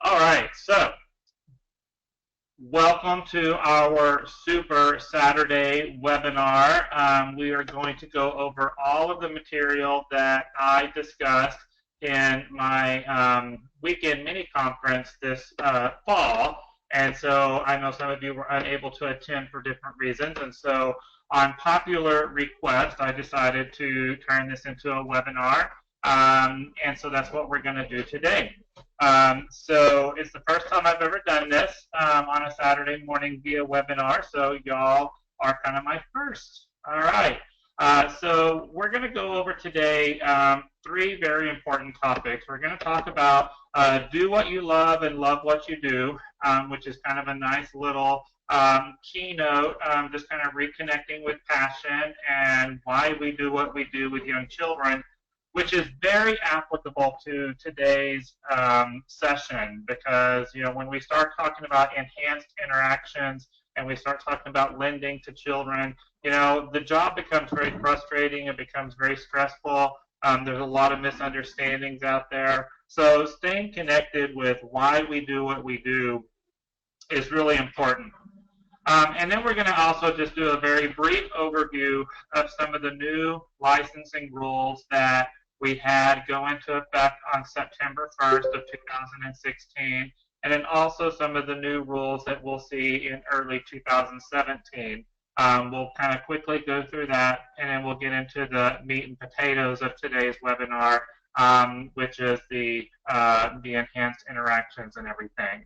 All right, so welcome to our Super Saturday webinar. We are going to go over all of the material that I discussed in my weekend mini conference this fall. And so I know some of you were unable to attend for different reasons. And so on popular request, I decided to turn this into a webinar. And so that's what we're going to do today. So it's the first time I've ever done this on a Saturday morning via webinar, so y'all are kind of my first. All right. So we're going to go over today three very important topics. We're going to talk about do what you love and love what you do, which is kind of a nice little keynote, just kind of reconnecting with passion and why we do what we do with young children, which is very applicable to today's session because, you know, when we start talking about enhanced interactions and we start talking about lending to children, you know, the job becomes very frustrating. It becomes very stressful. There's a lot of misunderstandings out there. So staying connected with why we do what we do is really important. And then we're going to also just do a very brief overview of some of the new licensing rules that we had go into effect on September 1st of 2016, and then also some of the new rules that we'll see in early 2017. We'll kind of quickly go through that, and then we'll get into the meat and potatoes of today's webinar, which is the enhanced interactions and everything.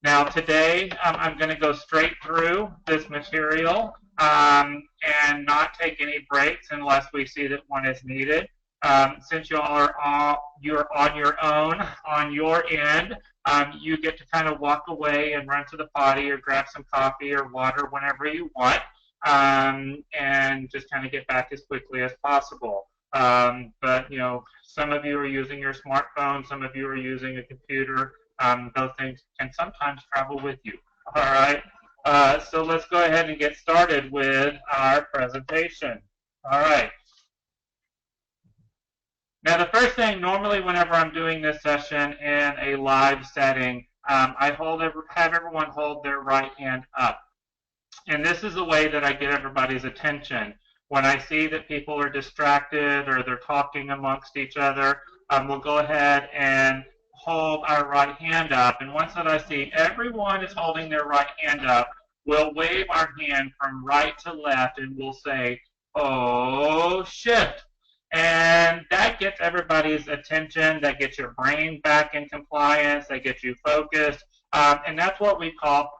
Now today, I'm going to go straight through this material and not take any breaks unless we see that one is needed. Since you're on your own, on your end, you get to kind of walk away and run to the potty or grab some coffee or water whenever you want, and just kind of get back as quickly as possible. But, you know, some of you are using your smartphone, some of you are using a computer. Those things can sometimes travel with you. All right. So let's go ahead and get started with our presentation. All right. Now, the first thing, normally whenever I'm doing this session in a live setting, I have everyone hold their right hand up. And this is the way that I get everybody's attention. When I see that people are distracted or they're talking amongst each other, we'll go ahead and hold our right hand up. And once that I see everyone is holding their right hand up, we'll wave our hand from right to left and we'll say, oh, shift. And that gets everybody's attention. That gets your brain back in compliance. That gets you focused. And that's what we call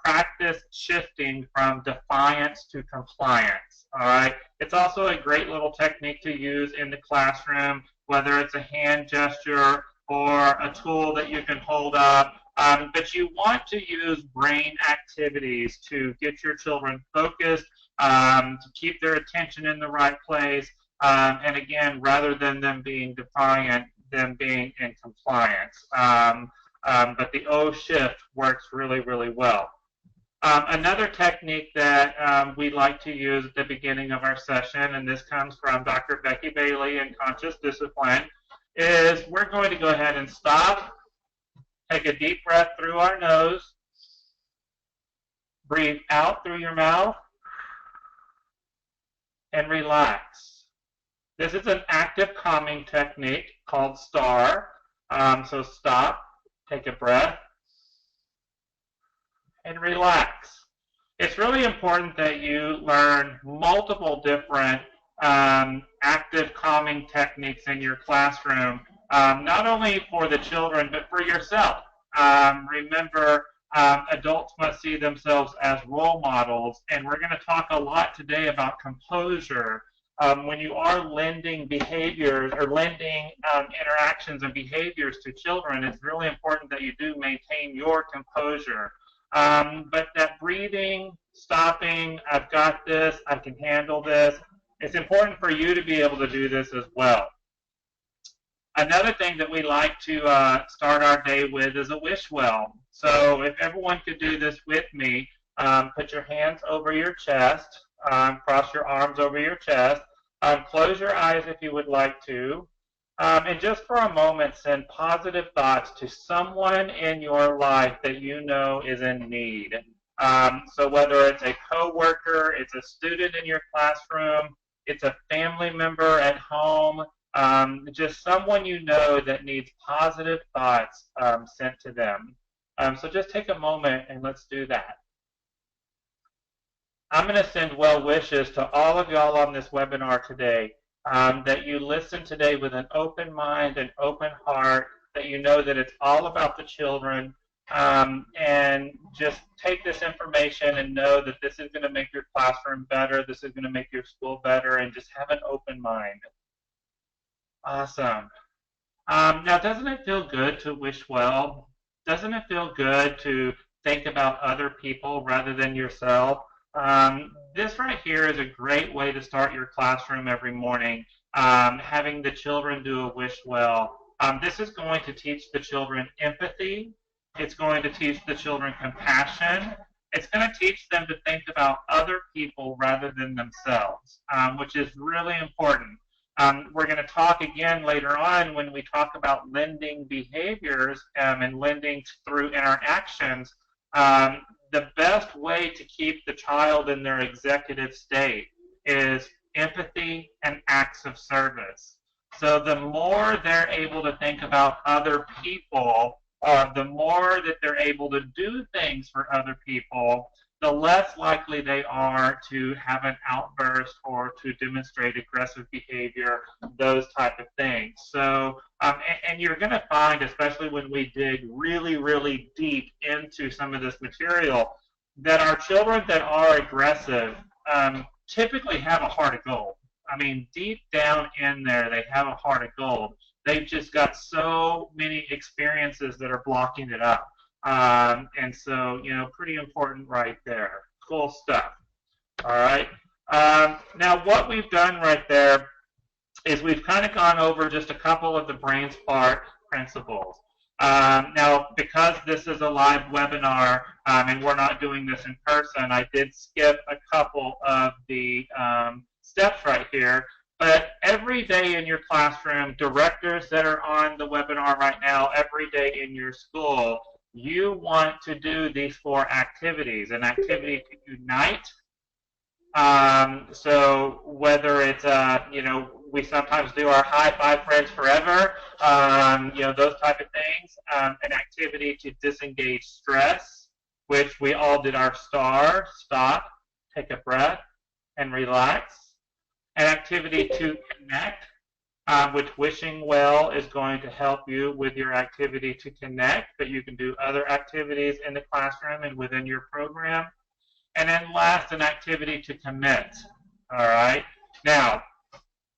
practice shifting from defiance to compliance. All right. It's also a great little technique to use in the classroom, whether it's a hand gesture or a tool that you can hold up. But you want to use brain activities to get your children focused, to keep their attention in the right place. And again, rather than them being defiant, them being in compliance. But the O shift works really, really well. Another technique that we like to use at the beginning of our session, and this comes from Dr. Becky Bailey in Conscious Discipline, is we're going to go ahead and stop, take a deep breath through our nose, breathe out through your mouth, and relax. This is an active calming technique called STAR. So stop, take a breath, and relax. It's really important that you learn multiple different active calming techniques in your classroom, not only for the children, but for yourself. Remember, adults must see themselves as role models, and we're going to talk a lot today about composure. When you are lending behaviors or lending interactions and behaviors to children, it's really important that you do maintain your composure. But that breathing, stopping, I've got this, I can handle this, it's important for you to be able to do this as well. Another thing that we like to start our day with is a wish well. So if everyone could do this with me, put your hands over your chest, cross your arms over your chest, close your eyes if you would like to. And just for a moment, send positive thoughts to someone in your life that you know is in need. So whether it's a coworker, it's a student in your classroom, it's a family member at home, just someone you know that needs positive thoughts sent to them. So just take a moment and let's do that. I'm going to send well wishes to all of y'all on this webinar today, that you listen today with an open mind and open heart, that you know that it's all about the children, and just take this information and know that this is going to make your classroom better, this is going to make your school better, and just have an open mind. Awesome. Now, doesn't it feel good to wish well? Doesn't it feel good to think about other people rather than yourself? This right here is a great way to start your classroom every morning, having the children do a wish well. This is going to teach the children empathy. It's going to teach the children compassion. It's going to teach them to think about other people rather than themselves, which is really important. We're going to talk again later on when we talk about lending behaviors and lending through interactions. The best way to keep the child in their executive state is empathy and acts of service. So the more they're able to think about other people, the more that they're able to do things for other people, the less likely they are to have an outburst or to demonstrate aggressive behavior, those type of things. So, and you're going to find, especially when we dig really, really deep into some of this material, that our children that are aggressive typically have a heart of gold. I mean, deep down in there, they have a heart of gold. They've just got so many experiences that are blocking it up. And so, you know, pretty important right there. Cool stuff. All right. Now, what we've done right there is we've kind of gone over just a couple of the BrainSpark principles. Now, because this is a live webinar and we're not doing this in person, I did skip a couple of the steps right here. But every day in your classroom, directors that are on the webinar right now, every day in your school, you want to do these 4 activities. An activity to unite. So whether it's, you know, we sometimes do our high five friends forever, you know, those type of things. An activity to disengage stress, which we all did our STAR, stop, take a breath, and relax. An activity to connect, which wishing well is going to help you with your activity to connect, but you can do other activities in the classroom and within your program. And then last, an activity to commit. All right. Now,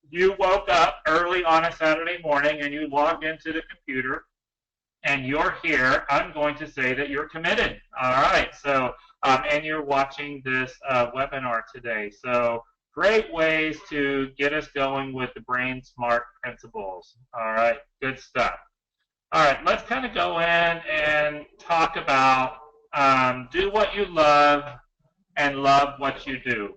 you woke up early on a Saturday morning and you logged into the computer and you're here. I'm going to say that you're committed. All right. So, and you're watching this webinar today. So, great ways to get us going with the BrainSmart principles. All right, good stuff. All right, let's kind of go in and talk about do what you love and love what you do.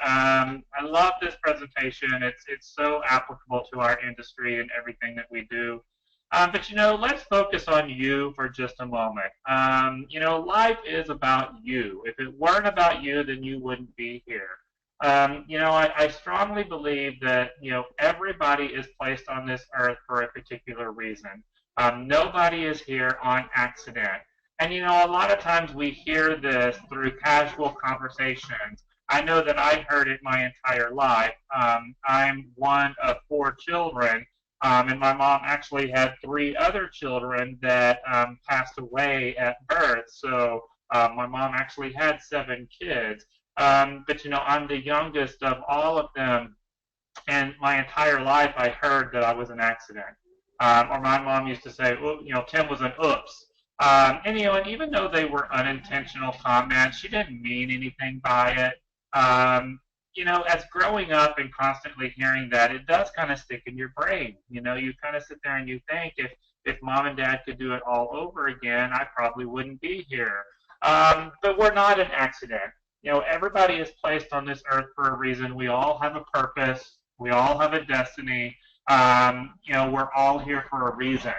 I love this presentation. It's so applicable to our industry and everything that we do. But, you know, let's focus on you for just a moment. You know, life is about you. If it weren't about you, then you wouldn't be here. You know, I strongly believe that, you know, everybody is placed on this earth for a particular reason. Nobody is here on accident. And, you know, a lot of times we hear this through casual conversations. I know that I heard it my entire life. I'm one of 4 children, and my mom actually had 3 other children that passed away at birth. So my mom actually had 7 kids. But, you know, I'm the youngest of all of them, and my entire life I heard that I was an accident. Or my mom used to say, well, you know, Tim was an oops. And, you know, and even though they were unintentional comments, she didn't mean anything by it. You know, as growing up and constantly hearing that, it does kind of stick in your brain. You know, you kind of sit there and you think, if mom and dad could do it all over again, I probably wouldn't be here. But we're not an accident. You know, everybody is placed on this earth for a reason. We all have a purpose. We all have a destiny. You know, we're all here for a reason.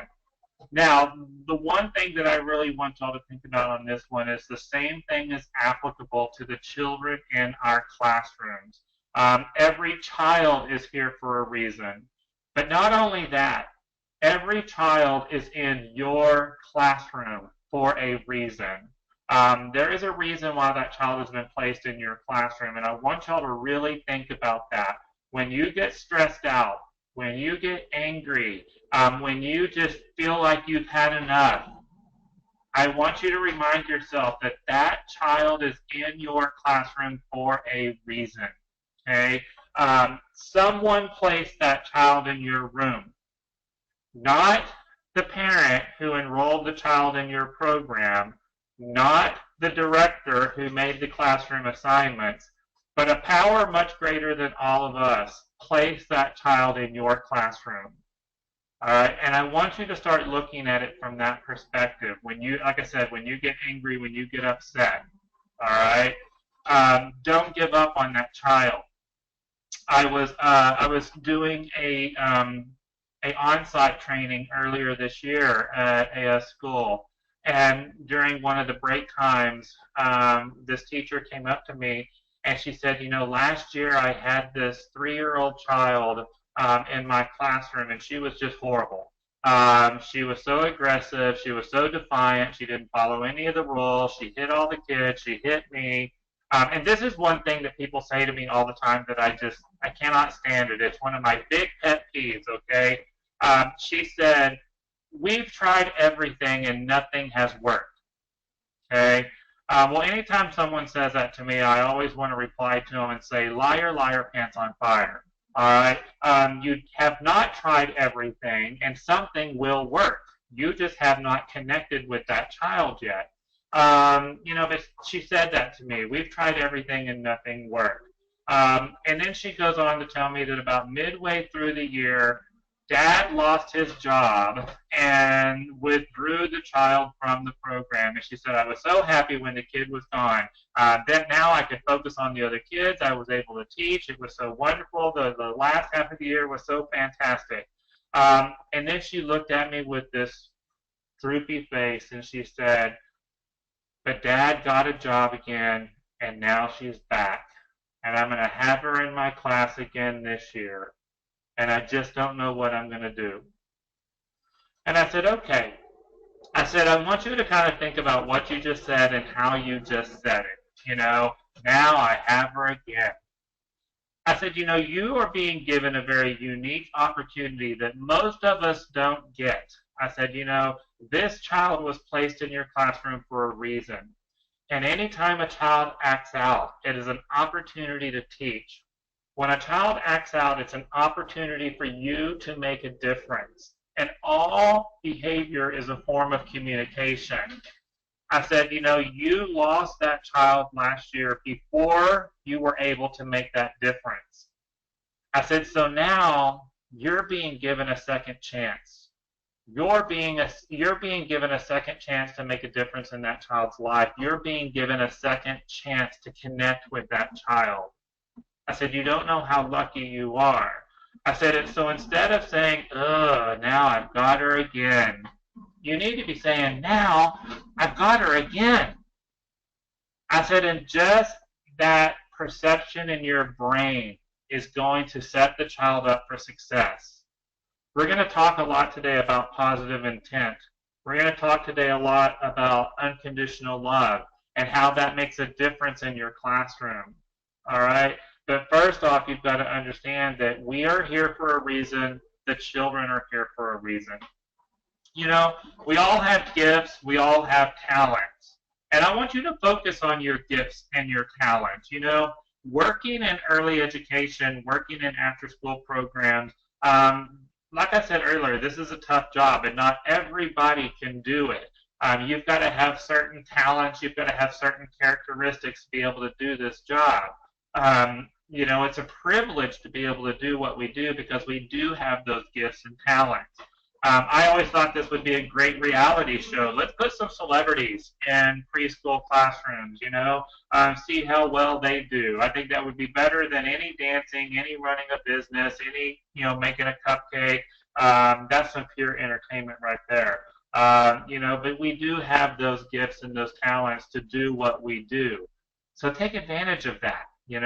Now, the one thing that I really want y'all to think about on this one is the same thing is applicable to the children in our classrooms. Every child is here for a reason. But not only that, every child is in your classroom for a reason. There is a reason why that child has been placed in your classroom, and I want y'all to really think about that. When you get stressed out, when you get angry, when you just feel like you've had enough, I want you to remind yourself that that child is in your classroom for a reason. Okay? Someone placed that child in your room, not the parent who enrolled the child in your program, not the director who made the classroom assignments, but a power much greater than all of us placed that child in your classroom. All right, and I want you to start looking at it from that perspective. When you, like I said, when you get angry, when you get upset, all right, don't give up on that child. I was doing a on-site training earlier this year at a school, and during one of the break times, this teacher came up to me and she said, you know, last year I had this 3-year-old child in my classroom, and she was just horrible. She was so aggressive. She was so defiant. She didn't follow any of the rules. She hit all the kids. She hit me. And this is one thing that people say to me all the time that I cannot stand it. It's one of my big pet peeves, okay? She said, we've tried everything and nothing has worked, okay? Well, anytime someone says that to me, I always want to reply to them and say, liar, liar, pants on fire. All right, you have not tried everything, and something will work. You just have not connected with that child yet. You know, but she said that to me. We've tried everything and nothing worked. And then she goes on to tell me that about midway through the year, Dad lost his job and withdrew the child from the program. And she said, I was so happy when the kid was gone. That now I could focus on the other kids. I was able to teach. It was so wonderful. The last half of the year was so fantastic. And then she looked at me with this droopy face and she said, but Dad got a job again and now she's back. And I'm going to have her in my class again this year. And I just don't know what I'm going to do. And I said, okay. I said, I want you to kind of think about what you just said and how you just said it. You know, now I have her again. I said, you know, you are being given a very unique opportunity that most of us don't get. I said, you know, this child was placed in your classroom for a reason. And anytime a child acts out, it is an opportunity to teach. When a child acts out, it's an opportunity for you to make a difference. And all behavior is a form of communication. I said, you know, you lost that child last year before you were able to make that difference. I said, so now you're being given a second chance. You're being given a second chance to make a difference in that child's life. You're being given a second chance to connect with that child. I said, you don't know how lucky you are. I said, so instead of saying, ugh, now I've got her again, you need to be saying, now I've got her again. I said, and just that perception in your brain is going to set the child up for success. We're going to talk a lot today about positive intent. We're going to talk today a lot about unconditional love and how that makes a difference in your classroom. All right? But first off, you've got to understand that we are here for a reason. The children are here for a reason. You know, we all have gifts. We all have talents. And I want you to focus on your gifts and your talents. You know, working in early education, working in after-school programs, like I said earlier, this is a tough job, and not everybody can do it. You've got to have certain talents. You've got to have certain characteristics to be able to do this job. You know, it's a privilege to be able to do what we do because we do have those gifts and talents. I always thought this would be a great reality show. Let's put some celebrities in preschool classrooms, see how well they do. I think that would be better than any dancing, any running a business, any, making a cupcake. That's some pure entertainment right there. But we do have those gifts and those talents to do what we do. So take advantage of that, you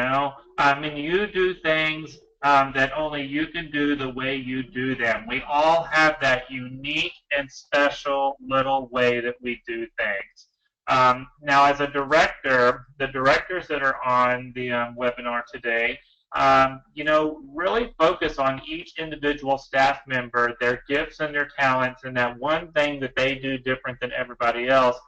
do things that only you can do the way you do them. We all have that unique and special little way that we do things. Now, as a director, the directors that are on the webinar today, really focus on each individual staff member, their gifts and their talents, and that one thing that they do different than everybody else,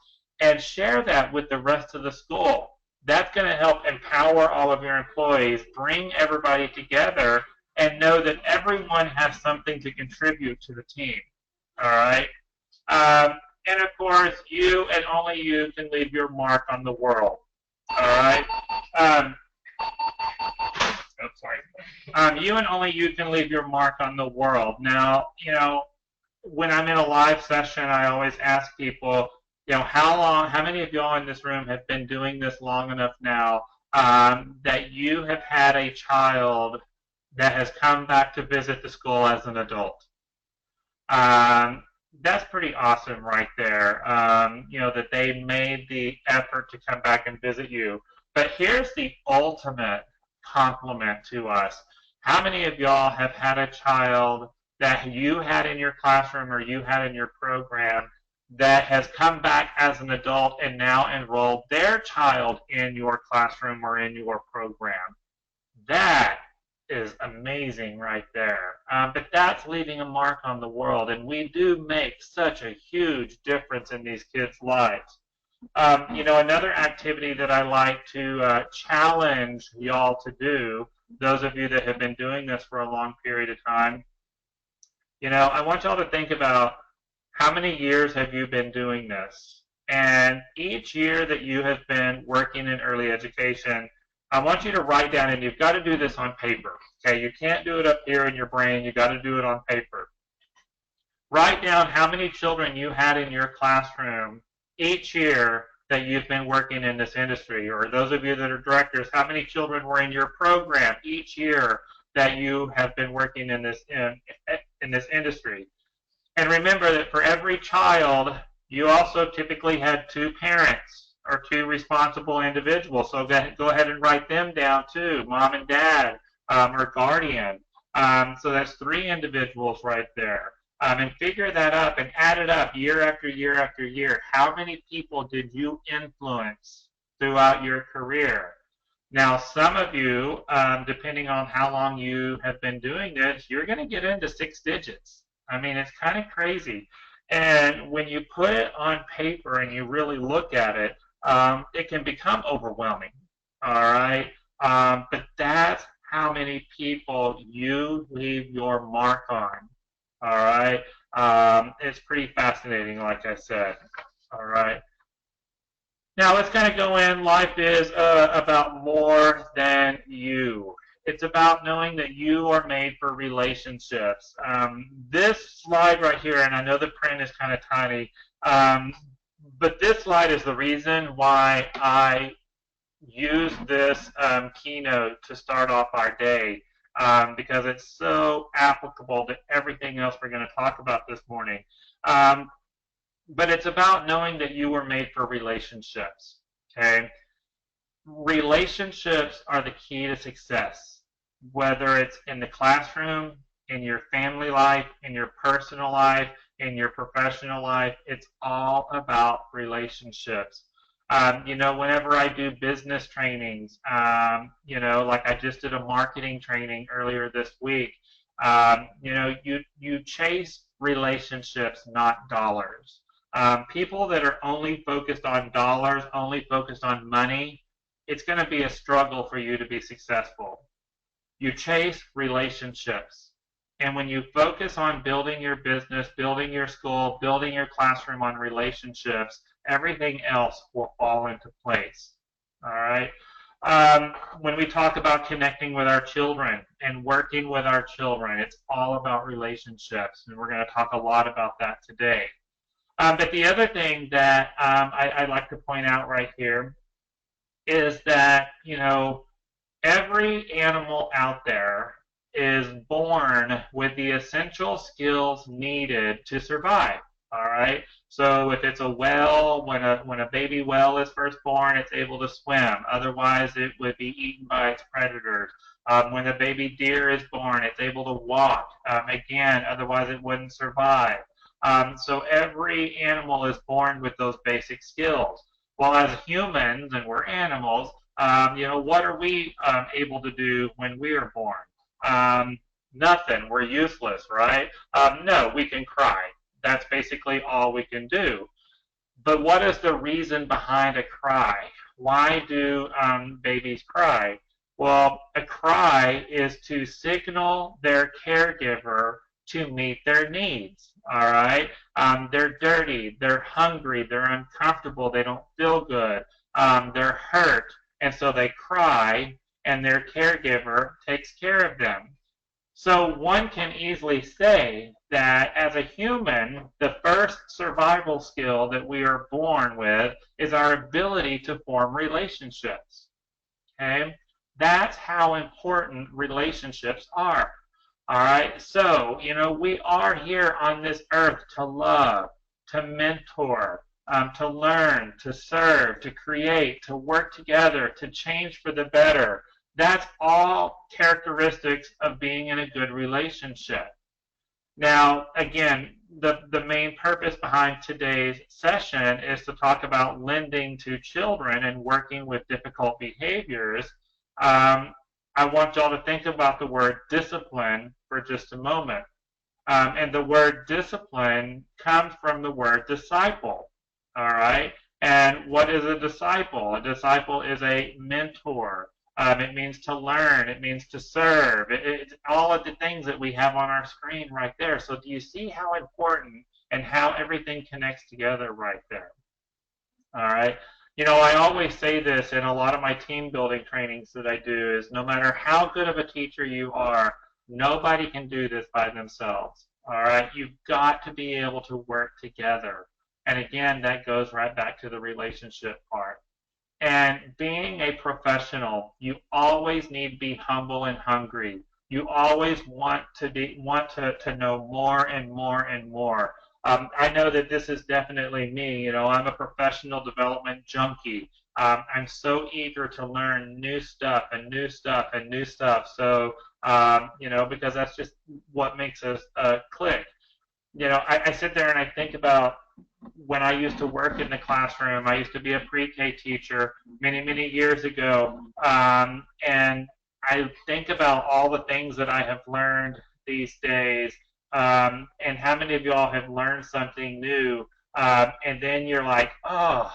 and share that with the rest of the school. That's going to help empower all of your employees, bring everybody together, and know that everyone has something to contribute to the team. All right? And of course, you and only you can leave your mark on the world. All right? You and only you can leave your mark on the world. Now, when I'm in a live session, I always ask people, how many of y'all in this room have been doing this long enough now that you have had a child that has come back to visit the school as an adult? That's pretty awesome right there, that they made the effort to come back and visit you. But here's the ultimate compliment to us. How many of y'all have had a child that you had in your classroom or you had in your program that has come back as an adult and now enrolled their child in your classroom or in your program? That is amazing right there. But that's leaving a mark on the world, and we do make such a huge difference in these kids' lives. Another activity that I like to challenge y'all to do, those of you that have been doing this for a long period of time, I want y'all to think about how many years have you been doing this? And each year that you have been working in early education, I want you to write down, and you've got to do this on paper. Okay, you can't do it up here in your brain. You've got to do it on paper. Write down how many children you had in your classroom each year that you've been working in this industry. Or those of you that are directors, how many children were in your program each year that you have been working in this industry. And remember that for every child, you also typically had two parents or two responsible individuals. So go ahead and write them down too, mom and dad or guardian. So that's three individuals right there. And figure that up and add it up year after year after year. How many people did you influence throughout your career? Now, some of you, depending on how long you have been doing this, you're going to get into 6 digits. I mean, it's kind of crazy. And when you put it on paper and you really look at it, it can become overwhelming. All right? But that's how many people you leave your mark on. All right? It's pretty fascinating, like I said. All right? Now, let's kind of go in. Life is about more than you. It's about knowing that you are made for relationships. This slide right here, and I know the print is kind of tiny, but this slide is the reason why I use this keynote to start off our day, because it's so applicable to everything else we're going to talk about this morning. But it's about knowing that you were made for relationships. Okay? Relationships are the key to success, whether it's in the classroom, in your family life, in your personal life, in your professional life. It's all about relationships. Whenever I do business trainings, like I just did a marketing training earlier this week, you chase relationships, not dollars. People that are only focused on dollars, only focused on money, it's going to be a struggle for you to be successful. You chase relationships. And when you focus on building your business, building your school, building your classroom on relationships, everything else will fall into place. All right? When we talk about connecting with our children and working with our children, it's all about relationships, and we're going to talk a lot about that today. But the other thing that I'd like to point out right here is that, every animal out there is born with the essential skills needed to survive. All right. So if it's a whale, when a baby whale is first born, it's able to swim. Otherwise, it would be eaten by its predators. When a baby deer is born, it's able to walk. Again, otherwise it wouldn't survive. So every animal is born with those basic skills. Well, as humans, and we're animals, what are we able to do when we are born? Nothing. We're useless, right? No, we can cry. That's basically all we can do. But what is the reason behind a cry? Why do babies cry? Well, a cry is to signal their caregiver to meet their needs. All right? They're dirty, they're hungry, they're uncomfortable, they don't feel good, they're hurt, and so they cry, and their caregiver takes care of them. So one can easily say that as a human, the first survival skill that we are born with is our ability to form relationships. Okay? That's how important relationships are. All right? So, we are here on this earth to love, to mentor, to learn, to serve, to create, to work together, to change for the better. That's all characteristics of being in a good relationship. Now, again, the main purpose behind today's session is to talk about lending to children and working with difficult behaviors. I want y'all to think about the word discipline for just a moment. And the word discipline comes from the word disciple. All right? And what is a disciple? A disciple is a mentor. It means to learn. It means to serve. It's all of the things that we have on our screen right there. So do you see how important and how everything connects together right there? All right. I always say this in a lot of my team building trainings that I do is no matter how good of a teacher you are, nobody can do this by themselves. All right. You've got to be able to work together. And again, that goes right back to the relationship part. And being a professional, you always need to be humble and hungry. You always want to know more and more and more. I know that this is definitely me. I'm a professional development junkie. I'm so eager to learn new stuff and new stuff and new stuff. So, because that's just what makes us click. I sit there and I think about when I used to work in the classroom. I used to be a pre-K teacher many, many years ago, and I think about all the things that I have learned these days, and how many of y'all have learned something new, and then you're like, oh,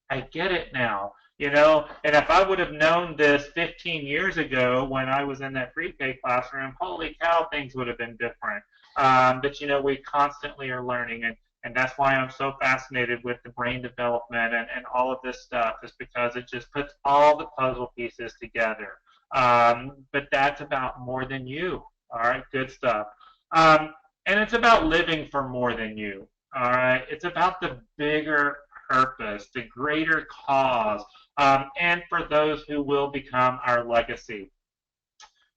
I get it now. And if I would have known this 15 years ago when I was in that pre-K classroom, holy cow, things would have been different. But we constantly are learning, and that's why I'm so fascinated with the brain development and all of this stuff, is because it just puts all the puzzle pieces together. But that's about more than you. All right, good stuff. And it's about living for more than you. All right, it's about the bigger purpose, the greater cause, and for those who will become our legacy.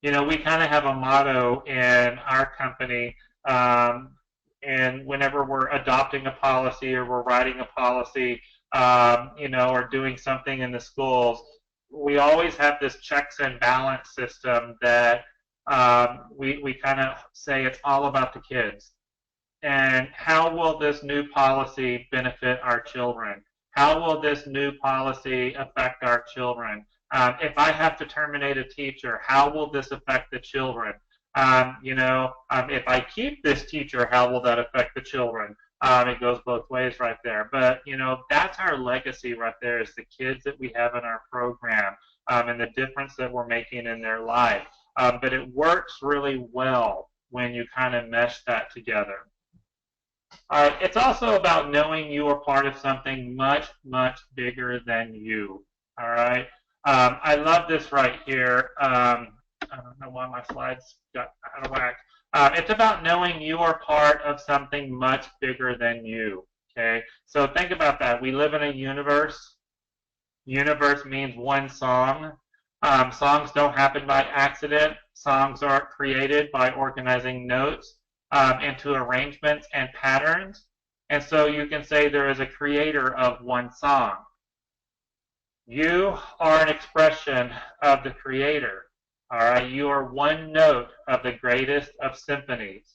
We kind of have a motto in our company, and whenever we're adopting a policy or we're writing a policy, or doing something in the schools, we always have this checks and balance system that we kind of say it's all about the kids. And how will this new policy benefit our children? How will this new policy affect our children? If I have to terminate a teacher, how will this affect the children? If I keep this teacher, how will that affect the children? It goes both ways right there. But, that's our legacy right there, is the kids that we have in our program, and the difference that we're making in their life. But it works really well when you kind of mesh that together. All right, it's also about knowing you are part of something much, much bigger than you. All right. I love this right here. I don't know why my slides got out of whack. It's about knowing you are part of something much bigger than you. Okay, so think about that. We live in a universe. Universe means one song. Songs don't happen by accident. Songs are created by organizing notes into arrangements and patterns. And so you can say there is a creator of one song. You are an expression of the creator. All right, you are one note of the greatest of symphonies.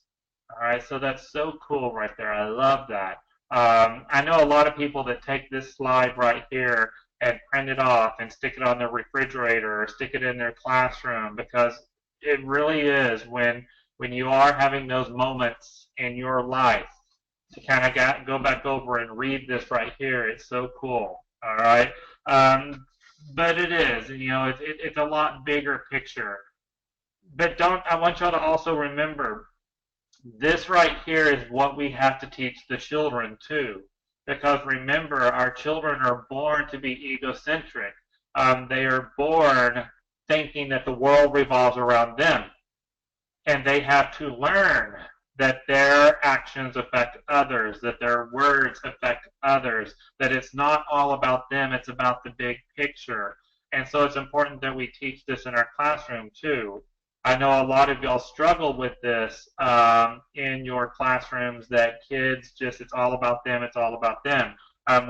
All right, so that's so cool right there. I love that. I know a lot of people that take this slide right here and print it off and stick it on their refrigerator or stick it in their classroom because it really is when you are having those moments in your life to kind of go back over and read this right here. It's so cool. All right. Um, but it is, you know, it's a lot bigger picture. But I want y'all to also remember this right here is what we have to teach the children too. Because remember, our children are born to be egocentric. They are born thinking that the world revolves around them. And they have to learn that their actions affect others, that their words affect others, that it's not all about them, it's about the big picture. And so it's important that we teach this in our classroom too. I know a lot of y'all struggle with this in your classrooms, that kids just, it's all about them, it's all about them.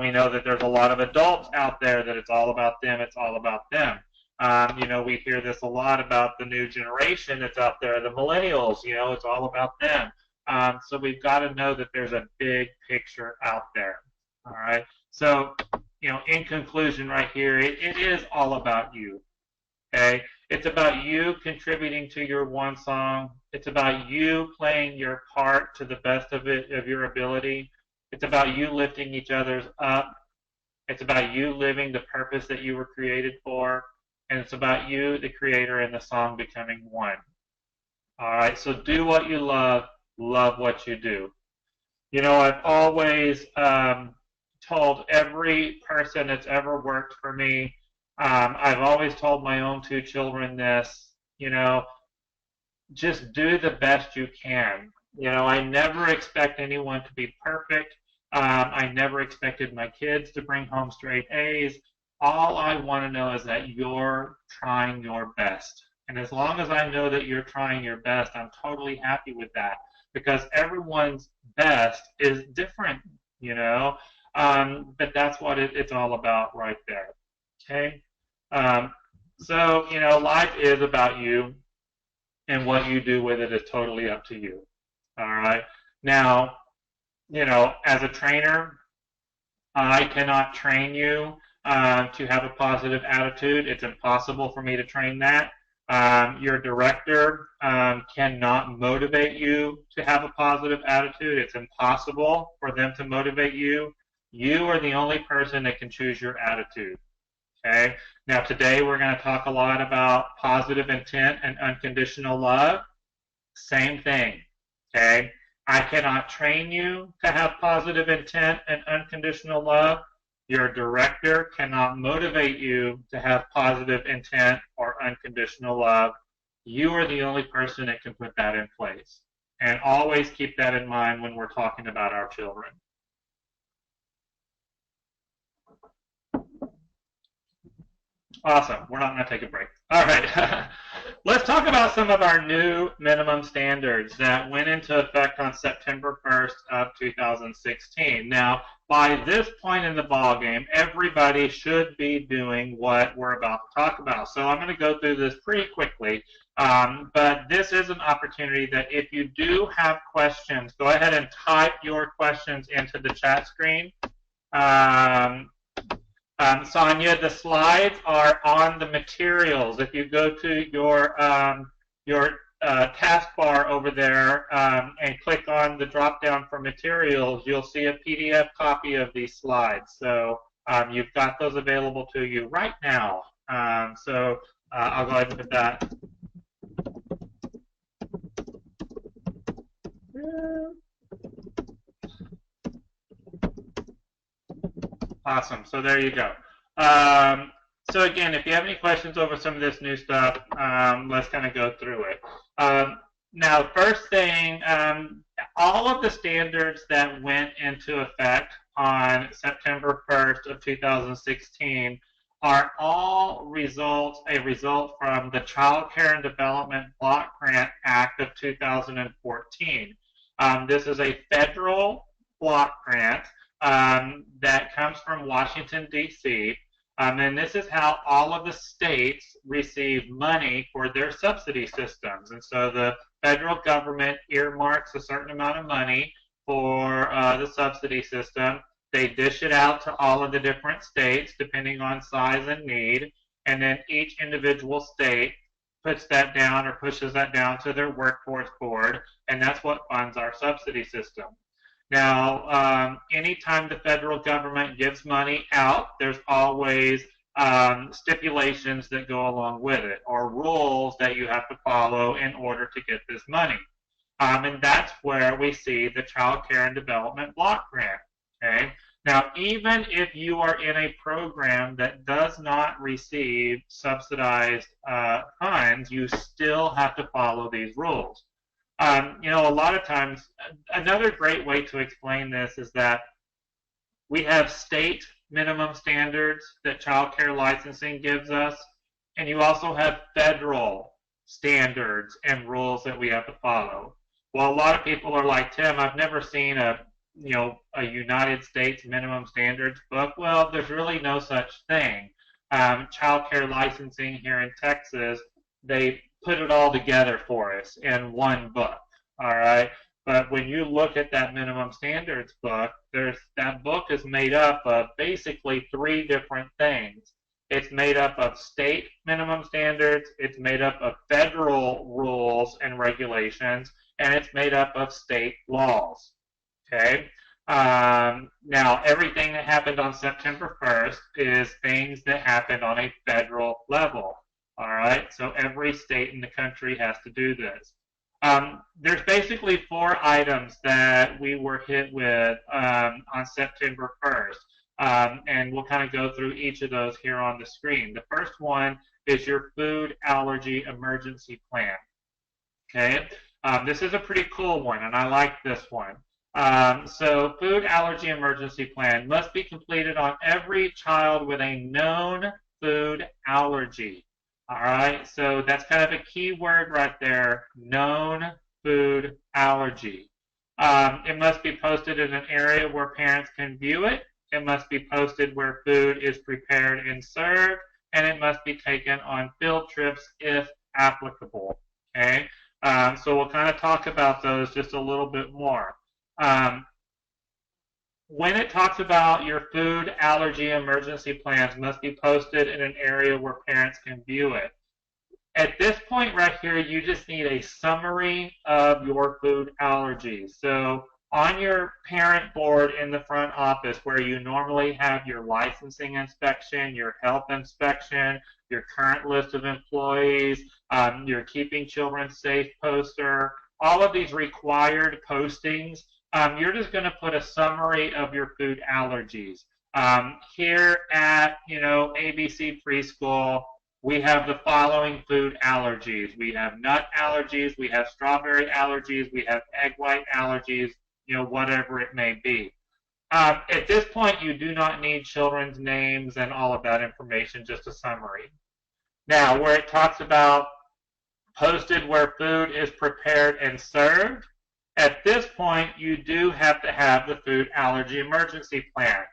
We know that there's a lot of adults out there that it's all about them, it's all about them. You know, we hear this a lot about the new generation that's out there, the millennials, you know, it's all about them. So we've got to know that there's a big picture out there. All right. So, you know, in conclusion right here, it is all about you. Okay. It's about you contributing to your one song. It's about you playing your part to the best of your ability. It's about you lifting each other's up. It's about you living the purpose that you were created for. And it's about you, the creator, and the song becoming one. All right, so do what you love what you do. You know, I've always told every person that's ever worked for me, I've always told my own two children this, you know, just do the best you can. You know, I never expect anyone to be perfect. I never expected my kids to bring home straight A's. All I want to know is that you're trying your best. And as long as I know that you're trying your best, I'm totally happy with that because everyone's best is different, you know. But that's what it's all about right there. Okay. So, you know, life is about you, and what you do with it is totally up to you. All right. Now, you know, as a trainer, I cannot train you to have a positive attitude. It's impossible for me to train that. Your director cannot motivate you to have a positive attitude. It's impossible for them to motivate you. You are the only person that can choose your attitude. Okay. Now today we're going to talk a lot about positive intent and unconditional love. Same thing. Okay. I cannot train you to have positive intent and unconditional love. Your director cannot motivate you to have positive intent or unconditional love. You are the only person that can put that in place. And always keep that in mind when we're talking about our children. Awesome. We're not going to take a break. All right. Let's talk about some of our new minimum standards that went into effect on September 1st of 2016. Now, by this point in the ballgame, everybody should be doing what we're about to talk about. So I'm going to go through this pretty quickly. But this is an opportunity that if you do have questions, go ahead and type your questions into the chat screen. Sonia, the slides are on the materials. If you go to your taskbar over there and click on the drop-down for materials, you'll see a PDF copy of these slides. So you've got those available to you right now. So I'll go ahead and put that. Awesome. So there you go. So again, if you have any questions over some of this new stuff, let's kind of go through it. Now, first thing, all of the standards that went into effect on September 1st of 2016 are all a result from the Child Care and Development Block Grant Act of 2014. This is a federal block grant that comes from Washington, D.C., and this is how all of the states receive money for their subsidy systems. And so the federal government earmarks a certain amount of money for the subsidy system. They dish it out to all of the different states depending on size and need. And then each individual state puts that down or pushes that down to their workforce board. And that's what funds our subsidy system. Now, anytime the federal government gives money out, there's always stipulations that go along with it, or rules that you have to follow in order to get this money. And that's where we see the Child Care and Development Block Grant. Okay? Now, even if you are in a program that does not receive subsidized funds, you still have to follow these rules. You know, a lot of times, another great way to explain this is that we have state minimum standards that child care licensing gives us, and you also have federal standards and rules that we have to follow. Well, a lot of people are like, Tim, I've never seen a United States minimum standards book. Well, there's really no such thing. Child care licensing here in Texas, they put it all together for us in one book, all right? But when you look at that minimum standards book, that book is made up of basically 3 different things. It's made up of state minimum standards, it's made up of federal rules and regulations, and it's made up of state laws, okay? Now, everything that happened on September 1st is things that happened on a federal level. All right, so every state in the country has to do this. There's basically 4 items that we were hit with on September 1st, and we'll kind of go through each of those here on the screen. The first one is your food allergy emergency plan. Okay, this is a pretty cool one, and I like this one. So food allergy emergency plan must be completed on every child with a known food allergy. All right, so that's kind of a key word right there, known food allergy. It must be posted in an area where parents can view it. It must be posted where food is prepared and served, and it must be taken on field trips if applicable. Okay, so we'll kind of talk about those just a little bit more. When it talks about your food allergy emergency plans must be posted in an area where parents can view it. At this point right here, you just need a summary of your food allergies. So on your parent board in the front office where you normally have your licensing inspection, your health inspection, your current list of employees, your Keeping Children Safe poster, all of these required postings, you're just going to put a summary of your food allergies. Here at, ABC Preschool, we have the following food allergies. We have nut allergies, we have strawberry allergies, we have egg white allergies, whatever it may be. At this point, you do not need children's names and all of that information, just a summary. Now, where it talks about posted where food is prepared and served, at this point, you do have to have the food allergy emergency plan,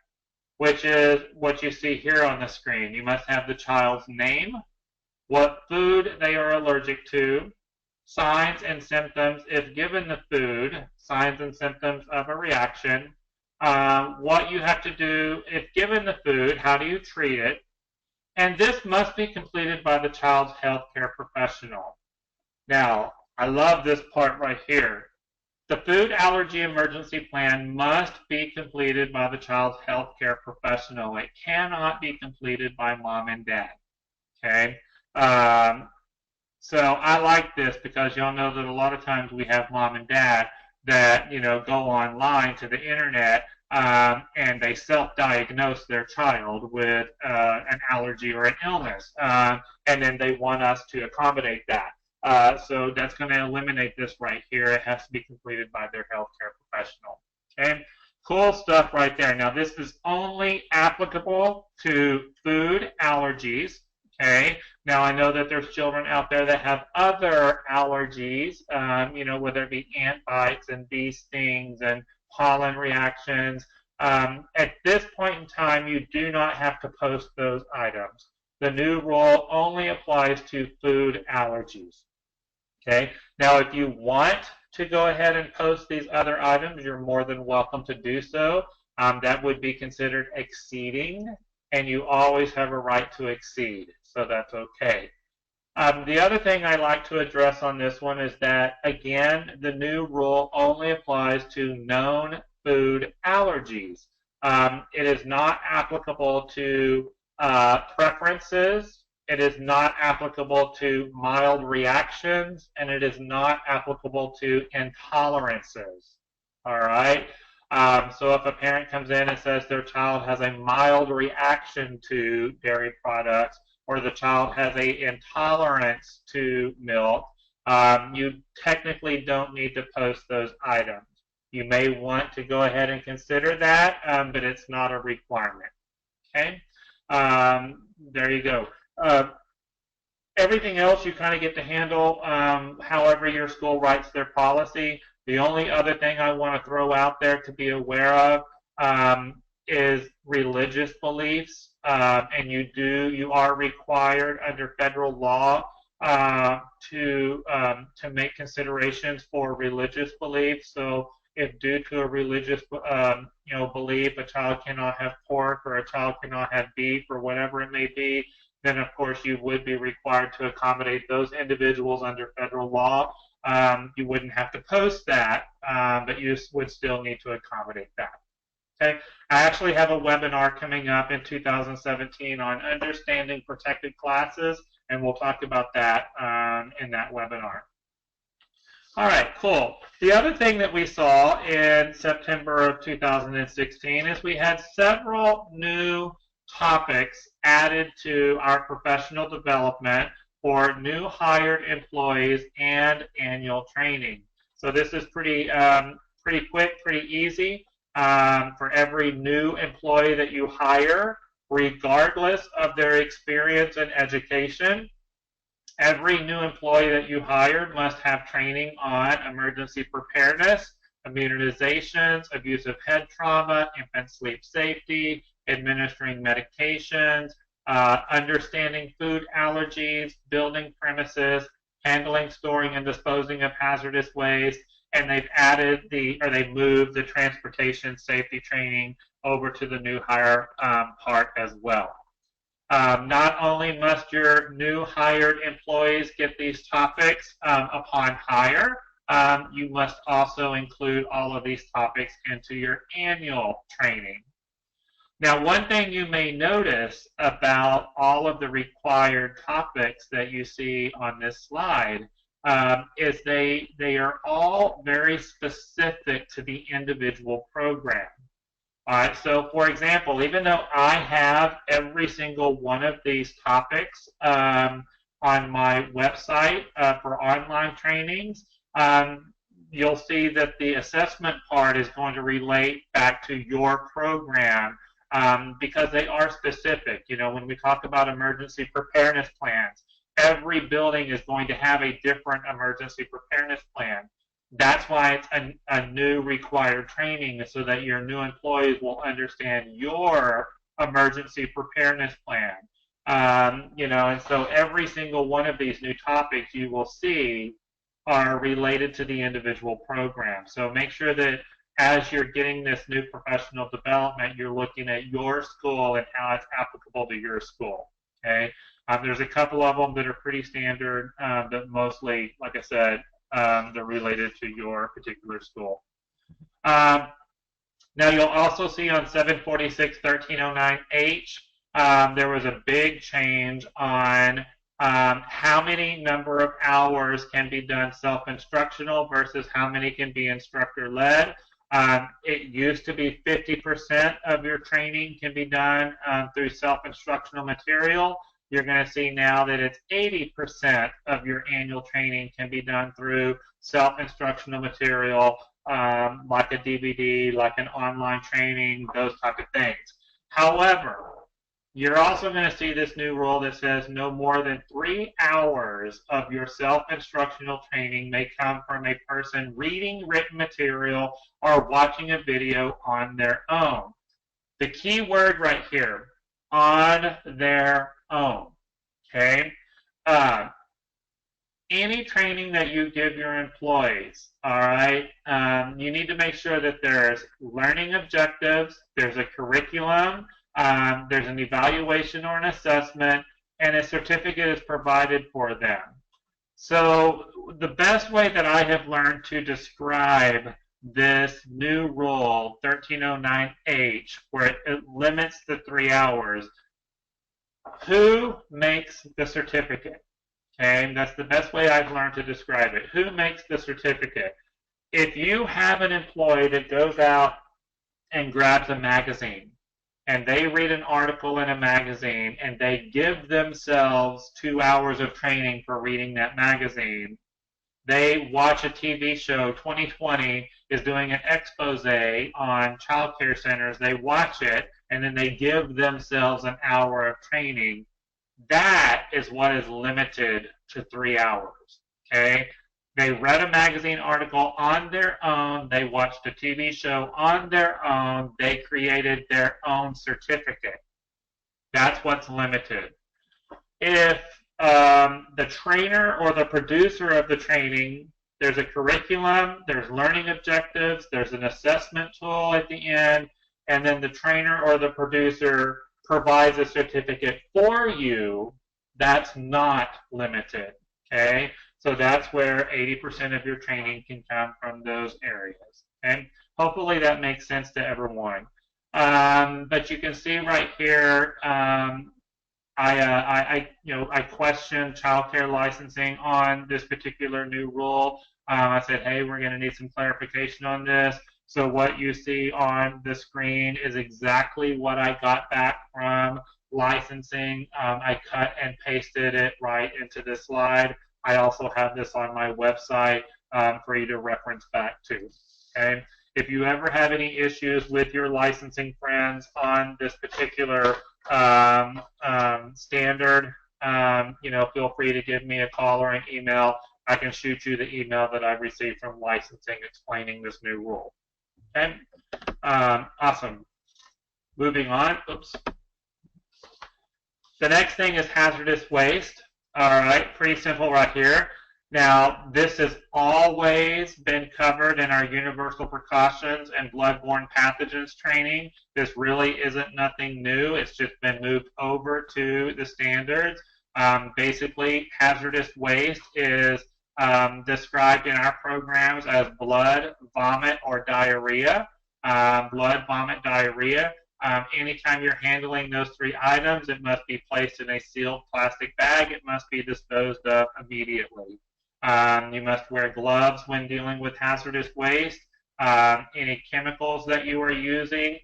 which is what you see here on the screen. You must have the child's name, what food they are allergic to, signs and symptoms if given the food, signs and symptoms of a reaction, what you have to do if given the food, how do you treat it, and this must be completed by the child's healthcare professional. Now, I love this part right here. The food allergy emergency plan must be completed by the child's healthcare professional. It cannot be completed by mom and dad. Okay? So I like this because y'all know that a lot of times we have mom and dad that, go online to the internet and they self-diagnose their child with an allergy or an illness, and then they want us to accommodate that. So that's going to eliminate this right here. It has to be completed by their healthcare professional. Okay, cool stuff right there. Now this is only applicable to food allergies. Okay. Now I know that there's children out there that have other allergies, you know, whether it be ant bites and bee stings and pollen reactions. At this point in time, you do not have to post those items. The new rule only applies to food allergies. Okay. Now, if you want to go ahead and post these other items, you're more than welcome to do so. That would be considered exceeding, and you always have a right to exceed, so that's okay. The other thing I like to address on this one is that, again, the new rule only applies to known food allergies. It is not applicable to preferences. It is not applicable to mild reactions, and it is not applicable to intolerances. All right? So if a parent comes in and says their child has a mild reaction to dairy products, or the child has an intolerance to milk, you technically don't need to post those items. You may want to go ahead and consider that, but it's not a requirement. Okay? There you go. Everything else you kind of get to handle however your school writes their policy. The only other thing I want to throw out there to be aware of is religious beliefs, and you are required under federal law to make considerations for religious beliefs. So if due to a religious belief a child cannot have pork or a child cannot have beef or whatever it may be, then of course you would be required to accommodate those individuals under federal law. You wouldn't have to post that, but you would still need to accommodate that. Okay, I actually have a webinar coming up in 2017 on understanding protected classes, and we'll talk about that in that webinar. All right, cool. The other thing that we saw in September of 2016 is we had several new topics added to our professional development for new hired employees and annual training. So this is pretty quick, pretty easy. For every new employee that you hire, regardless of their experience and education, every new employee that you hire must have training on emergency preparedness, immunizations, abuse of head trauma, infant sleep safety, administering medications, understanding food allergies, building premises, handling, storing, and disposing of hazardous waste, and they've moved the transportation safety training over to the new hire part as well. Not only must your new hired employees get these topics upon hire, you must also include all of these topics into your annual training. Now, one thing you may notice about all of the required topics that you see on this slide is they are all very specific to the individual program. All right, so for example, even though I have every single one of these topics on my website for online trainings, you'll see that the assessment part is going to relate back to your program because they are specific. You know, when we talk about emergency preparedness plans, every building is going to have a different emergency preparedness plan. That's why it's a new required training, so that your new employees will understand your emergency preparedness plan. You know, and so every single one of these new topics you will see are related to the individual program. So make sure that as you're getting this new professional development, you're looking at your school and how it's applicable to your school. Okay. There's a couple of them that are pretty standard, but mostly, like I said, they're related to your particular school. Now you'll also see on 746.1309H, there was a big change on how many number of hours can be done self-instructional versus how many can be instructor-led. It used to be 50% of your training can be done through self-instructional material. You're going to see now that it's 80% of your annual training can be done through self-instructional material, like a DVD, like an online training, those type of things. However, you're also going to see this new rule that says no more than 3 hours of your self-instructional training may come from a person reading written material or watching a video on their own. The key word right here, on their own. Okay? Any training that you give your employees, all right, you need to make sure that there's learning objectives, there's a curriculum, there's an evaluation or an assessment, and a certificate is provided for them. So the best way that I have learned to describe this new rule, 1309H, where it limits the 3 hours, who makes the certificate? Okay, that's the best way I've learned to describe it. Who makes the certificate? If you have an employee that goes out and grabs a magazine, and they read an article in a magazine, and they give themselves 2 hours of training for reading that magazine, they watch a TV show, 2020 is doing an expose on child care centers, they watch it, and then they give themselves an hour of training. That is what is limited to 3 hours, okay? They read a magazine article on their own. They watched a TV show on their own. They created their own certificate. That's what's limited. If the trainer or the producer of the training, there's a curriculum, there's learning objectives, there's an assessment tool at the end, and then the trainer or the producer provides a certificate for you, that's not limited, okay? So that's where 80% of your training can come from those areas, okay? Hopefully that makes sense to everyone. But you can see right here, I questioned childcare licensing on this particular new rule. I said, hey, we're going to need some clarification on this. So what you see on the screen is exactly what I got back from licensing. I cut and pasted it right into this slide. I also have this on my website for you to reference back to. Okay? If you ever have any issues with your licensing friends on this particular standard, feel free to give me a call or an email. I can shoot you the email that I received from licensing explaining this new rule. Okay, awesome. Moving on. Oops. The next thing is hazardous waste. All right, pretty simple right here. Now, this has always been covered in our universal precautions and bloodborne pathogens training. This really isn't nothing new. It's just been moved over to the standards. Basically, hazardous waste is described in our programs as blood, vomit, or diarrhea. Blood, vomit, diarrhea. Anytime you're handling those 3 items, it must be placed in a sealed plastic bag. It must be disposed of immediately. You must wear gloves when dealing with hazardous waste. Any chemicals that you are using,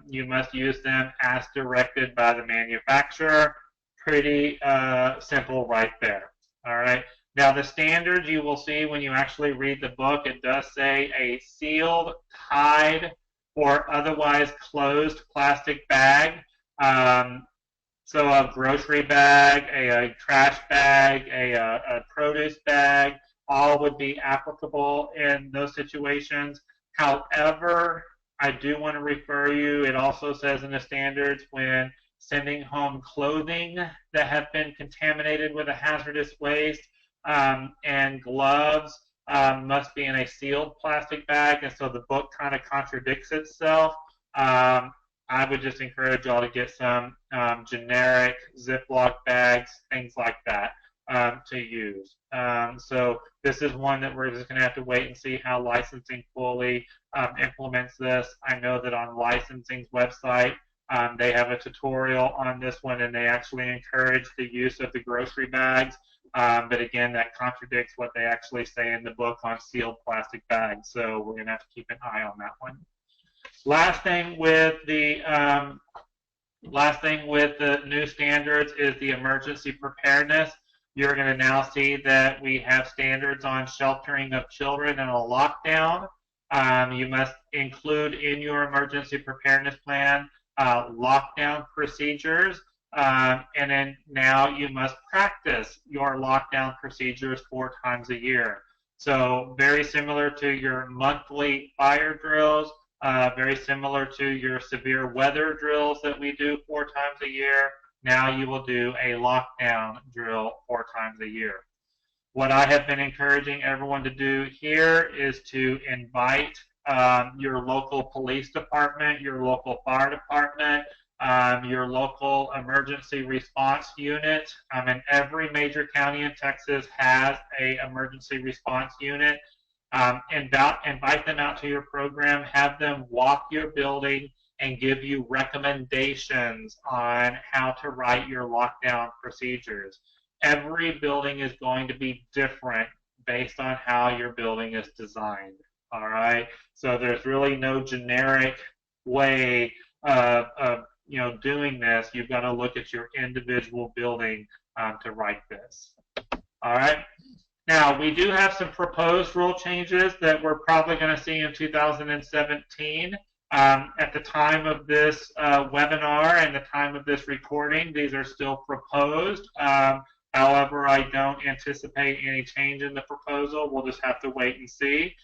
you must use them as directed by the manufacturer. Pretty simple right there. All right. Now, the standards you will see when you actually read the book, it does say a sealed, tied, or otherwise closed plastic bag. So a grocery bag, a trash bag, a produce bag, all would be applicable in those situations. However, I do want to refer you, it also says in the standards when sending home clothing that have been contaminated with a hazardous waste, and gloves must be in a sealed plastic bag, and so the book kind of contradicts itself. I would just encourage y'all to get some generic Ziploc bags, things like that, to use. So this is one that we're just going to have to wait and see how licensing fully implements this. I know that on licensing's website, they have a tutorial on this one, and they actually encourage the use of the grocery bags. But again, that contradicts what they actually say in the book on sealed plastic bags. So we're going to have to keep an eye on that one. Last thing with the new standards is the emergency preparedness. You're going to now see that we have standards on sheltering of children in a lockdown. You must include in your emergency preparedness plan lockdown procedures. And then now you must practice your lockdown procedures 4 times a year. So very similar to your monthly fire drills, very similar to your severe weather drills that we do 4 times a year. Now you will do a lockdown drill 4 times a year. What I have been encouraging everyone to do here is to invite your local police department, your local fire department, your local emergency response unit. And every major county in Texas has an emergency response unit. Invite them out to your program, have them walk your building and give you recommendations on how to write your lockdown procedures. Every building is going to be different based on how your building is designed. All right, so there's really no generic way of doing this. You've got to look at your individual building to write this. All right. Now, we do have some proposed rule changes that we're probably going to see in 2017. At the time of this webinar and the time of this recording, these are still proposed. However, I don't anticipate any change in the proposal. We'll just have to wait and see.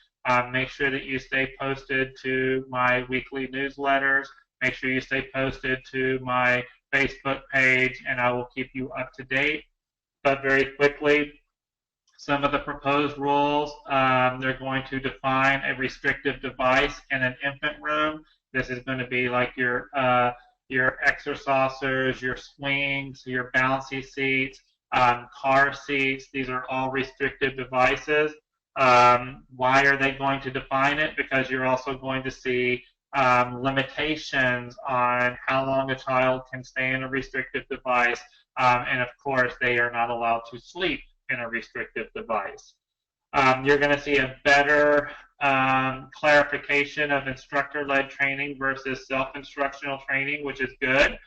Make sure that you stay posted to my weekly newsletters. Make sure you stay posted to my Facebook page, and I will keep you up to date. But very quickly, some of the proposed rules, they're going to define a restrictive device in an infant room. This is going to be like your exercisers, your swings, your bouncy seats, car seats. These are all restrictive devices. Why are they going to define it? Because you're also going to see limitations on how long a child can stay in a restrictive device. And of course, they are not allowed to sleep in a restrictive device. You're going to see a better clarification of instructor-led training versus self-instructional training, which is good.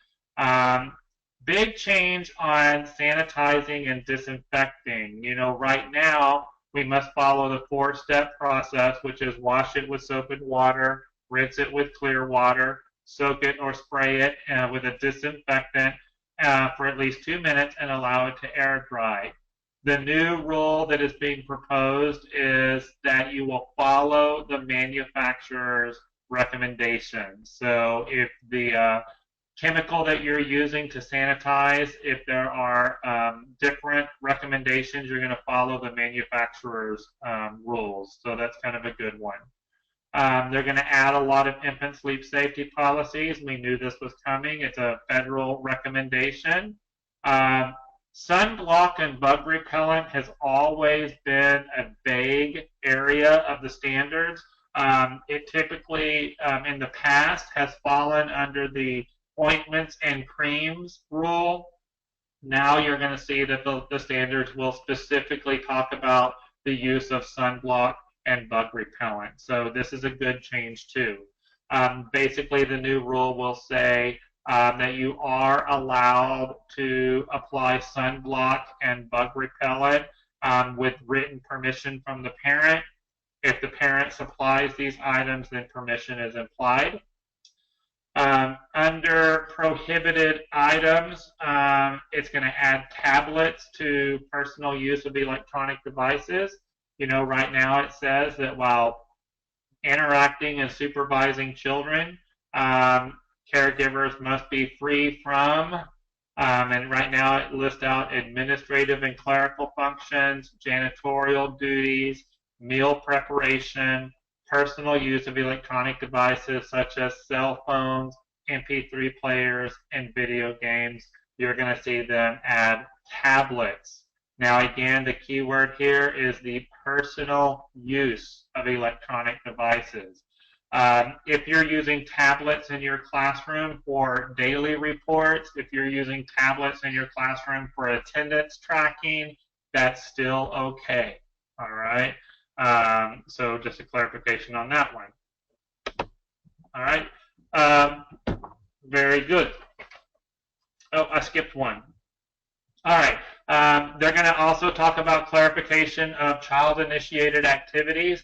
Big change on sanitizing and disinfecting. You know, right now, we must follow the 4-step process, which is wash it with soap and water, rinse it with clear water, soak it or spray it with a disinfectant for at least 2 minutes and allow it to air dry. The new rule that is being proposed is that you will follow the manufacturer's recommendations. So if the chemical that you're using to sanitize, if there are different recommendations, you're going to follow the manufacturer's rules. So that's kind of a good one. They're going to add a lot of infant sleep safety policies. We knew this was coming. It's a federal recommendation. Sunblock and bug repellent has always been a vague area of the standards. It typically, in the past, has fallen under the ointments and creams rule. Now you're going to see that the standards will specifically talk about the use of sunblock and bug repellent. So this is a good change too. Basically, the new rule will say that you are allowed to apply sunblock and bug repellent with written permission from the parent. If the parent supplies these items, then permission is implied. Under prohibited items, it's going to add tablets to personal use of electronic devices. You know, right now it says that while interacting and supervising children, caregivers must be free from, and right now it lists out administrative and clerical functions, janitorial duties, meal preparation, personal use of electronic devices such as cell phones, MP3 players, and video games. You're going to see them add tablets. Now again, the key word here is the personal use of electronic devices. If you're using tablets in your classroom for daily reports, if you're using tablets in your classroom for attendance tracking, that's still okay. All right. So just a clarification on that one. All right. Um, very good. Oh, I skipped one. All right. They're going to also talk about clarification of child-initiated activities.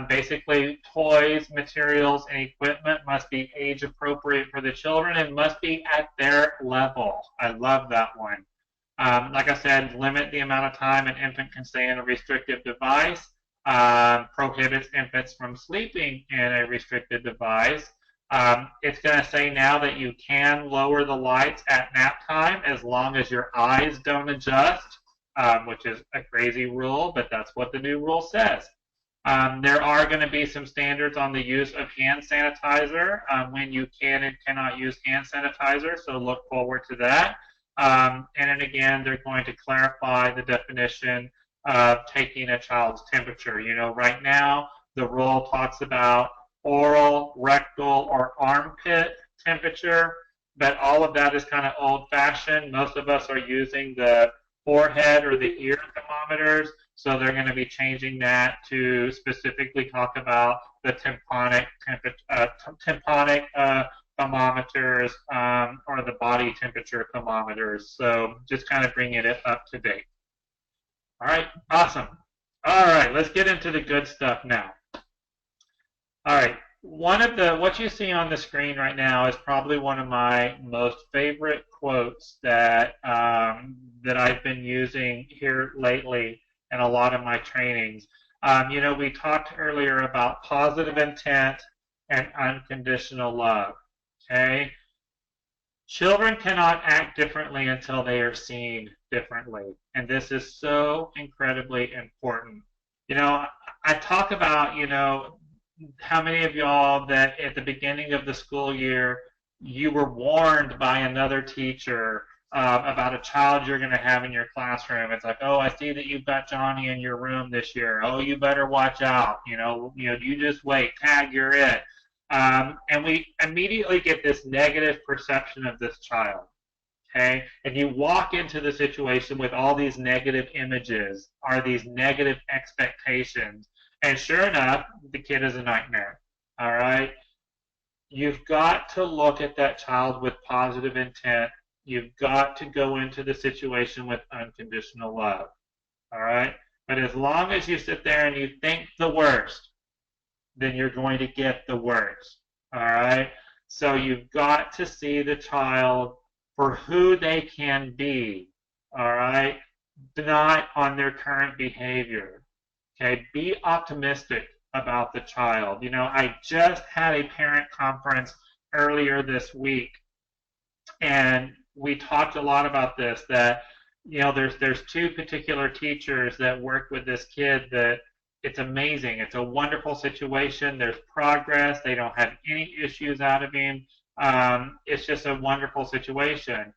Basically, toys, materials, and equipment must be age appropriate for the children and must be at their level. I love that one. Like I said, limit the amount of time an infant can stay in a restrictive device. Prohibits infants from sleeping in a restricted device. It's going to say now that you can lower the lights at nap time as long as your eyes don't adjust, which is a crazy rule, but that's what the new rule says. There are going to be some standards on the use of hand sanitizer when you can and cannot use hand sanitizer, so look forward to that. And then again, they're going to clarify the definition of taking a child's temperature. You know, right now, the rule talks about oral, rectal, or armpit temperature, but all of that is kind of old-fashioned. Most of us are using the forehead or the ear thermometers, so they're going to be changing that to specifically talk about the tympanic thermometers or the body temperature thermometers. So just kind of bringing it up to date. All right, awesome. All right, let's get into the good stuff now. All right, what you see on the screen right now is probably one of my most favorite quotes that that I've been using here lately in a lot of my trainings. You know, we talked earlier about positive intent and unconditional love. Okay, children cannot act differently until they are seen differently, and this is so incredibly important. You know, I talk about, you know, how many of y'all that at the beginning of the school year you were warned by another teacher about a child you're going to have in your classroom? It's like, oh, I see that you've got Johnny in your room this year. Oh, you better watch out. You just wait. Tag, you're it. And we immediately get this negative perception of this child. Okay, and you walk into the situation with all these negative images or these negative expectations. And sure enough, the kid is a nightmare. All right? You've got to look at that child with positive intent. You've got to go into the situation with unconditional love. All right? But as long as you sit there and you think the worst, then you're going to get the worst. All right? So you've got to see the child for who they can be. All right? Not on their current behavior. Okay, be optimistic about the child. You know, I just had a parent conference earlier this week, and we talked a lot about this, that, you know, there's two particular teachers that work with this kid that it's amazing. It's a wonderful situation. There's progress. They don't have any issues out of him. It's just a wonderful situation.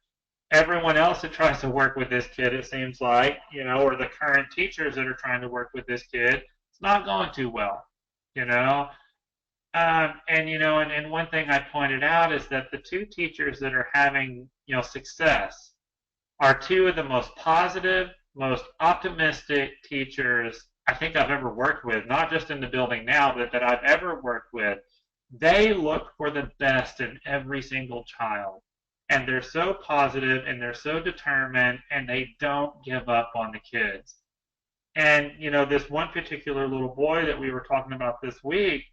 Everyone else that tries to work with this kid, it seems like, you know, or the current teachers that are trying to work with this kid, it's not going too well, you know. And one thing I pointed out is that the two teachers that are having, you know, success are two of the most positive, most optimistic teachers I think I've ever worked with, not just in the building now, but that I've ever worked with. They look for the best in every single child. And they're so positive and they're so determined and they don't give up on the kids. And, you know, this one particular little boy that we were talking about this week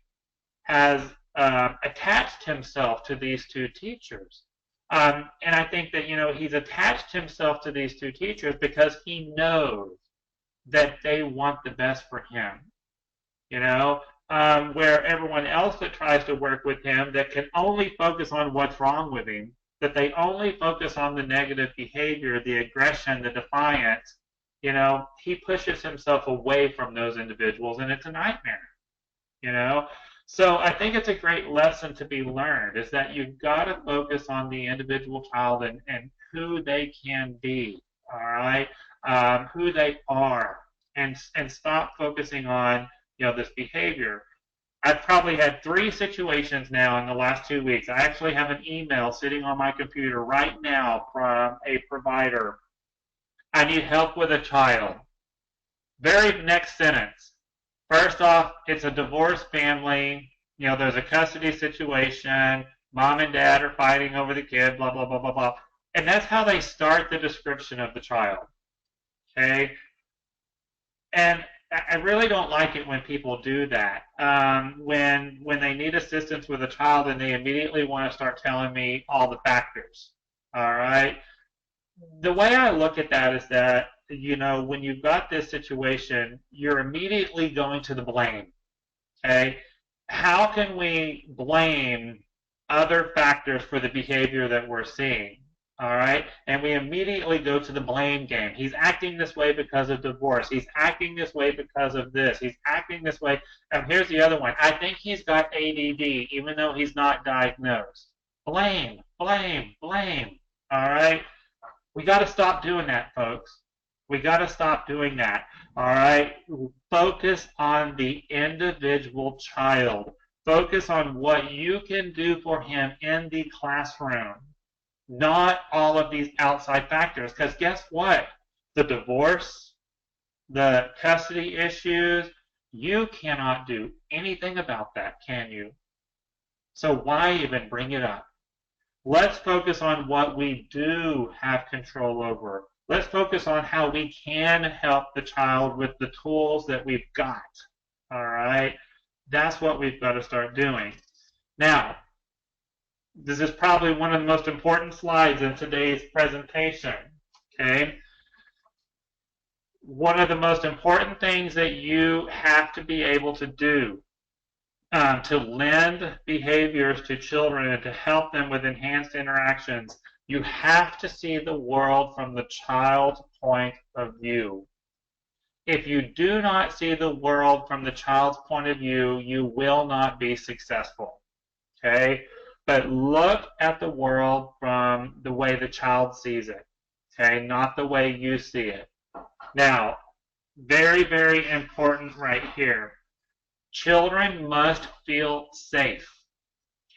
has attached himself to these two teachers. And I think that, you know, he's attached himself to these two teachers because he knows that they want the best for him. You know, where everyone else that tries to work with him that can only focus on what's wrong with him, that they only focus on the negative behavior, the aggression, the defiance, you know, he pushes himself away from those individuals, and it's a nightmare, you know. So I think it's a great lesson to be learned, is that you've got to focus on the individual child and who they can be, all right, who they are, and stop focusing on, you know, this behavior. I've probably had 3 situations now in the last 2 weeks. I actually have an email sitting on my computer right now from a provider. I need help with a child. Very next sentence. First off, it's a divorced family. You know, there's a custody situation. Mom and dad are fighting over the kid, blah, blah, blah, blah, blah. And that's how they start the description of the child. Okay? And I really don't like it when people do that. When they need assistance with a child and they immediately want to start telling me all the factors. All right? The way I look at that is that, you know, when you've got this situation, you're immediately going to the blame. Okay? How can we blame other factors for the behavior that we're seeing? All right? And we immediately go to the blame game. He's acting this way because of divorce. He's acting this way because of this. He's acting this way. And here's the other one. I think he's got ADD, even though he's not diagnosed. Blame, blame, blame. All right? We got to stop doing that, folks. We got to stop doing that. All right? Focus on the individual child. Focus on what you can do for him in the classroom, not all of these outside factors. Because guess what? The divorce, the custody issues, you cannot do anything about that, can you? So why even bring it up? Let's focus on what we do have control over. Let's focus on how we can help the child with the tools that we've got. All right? That's what we've got to start doing. Now, this is probably one of the most important slides in today's presentation. Okay? One of the most important things that you have to be able to do to lend behaviors to children and to help them with enhanced interactions, you have to see the world from the child's point of view. If you do not see the world from the child's point of view, you will not be successful. Okay? But look at the world from the way the child sees it. Okay? Not the way you see it. Now, very, very important right here. Children must feel safe.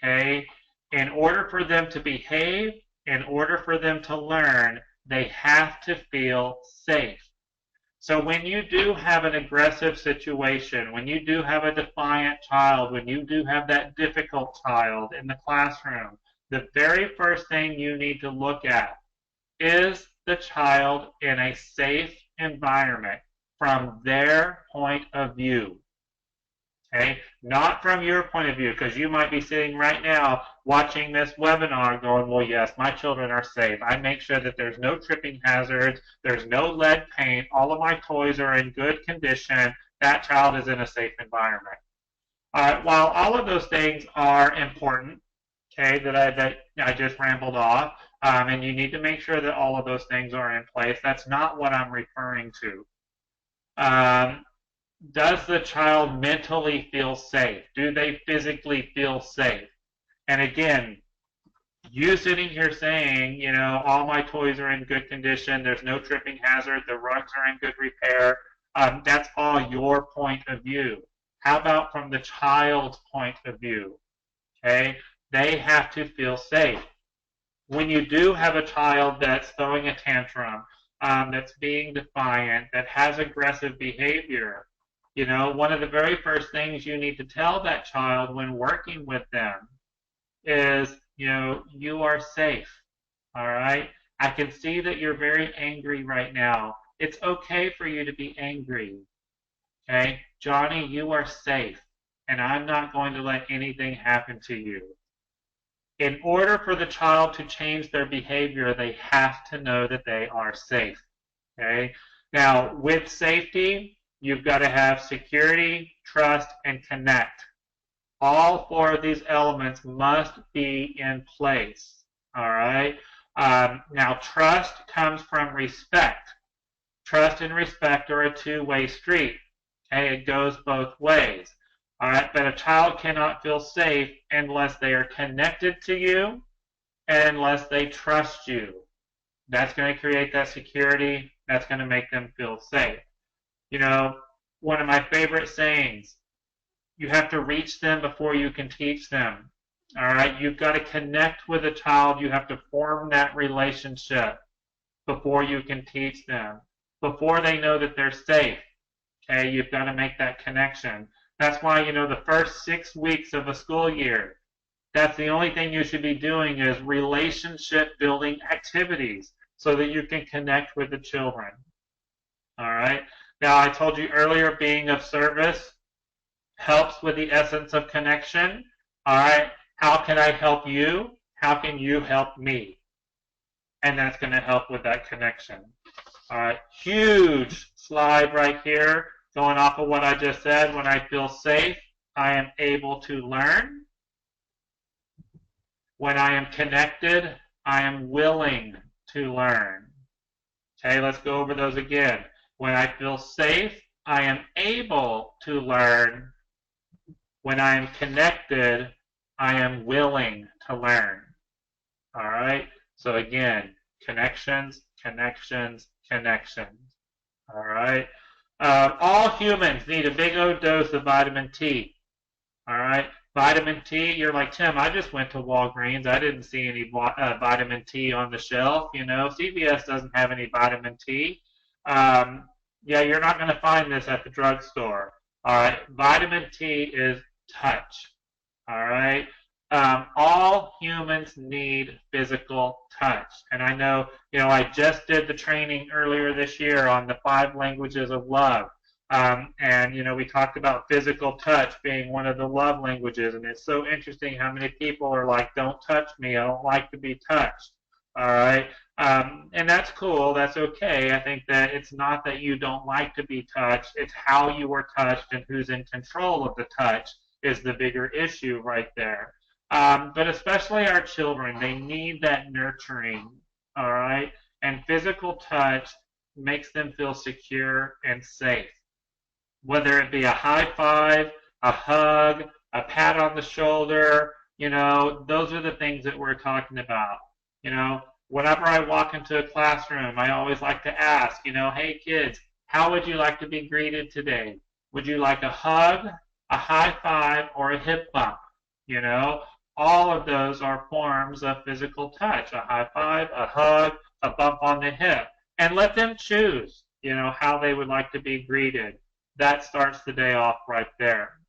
Okay? In order for them to behave, in order for them to learn, they have to feel safe. So when you do have an aggressive situation, when you do have a defiant child, when you do have that difficult child in the classroom, the very first thing you need to look at is the child in a safe environment from their point of view. Okay? Not from your point of view, because you might be sitting right now watching this webinar going, well, yes, my children are safe. I make sure that there's no tripping hazards, there's no lead paint, all of my toys are in good condition, that child is in a safe environment. While all of those things are important, okay, that I just rambled off, and you need to make sure that all of those things are in place, that's not what I'm referring to. Does the child mentally feel safe? Do they physically feel safe? And again, you sitting here saying, you know, all my toys are in good condition, there's no tripping hazard, the rugs are in good repair, that's all your point of view. How about from the child's point of view? Okay? They have to feel safe. When you do have a child that's throwing a tantrum, that's being defiant, that has aggressive behavior, you know, one of the very first things you need to tell that child when working with them is, you know, you are safe, all right? I can see that you're very angry right now. It's okay for you to be angry, okay? Johnny, you are safe, and I'm not going to let anything happen to you. In order for the child to change their behavior, they have to know that they are safe, okay? Now, with safety, you've got to have security, trust, and connect. All four of these elements must be in place, all right? Now, trust comes from respect. Trust and respect are a two-way street, okay? It goes both ways, all right? But a child cannot feel safe unless they are connected to you and unless they trust you. That's going to create that security. That's going to make them feel safe. You know, one of my favorite sayings, you have to reach them before you can teach them. All right? You've got to connect with a child. You have to form that relationship before you can teach them, before they know that they're safe. Okay, you've got to make that connection. That's why, you know, the first 6 weeks of a school year, that's the only thing you should be doing is relationship building activities so that you can connect with the children. All right. Now, I told you earlier, being of service helps with the essence of connection. All right. How can I help you? How can you help me? And that's going to help with that connection. All right. Huge slide right here going off of what I just said. When I feel safe, I am able to learn. When I am connected, I am willing to learn. Okay, let's go over those again. When I feel safe, I am able to learn. When I am connected, I am willing to learn. All right, so again, connections, connections, connections. All right, all humans need a big old dose of vitamin T. All right, vitamin T, you're like, Tim, I just went to Walgreens. I didn't see any vitamin T on the shelf. You know, CVS doesn't have any vitamin T. Yeah, you're not going to find this at the drugstore. All right, vitamin T is touch. All right, all humans need physical touch. And I know, you know, I just did the training earlier this year on the 5 languages of love. And, you know, we talked about physical touch being one of the love languages. And it's so interesting how many people are like, don't touch me. I don't like to be touched. All right. And that's cool. That's okay. I think that it's not that you don't like to be touched. It's how you were touched and who's in control of the touch is the bigger issue right there. But especially our children, they need that nurturing. All right. And physical touch makes them feel secure and safe. Whether it be a high five, a hug, a pat on the shoulder, you know, those are the things that we're talking about. You know, whenever I walk into a classroom, I always like to ask, you know, hey kids, how would you like to be greeted today? Would you like a hug, a high five, or a hip bump? You know, all of those are forms of physical touch, a high five, a hug, a bump on the hip. And let them choose, you know, how they would like to be greeted. That starts the day off right there.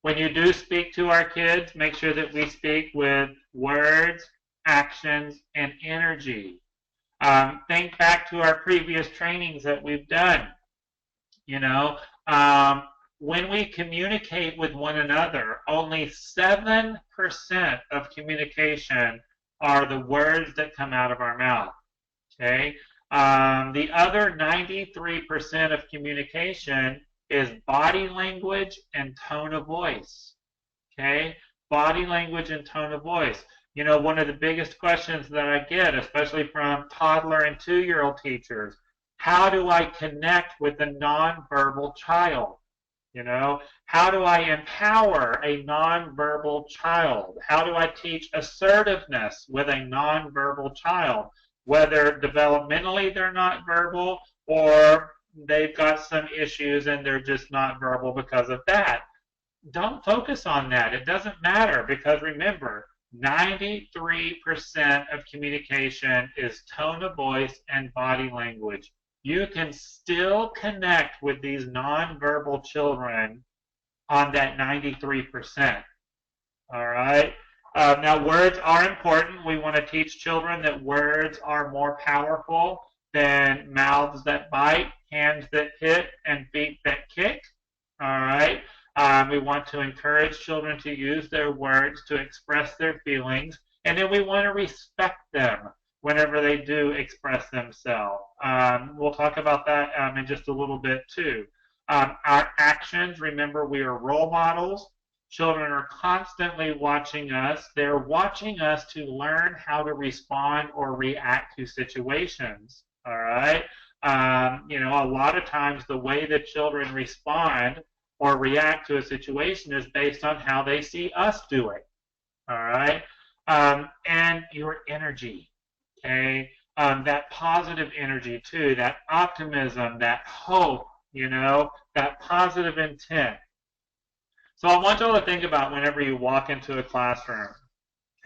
When you do speak to our kids, make sure that we speak with words, actions, and energy. Think back to our previous trainings that we've done. You know, when we communicate with one another, only 7% of communication are the words that come out of our mouth. Okay? The other 93% of communication is body language and tone of voice. Okay? Body language and tone of voice. You know, one of the biggest questions that I get, especially from toddler and 2-year-old teachers, how do I connect with a nonverbal child? You know, how do I empower a nonverbal child? How do I teach assertiveness with a nonverbal child? Whether developmentally they're not verbal or they've got some issues and they're just not verbal because of that. Don't focus on that. It doesn't matter because remember, 93% of communication is tone of voice and body language. You can still connect with these nonverbal children on that 93%. All right? Now, words are important. We want to teach children that words are more powerful than mouths that bite, hands that hit, and feet that kick. All right? We want to encourage children to use their words to express their feelings, and then we want to respect them whenever they do express themselves. We'll talk about that in just a little bit too. Our actions, remember we are role models. Children are constantly watching us. They're watching us to learn how to respond or react to situations. All right? You know, a lot of times the way that children respond or react to a situation is based on how they see us do it. All right? And your energy. Okay? That positive energy too, that optimism, that hope, you know, that positive intent. So I want you all to think about whenever you walk into a classroom,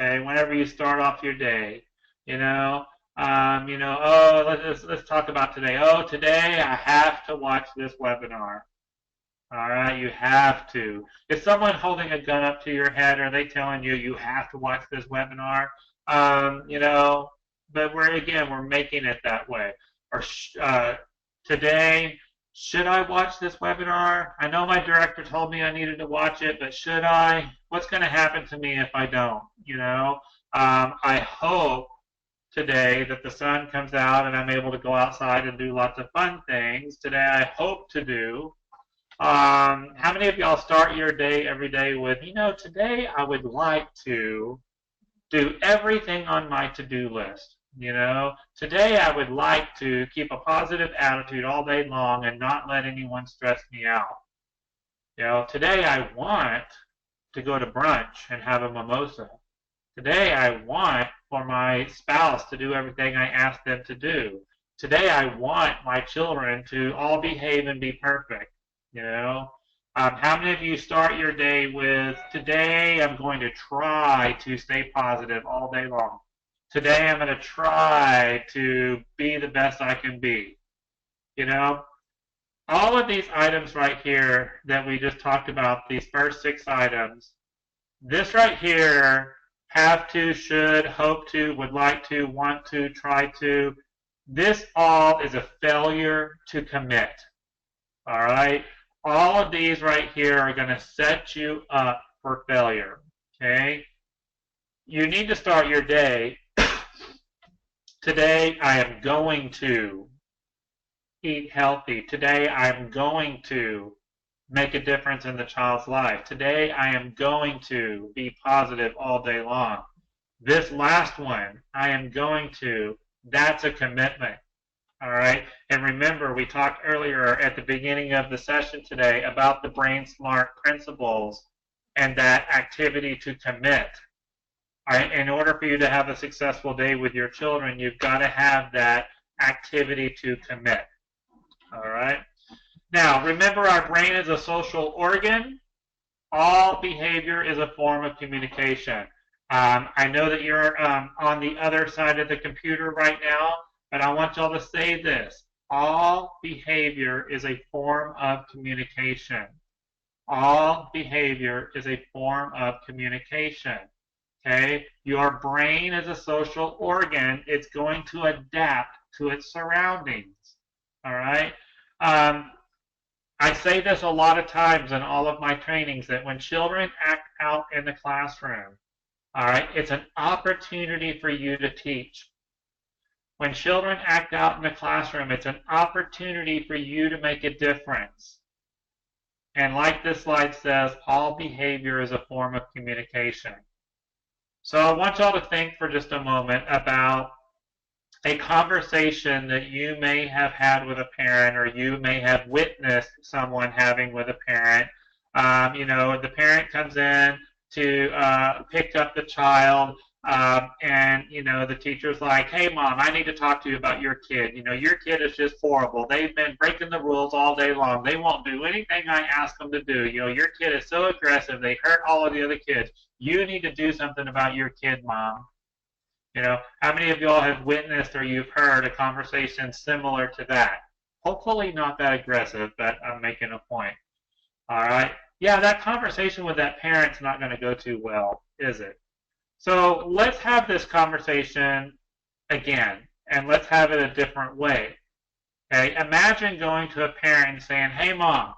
okay, whenever you start off your day, you know, You know, oh, let's talk about today. Oh, today I have to watch this webinar. All right, you have to. Is someone holding a gun up to your head? Are they telling you you have to watch this webinar? You know, but we're making it that way. Or today, should I watch this webinar? I know my director told me I needed to watch it, but should I? What's going to happen to me if I don't? You know, I hope today that the sun comes out and I'm able to go outside and do lots of fun things. Today, I hope to do. How many of y'all start your day every day with, you know, today I would like to do everything on my to-do list. You know, today I would like to keep a positive attitude all day long and not let anyone stress me out. You know, today I want to go to brunch and have a mimosa. Today I want for my spouse to do everything I ask them to do. Today I want my children to all behave and be perfect. You know, how many of you start your day with, today I'm going to try to stay positive all day long. Today I'm going to try to be the best I can be. You know, all of these items right here that we just talked about, these first 6 items, this right here, have to, should, hope to, would like to, want to, try to, this all is a failure to commit. All right? All of these right here are going to set you up for failure, okay? You need to start your day. Today, I am going to eat healthy. Today, I am going to make a difference in the child's life. Today, I am going to be positive all day long. This last one, I am going to, that's a commitment. All right, and remember, we talked earlier at the beginning of the session today about the Brain Smart principles and that activity to commit. All right, in order for you to have a successful day with your children, you've got to have that activity to commit. All right. Now, remember, our brain is a social organ. All behavior is a form of communication. I know that you're on the other side of the computer right now, but I want y'all to say this. All behavior is a form of communication. All behavior is a form of communication. Okay? Your brain is a social organ. It's going to adapt to its surroundings. All right? I say this a lot of times in all of my trainings, that when children act out in the classroom, all right, it's an opportunity for you to teach. When children act out in the classroom, it's an opportunity for you to make a difference. And like this slide says, all behavior is a form of communication. So I want y'all to think for just a moment about a conversation that you may have had with a parent, or you may have witnessed someone having with a parent. You know, the parent comes in to pick up the child, and, you know, the teacher's like, hey, Mom, I need to talk to you about your kid. You know, your kid is just horrible. They've been breaking the rules all day long. They won't do anything I ask them to do. You know, your kid is so aggressive. They hurt all of the other kids. You need to do something about your kid, Mom. You know, how many of y'all have witnessed or you've heard a conversation similar to that? Hopefully not that aggressive, but I'm making a point. All right? Yeah, that conversation with that parent's not going to go too well, is it? So let's have this conversation again, and let's have it a different way. Okay? Imagine going to a parent and saying, hey, Mom,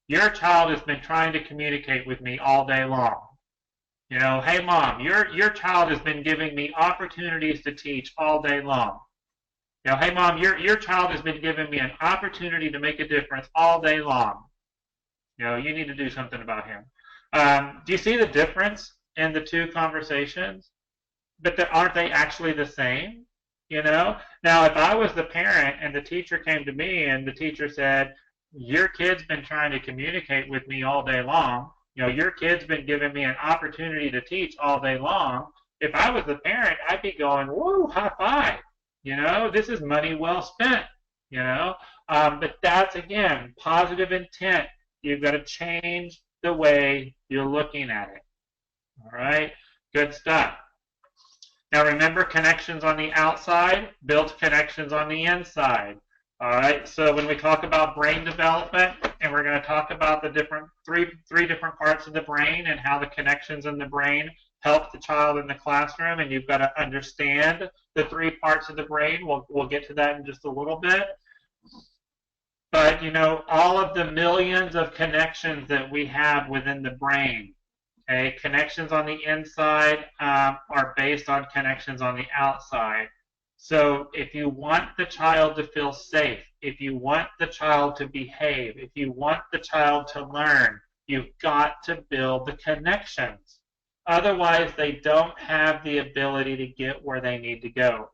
your child has been trying to communicate with me all day long. You know, hey, Mom, your child has been giving me opportunities to teach all day long. You know, hey, Mom, your child has been giving me an opportunity to make a difference all day long. You know, you need to do something about him. Do you see the difference in the two conversations? But aren't they actually the same? You know? Now, if I was the parent and the teacher came to me and the teacher said, your kid's been trying to communicate with me all day long, you know, your kid's been giving me an opportunity to teach all day long. If I was the parent, I'd be going, woo, high five. You know, this is money well spent, you know. But that's, again, positive intent. You've got to change the way you're looking at it. All right? Good stuff. Now remember, connections on the outside builds connections on the inside. All right, so when we talk about brain development, and we're going to talk about the different three different parts of the brain and how the connections in the brain help the child in the classroom, and you've got to understand the three parts of the brain. We'll get to that in just a little bit. But you know, all of the millions of connections that we have within the brain, okay, connections on the inside are based on connections on the outside. So if you want the child to feel safe, if you want the child to behave, if you want the child to learn, you've got to build the connections. Otherwise, they don't have the ability to get where they need to go.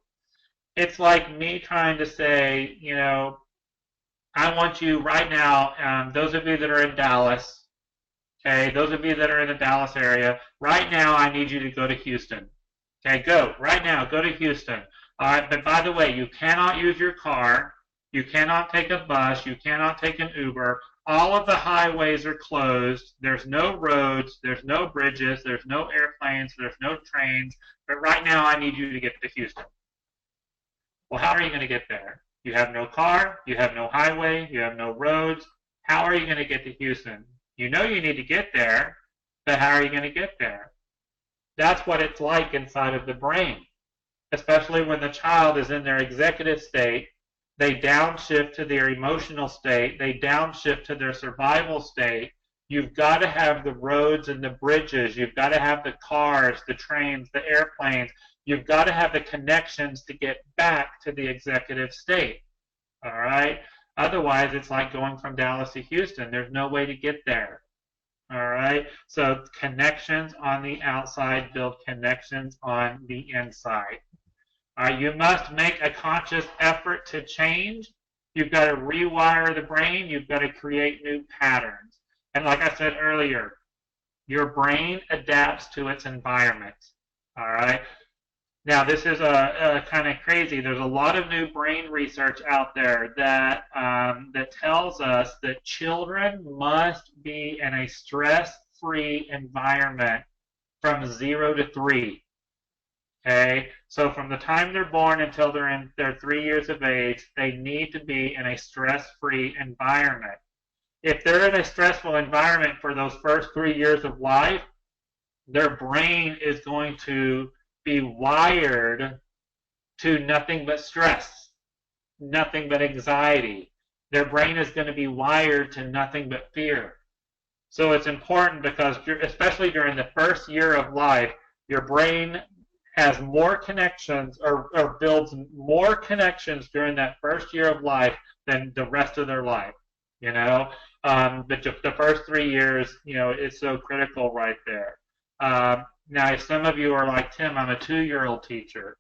It's like me trying to say, you know, I want you right now, those of you that are in Dallas, okay, those of you that are in the Dallas area, right now I need you to go to Houston. Okay, go. Right now, go to Houston. All right, but by the way, you cannot use your car. You cannot take a bus. You cannot take an Uber. All of the highways are closed. There's no roads. There's no bridges. There's no airplanes. There's no trains. But right now, I need you to get to Houston. Well, how are you going to get there? You have no car. You have no highway. You have no roads. How are you going to get to Houston? You know you need to get there, but how are you going to get there? That's what it's like inside of the brain, especially when the child is in their executive state. They downshift to their emotional state. They downshift to their survival state. You've got to have the roads and the bridges. You've got to have the cars, the trains, the airplanes. You've got to have the connections to get back to the executive state. All right? Otherwise, it's like going from Dallas to Houston. There's no way to get there. All right? So connections on the outside build connections on the inside. All right? You must make a conscious effort to change. You've got to rewire the brain. You've got to create new patterns. And like I said earlier, your brain adapts to its environment. All right? Now, this is a kind of crazy. There's a lot of new brain research out there that that tells us that children must be in a stress-free environment from 0 to 3. Okay, so from the time they're born until they're in their 3 years of age, they need to be in a stress-free environment. If they're in a stressful environment for those first 3 years of life, their brain is going to be wired to nothing but stress, nothing but anxiety. Their brain is going to be wired to nothing but fear. So it's important because, especially during the first year of life, your brain has more connections or builds more connections during that first year of life than the rest of their life. You know, the first 3 years, you know, is so critical right there. Now, if some of you are like, Tim, I'm a 2-year-old teacher.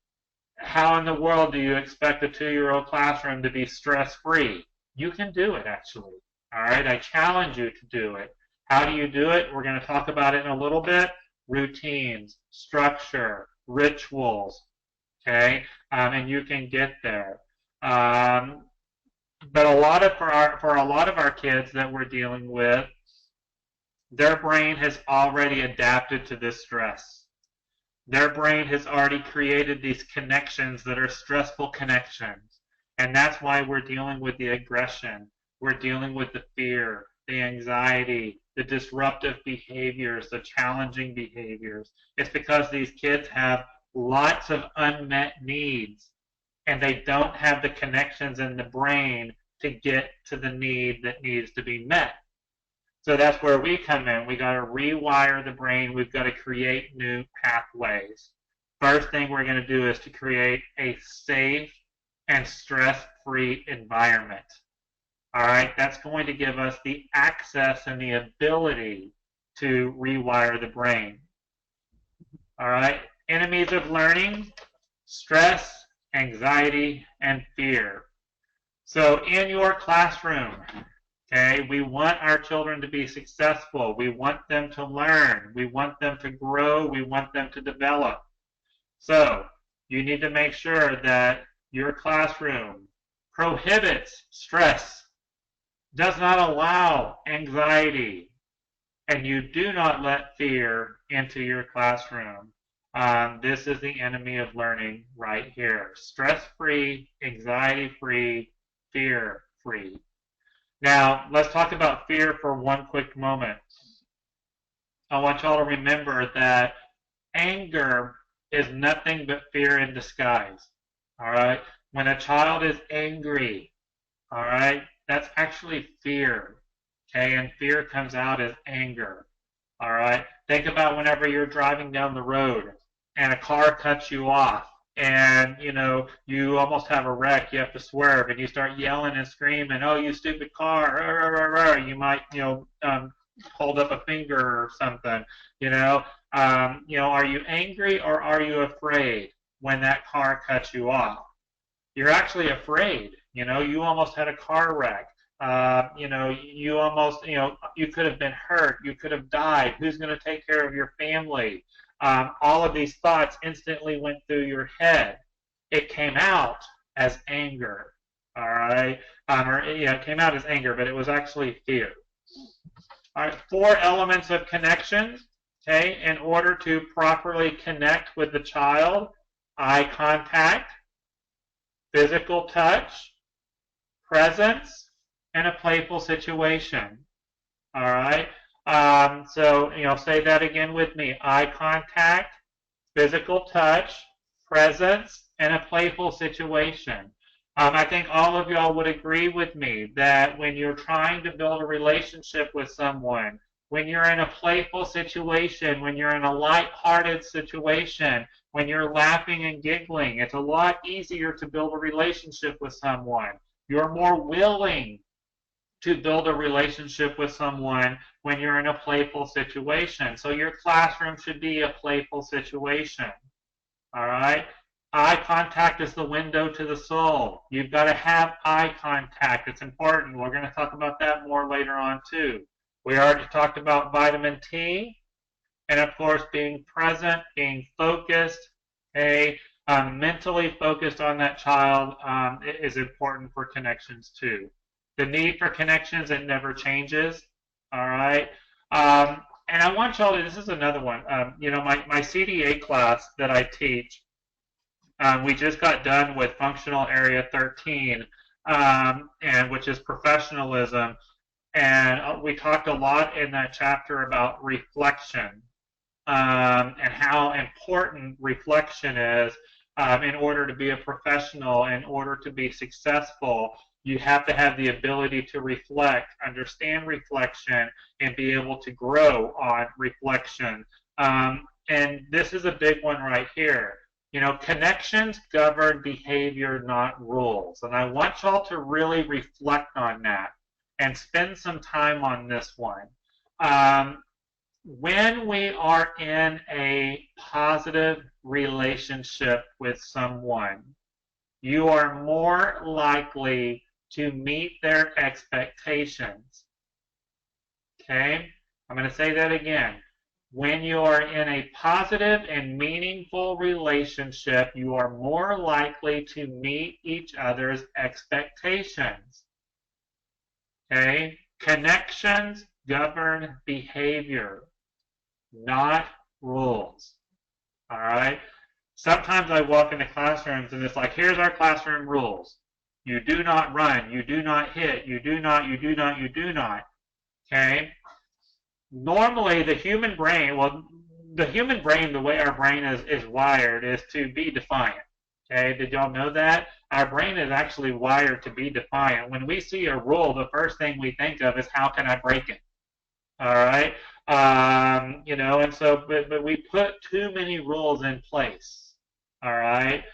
How in the world do you expect a 2-year-old classroom to be stress-free? You can do it, actually. All right, I challenge you to do it. How do you do it? We're going to talk about it in a little bit. Routines, structure, rituals, okay? And you can get there. But for a lot of our kids that we're dealing with, their brain has already adapted to this stress. Their brain has already created these connections that are stressful connections. And that's why we're dealing with the aggression. We're dealing with the fear, the anxiety, the disruptive behaviors, the challenging behaviors. It's because these kids have lots of unmet needs, and they don't have the connections in the brain to get to the need that needs to be met. So that's where we come in. We got to rewire the brain. We've got to create new pathways. First thing we're going to do is to create a safe and stress-free environment. All right, that's going to give us the access and the ability to rewire the brain. All right, enemies of learning, stress, anxiety, and fear. So in your classroom, okay, we want our children to be successful. We want them to learn. We want them to grow. We want them to develop. So you need to make sure that your classroom prohibits stress, does not allow anxiety, and you do not let fear into your classroom. This is the enemy of learning right here. Stress-free, anxiety-free, fear-free. Now, let's talk about fear for one quick moment. I want y'all to remember that anger is nothing but fear in disguise. All right? When a child is angry, all right, that's actually fear. Okay? And fear comes out as anger. All right? Think about whenever you're driving down the road and a car cuts you off and you almost have a wreck, you have to swerve and you start yelling and screaming, oh, you stupid car, you might hold up a finger or something. Are you angry or are you afraid when that car cuts you off? You're actually afraid. You almost had a car wreck. You almost, you could have been hurt. You could have died. Who's going to take care of your family? All of these thoughts instantly went through your head. It came out as anger. All right. It came out as anger, but it was actually fear. All right. 4 elements of connection. Okay. In order to properly connect with the child: eye contact, physical touch, presence, and a playful situation. All right. So, say that again with me: eye contact, physical touch, presence, and a playful situation. I think all of y'all would agree with me that when you're trying to build a relationship with someone, when you're in a playful situation, when you're in a light-hearted situation, when you're laughing and giggling, it's a lot easier to build a relationship with someone. You're more willing to build a relationship with someone when you're in a playful situation. So your classroom should be a playful situation. All right? Eye contact is the window to the soul. You've got to have eye contact. It's important. We're going to talk about that more later on too. We already talked about vitamin T, and of course being present, being focused, mentally focused on that child is important for connections too. The need for connections, it never changes. All right. And I want y'all to, this is another one. My CDA class that I teach, we just got done with functional area 13, and which is professionalism. And we talked a lot in that chapter about reflection, and how important reflection is in order to be a professional, in order to be successful. You have to have the ability to reflect, understand reflection, and be able to grow on reflection. And this is a big one right here. Connections govern behavior, not rules. And I want y'all to really reflect on that and spend some time on this one. When we are in a positive relationship with someone, you are more likely to meet their expectations. Okay? I'm going to say that again. When you are in a positive and meaningful relationship, you are more likely to meet each other's expectations. Okay? Connections govern behavior, not rules. All right? Sometimes I walk into classrooms and it's like, here's our classroom rules. You do not run. You do not hit. You do not, you do not, you do not. Okay? Normally, the human brain, the way our brain is wired is to be defiant. Okay? Did y'all know that? Our brain is actually wired to be defiant. When we see a rule, the first thing we think of is, how can I break it? All right? And so, but we put too many rules in place. All right?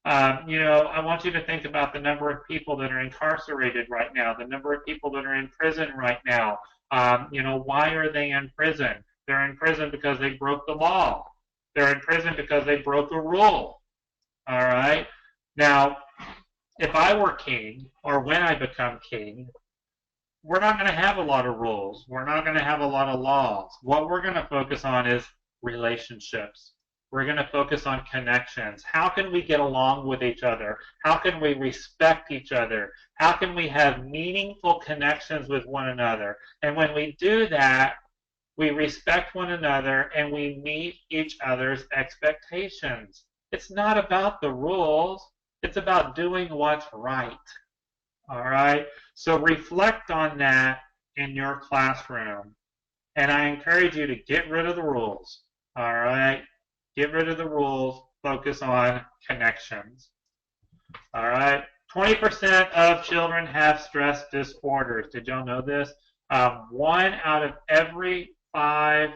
I want you to think about the number of people that are incarcerated right now, the number of people that are in prison right now. Why are they in prison? They're in prison because they broke the law. They're in prison because they broke a rule. All right? Now, if I were king, or when I become king, we're not going to have a lot of rules. We're not going to have a lot of laws. What we're going to focus on is relationships. We're going to focus on connections. How can we get along with each other? How can we respect each other? How can we have meaningful connections with one another? And when we do that, we respect one another, and we meet each other's expectations. It's not about the rules. It's about doing what's right. All right? So reflect on that in your classroom. And I encourage you to get rid of the rules. All right? Get rid of the rules. Focus on connections. All right? 20% of children have stress disorders. Did y'all know this? 1 out of every 5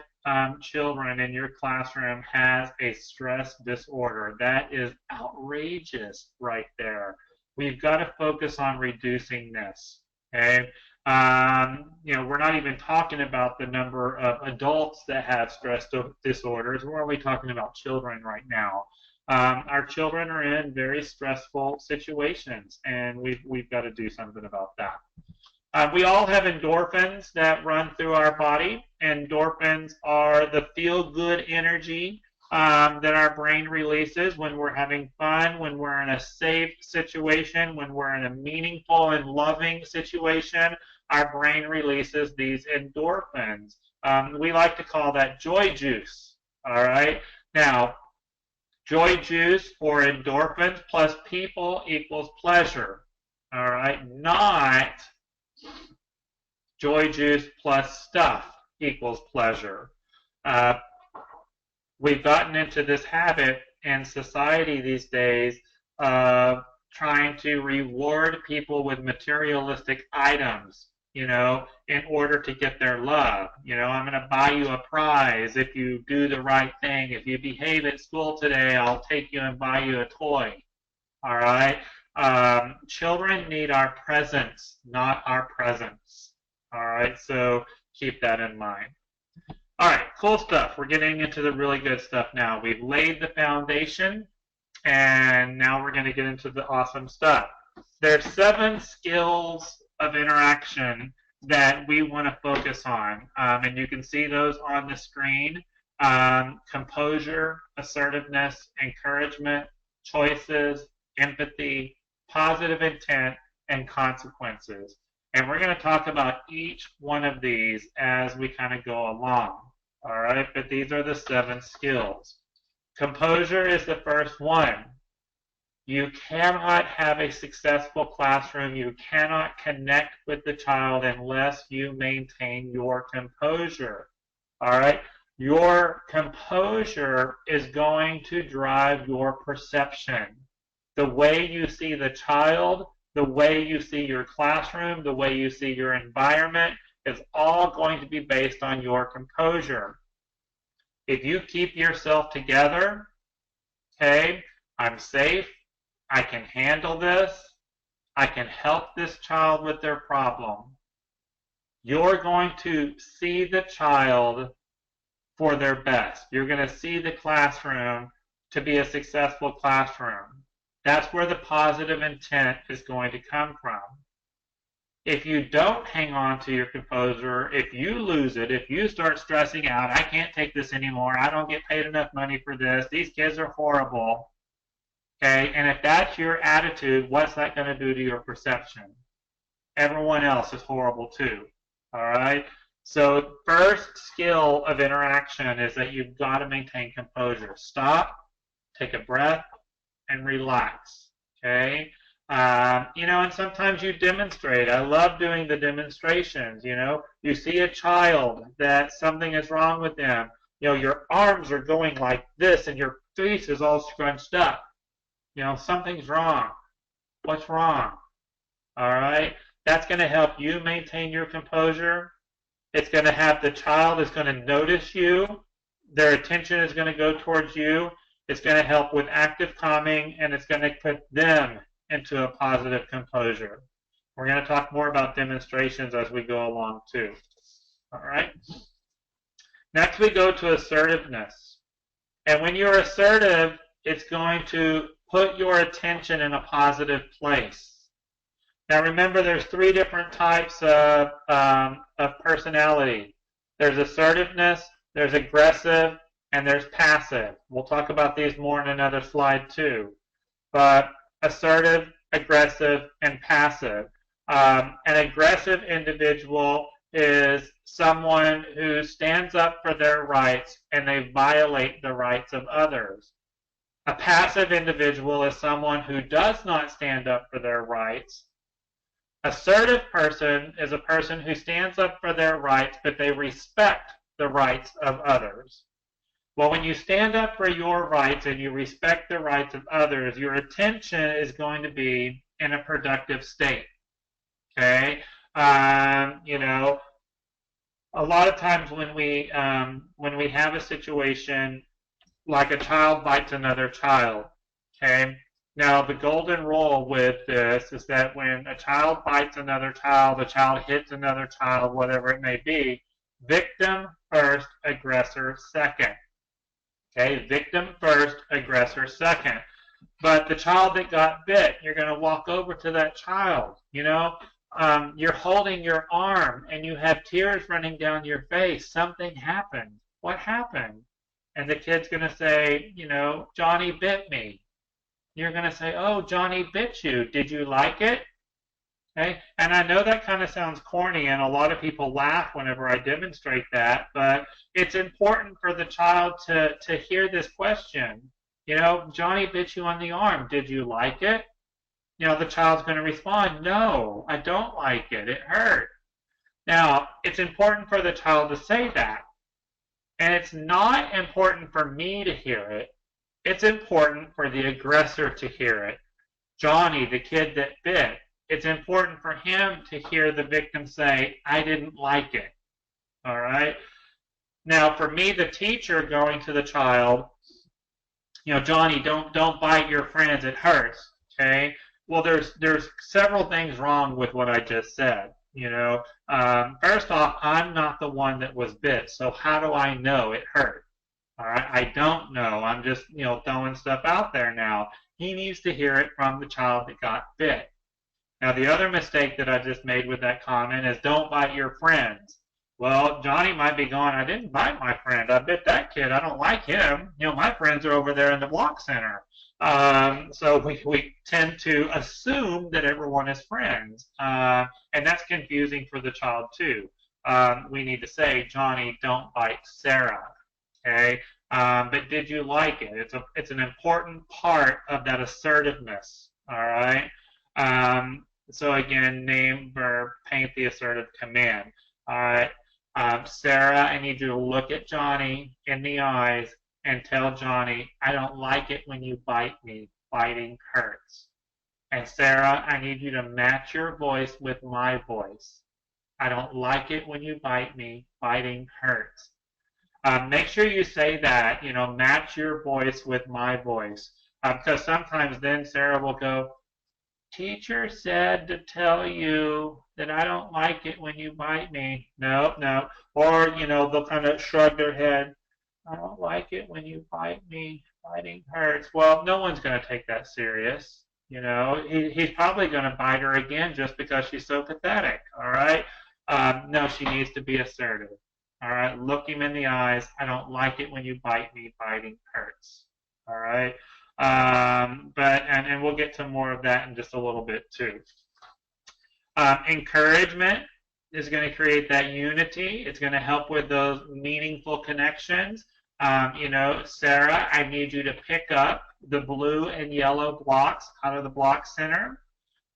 children in your classroom has a stress disorder. That is outrageous right there. We've got to focus on reducing this. Okay? We're not even talking about the number of adults that have stress disorders. We're only talking about children right now. Our children are in very stressful situations, and we've got to do something about that. We all have endorphins that run through our body. Endorphins are the feel-good energy that our brain releases when we're having fun, when we're in a safe situation, when we're in a meaningful and loving situation. Our brain releases these endorphins. We like to call that joy juice. All right? Now, joy juice or endorphins plus people equals pleasure. All right? Not joy juice plus stuff equals pleasure. We've gotten into this habit in society these days of trying to reward people with materialistic items, in order to get their love. I'm going to buy you a prize if you do the right thing. If you behave at school today, I'll take you and buy you a toy. All right? Children need our presence, not our presence. All right? So keep that in mind. All right, cool stuff. We're getting into the really good stuff now. We've laid the foundation, and now we're going to get into the awesome stuff. There's 7 skills of interaction that we want to focus on, and you can see those on the screen. Composure, assertiveness, encouragement, choices, empathy, positive intent, and consequences. And we're going to talk about each one of these as we kind of go along. All right, but these are the 7 skills. Composure is the first one. You cannot have a successful classroom. You cannot connect with the child unless you maintain your composure. All right, your composure is going to drive your perception. The way you see the child, the way you see your classroom, the way you see your environment is all going to be based on your composure. If you keep yourself together, okay, I'm safe, I can handle this, I can help this child with their problem, you're going to see the child for their best. You're going to see the classroom to be a successful classroom. That's where the positive intent is going to come from. If you don't hang on to your composure, if you lose it, if you start stressing out, I can't take this anymore, I don't get paid enough money for this, these kids are horrible, okay, and if that's your attitude, what's that going to do to your perception? Everyone else is horrible too, all right? So first skill of interaction is that you've got to maintain composure. Stop, take a breath, and relax, okay? And sometimes you demonstrate. I love doing the demonstrations, You see a child that something is wrong with them. Your arms are going like this and your face is all scrunched up. Something's wrong. What's wrong? All right? That's going to help you maintain your composure. It's going to have the child is going to notice you. Their attention is going to go towards you. It's going to help with active calming, and it's going to put them into a positive composure. We're going to talk more about demonstrations as we go along too. All right? Next we go to assertiveness. And when you're assertive, it's going to put your attention in a positive place. Now remember, there's 3 different types of personality. There's assertiveness, there's aggressive, and there's passive. We'll talk about these more in another slide too. But assertive, aggressive, and passive. An aggressive individual is someone who stands up for their rights and they violate the rights of others. A passive individual is someone who does not stand up for their rights. Assertive person is a person who stands up for their rights, but they respect the rights of others. Well, when you stand up for your rights and you respect the rights of others, your attention is going to be in a productive state. Okay, you know, a lot of times when we have a situation like a child bites another child, okay. Now the golden rule with this is that when a child bites another child, a child hits another child, whatever it may be, victim first, aggressor second. Okay, victim first, aggressor second. But the child that got bit, you're going to walk over to that child, you know, you're holding your arm and you have tears running down your face. Something happened. What happened? And the kid's going to say, you know, Johnny bit me. You're going to say, oh, Johnny bit you. Did you like it? Okay? And I know that kind of sounds corny, and a lot of people laugh whenever I demonstrate that, but it's important for the child to hear this question. You know, Johnny bit you on the arm. Did you like it? You know, the child's going to respond, no, I don't like it. It hurt. Now, it's important for the child to say that. And it's not important for me to hear it. It's important for the aggressor to hear it. Johnny, the kid that bit, it's important for him to hear the victim say, I didn't like it. All right? Now, for me, the teacher, going to the child, you know, Johnny, don't bite your friends, it hurts. Okay? Well, there's several things wrong with what I just said. You know, first off, I'm not the one that was bit, so how do I know it hurt? All right, I don't know. I'm just, you know, throwing stuff out there now. He needs to hear it from the child that got bit. Now, the other mistake that I just made with that comment is don't bite your friends. Well, Johnny might be going, I didn't bite my friend. I bit that kid. I don't like him. You know, my friends are over there in the block center. So we tend to assume that everyone is friends. And that's confusing for the child, too. We need to say, Johnny, don't bite Sarah. Okay? But did you like it? It's an important part of that assertiveness. All right? So again, name, verb, paint the assertive command. All right? Sarah, I need you to look at Johnny in the eyes and tell Johnny, I don't like it when you bite me. Biting hurts. And Sarah, I need you to match your voice with my voice. I don't like it when you bite me. Biting hurts. Make sure you say that, you know, match your voice with my voice. Because sometimes then Sarah will go, teacher said to tell you that I don't like it when you bite me. No, no. Or, you know, they'll kind of shrug their head. I don't like it when you bite me. Biting hurts. Well, no one's going to take that serious. You know, he's probably going to bite her again just because she's so pathetic. All right? No, she needs to be assertive. All right? Look him in the eyes. I don't like it when you bite me. Biting hurts. All right? And we'll get to more of that in just a little bit too. Encouragement is going to create that unity. It's going to help with those meaningful connections. You know, Sarah, I need you to pick up the blue and yellow blocks out of the block center.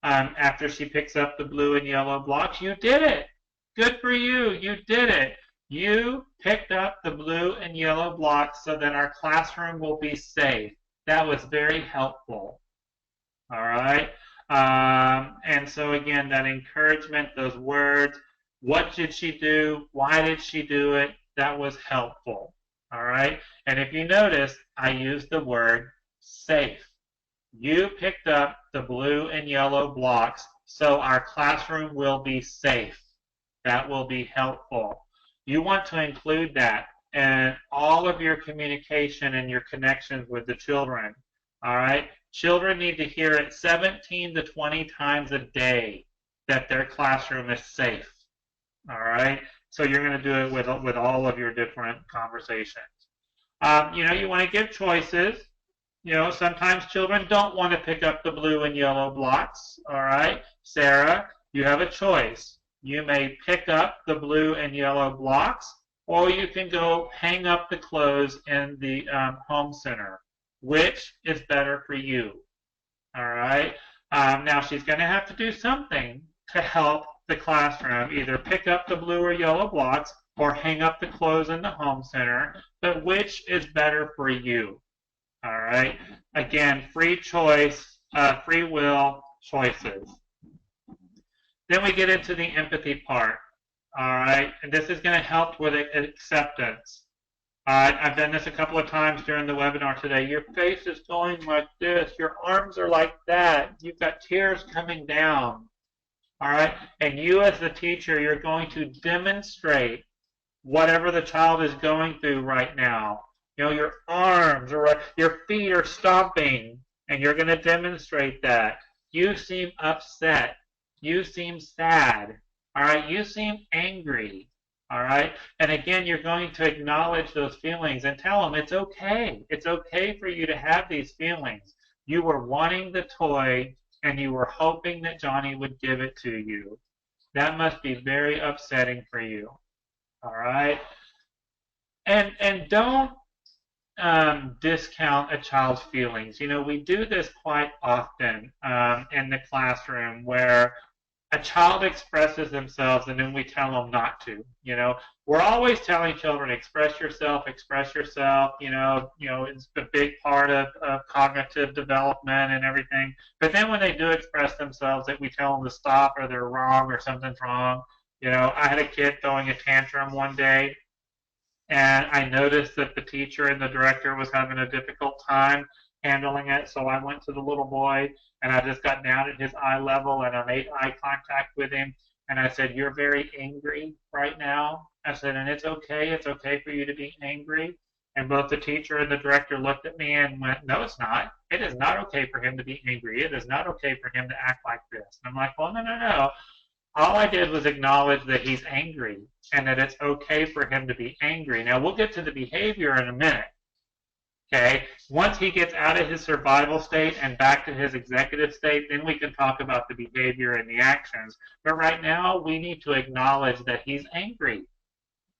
After she picks up the blue and yellow blocks, you did it. Good for you. You did it. You picked up the blue and yellow blocks so that our classroom will be safe. That was very helpful. All right. And so again, that encouragement, those words, what did she do? Why did she do it? That was helpful. All right. And if you notice, I used the word safe. You picked up the blue and yellow blocks, so our classroom will be safe. That will be helpful. You want to include that in all of your communication and your connections with the children. All right? Children need to hear it 17 to 20 times a day that their classroom is safe. All right? So you're going to do it with all of your different conversations. You know, you want to give choices. You know, sometimes children don't want to pick up the blue and yellow blocks. All right? Sarah, you have a choice. You may pick up the blue and yellow blocks, or you can go hang up the clothes in the home center. Which is better for you? All right. Now she's going to have to do something to help the classroom, either pick up the blue or yellow blocks or hang up the clothes in the home center. But which is better for you? All right. Again, free choice, free will choices. Then we get into the empathy part. All right. And this is going to help with acceptance. I've done this a couple of times during the webinar today. Your face is going like this. Your arms are like that. You've got tears coming down. All right? And you as the teacher, you're going to demonstrate whatever the child is going through right now. You know, your arms or your feet are stomping, and you're going to demonstrate that. You seem upset. You seem sad. All right? You seem angry. All right? And again, you're going to acknowledge those feelings and tell them it's okay. It's okay for you to have these feelings. You were wanting the toy and you were hoping that Johnny would give it to you. That must be very upsetting for you. All right? And don't discount a child's feelings. You know, we do this quite often in the classroom where a child expresses themselves and then we tell them not to. You know, we're always telling children, express yourself, you know, it's a big part of cognitive development and everything. But then when they do express themselves, that we tell them to stop or they're wrong or something's wrong. You know, I had a kid throwing a tantrum one day, and I noticed that the teacher and the director was having a difficult time handling it, so I went to the little boy and I just got down at his eye level and I made eye contact with him and I said, you're very angry right now. I said, and it's okay for you to be angry. And both the teacher and the director looked at me and went, no, it's not. It is not okay for him to be angry. It is not okay for him to act like this. And I'm like, well, no. All I did was acknowledge that he's angry and that it's okay for him to be angry. Now, we'll get to the behavior in a minute. Okay, once he gets out of his survival state and back to his executive state, then we can talk about the behavior and the actions. But right now, we need to acknowledge that he's angry.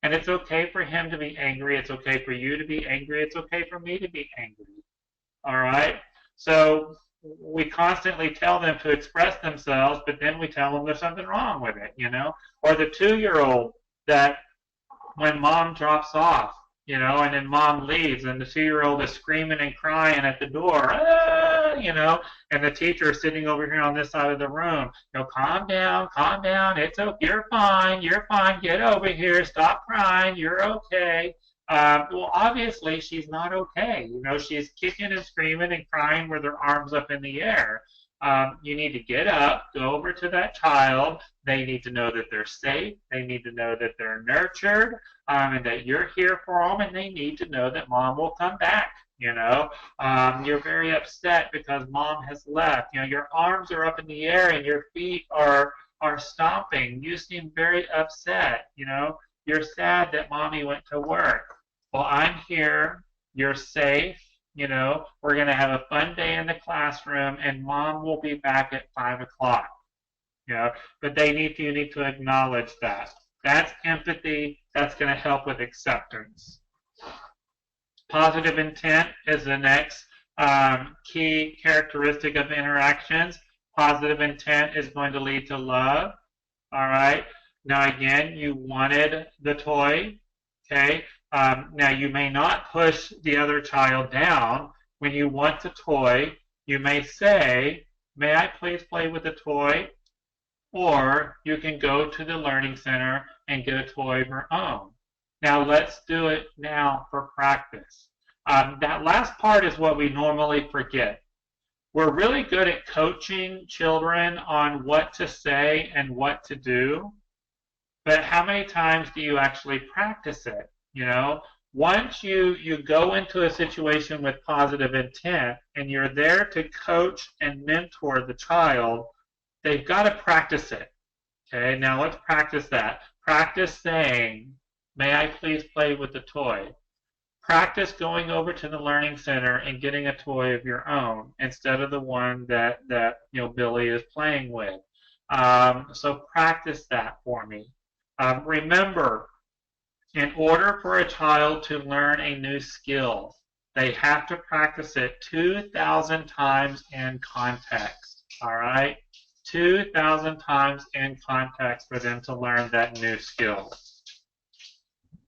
And it's okay for him to be angry. It's okay for you to be angry. It's okay for me to be angry. All right? So we constantly tell them to express themselves, but then we tell them there's something wrong with it, you know? Or the 2-year-old that when mom drops off, you know, and then mom leaves, and the 2-year-old is screaming and crying at the door, you know, and the teacher is sitting over here on this side of the room. You know, calm down, it's okay, you're fine, get over here, stop crying, you're okay. Well, obviously, she's not okay. You know, she's kicking and screaming and crying with her arms up in the air. You need to get up, go over to that child. They need to know that they're safe. They need to know that they're nurtured, and that you're here for them, and they need to know that mom will come back. You know, you're very upset because mom has left. You know, your arms are up in the air and your feet are stomping. You seem very upset. You know, you're sad that mommy went to work. Well, I'm here. You're safe. You know, we're going to have a fun day in the classroom, and mom will be back at 5 o'clock. You know, but you need to acknowledge that. That's empathy. That's going to help with acceptance. Positive intent is the next key characteristic of interactions. Positive intent is going to lead to love. All right. Now, again, you wanted the toy. Okay. Now, you may not push the other child down. When you want the toy, you may say, may I please play with the toy? Or you can go to the Learning Center and get a toy of your own. Now, let's do it now for practice. That last part is what we normally forget. We're really good at coaching children on what to say and what to do, but how many times do you actually practice it? You know, once you go into a situation with positive intent and you're there to coach and mentor the child, they've got to practice it. Okay, now let's practice that. Practice saying, may I please play with the toy? Practice going over to the Learning Center and getting a toy of your own instead of the one that you know Billy is playing with. So practice that for me. Remember, in order for a child to learn a new skill, they have to practice it 2,000 times in context. All right? 2,000 times in context for them to learn that new skill.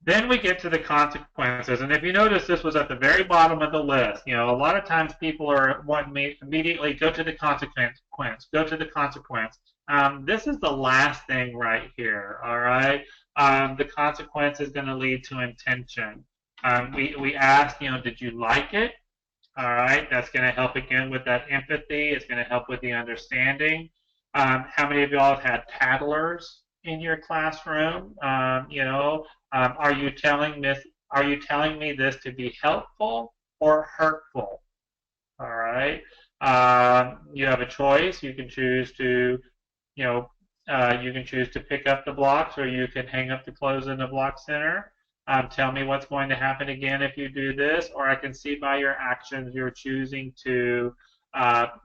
Then we get to the consequences, and if you notice, this was at the very bottom of the list. You know, a lot of times people are wanting me immediately go to the consequence, go to the consequence. This is the last thing right here. All right, the consequence is going to lead to intention. We asked, you know, did you like it? All right, that's going to help again with that empathy. It's going to help with the understanding. How many of y'all have had tattlers in your classroom? Are you telling me this to be helpful or hurtful? All right. You have a choice. You can choose to, you can choose to pick up the blocks, or you can hang up the clothes in the block center. Tell me what's going to happen again if you do this, or I can see by your actions you're choosing to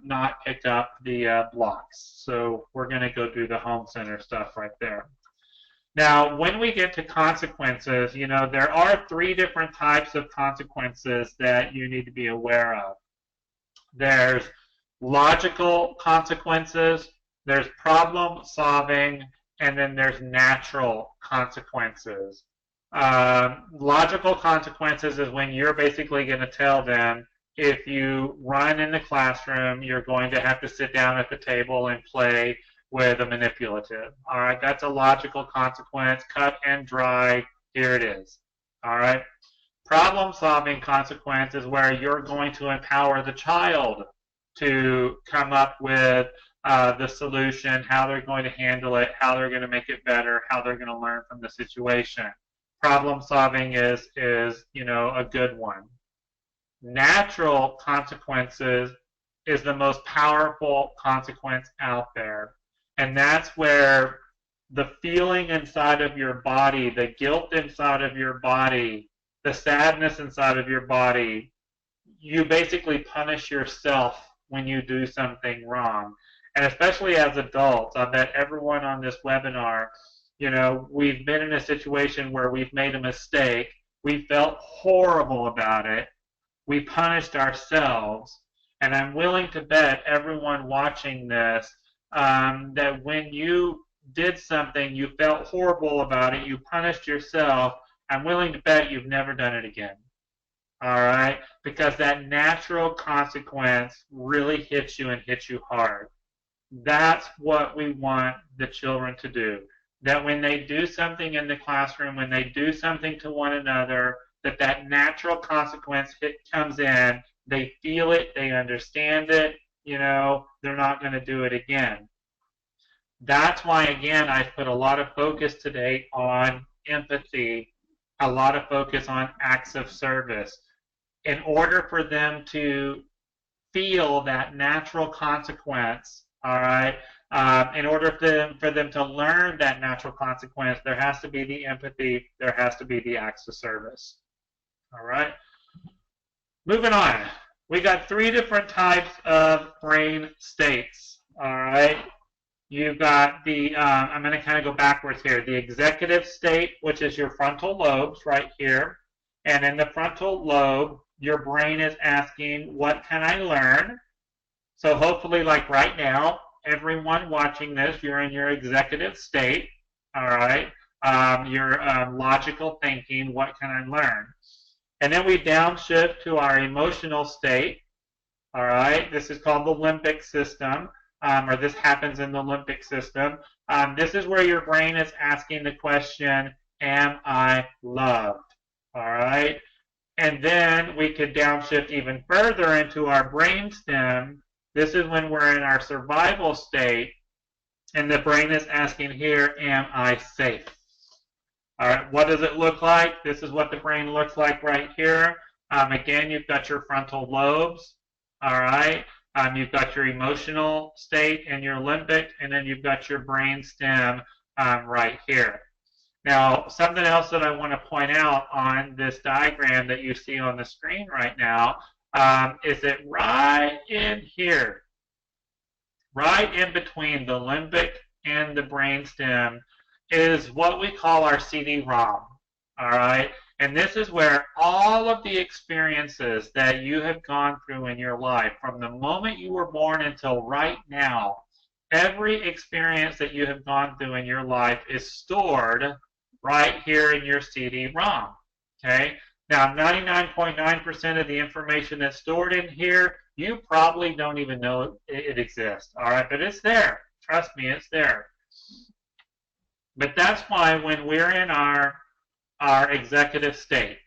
not pick up the blocks. So we're going to go do the home center stuff right there. Now, when we get to consequences, you know, there are 3 different types of consequences that you need to be aware of. There's logical consequences, there's problem solving, and then there's natural consequences. Logical consequences is when you're basically going to tell them, if you run in the classroom, you're going to have to sit down at the table and play with a manipulative. All right, that's a logical consequence. Cut and dry, here it is. All right. Problem-solving consequence is where you're going to empower the child to come up with the solution, how they're going to handle it, how they're going to make it better, how they're going to learn from the situation. Problem-solving is you know, a good one. Natural consequences is the most powerful consequence out there. And that's where the feeling inside of your body, the guilt inside of your body, the sadness inside of your body, you basically punish yourself when you do something wrong. And especially as adults, I bet everyone on this webinar, you know, we've been in a situation where we've made a mistake, we felt horrible about it, we punished ourselves, and I'm willing to bet everyone watching this that when you did something, you felt horrible about it, you punished yourself, I'm willing to bet you've never done it again. All right? Because that natural consequence really hits you and hits you hard. That's what we want the children to do. That when they do something in the classroom, when they do something to one another, that natural consequence comes in, they feel it, they understand it, you know, they're not going to do it again. That's why, again, I put a lot of focus today on empathy, a lot of focus on acts of service. In order for them to feel that natural consequence, all right, in order for them to learn that natural consequence, there has to be the empathy, there has to be the acts of service. All right. Moving on. We got 3 different types of brain states. All right. You've got the, I'm going to kind of go backwards here, the executive state, which is your frontal lobes right here. And in the frontal lobe, your brain is asking, what can I learn? So hopefully, like right now, everyone watching this, you're in your executive state, all right? Your logical thinking, what can I learn? And then we downshift to our emotional state, all right? This is called the limbic system, or this happens in the limbic system. This is where your brain is asking the question, am I loved? All right? And then we could downshift even further into our brainstem. This is when we're in our survival state, and the brain is asking here, am I safe? All right, what does it look like? This is what the brain looks like right here. Again, you've got your frontal lobes, all right? You've got your emotional state and your limbic, and then you've got your brain stem right here. Now, something else that I want to point out on this diagram that you see on the screen right now is that right in here, right in between the limbic and the brainstem, is what we call our CD-ROM. All right? And this is where all of the experiences that you have gone through in your life, from the moment you were born until right now, every experience that you have gone through in your life is stored right here in your CD-ROM. Okay? Now, 99.9% of the information that's stored in here, you probably don't even know it exists. All right? But it's there. Trust me, it's there. But that's why when we're in our executive state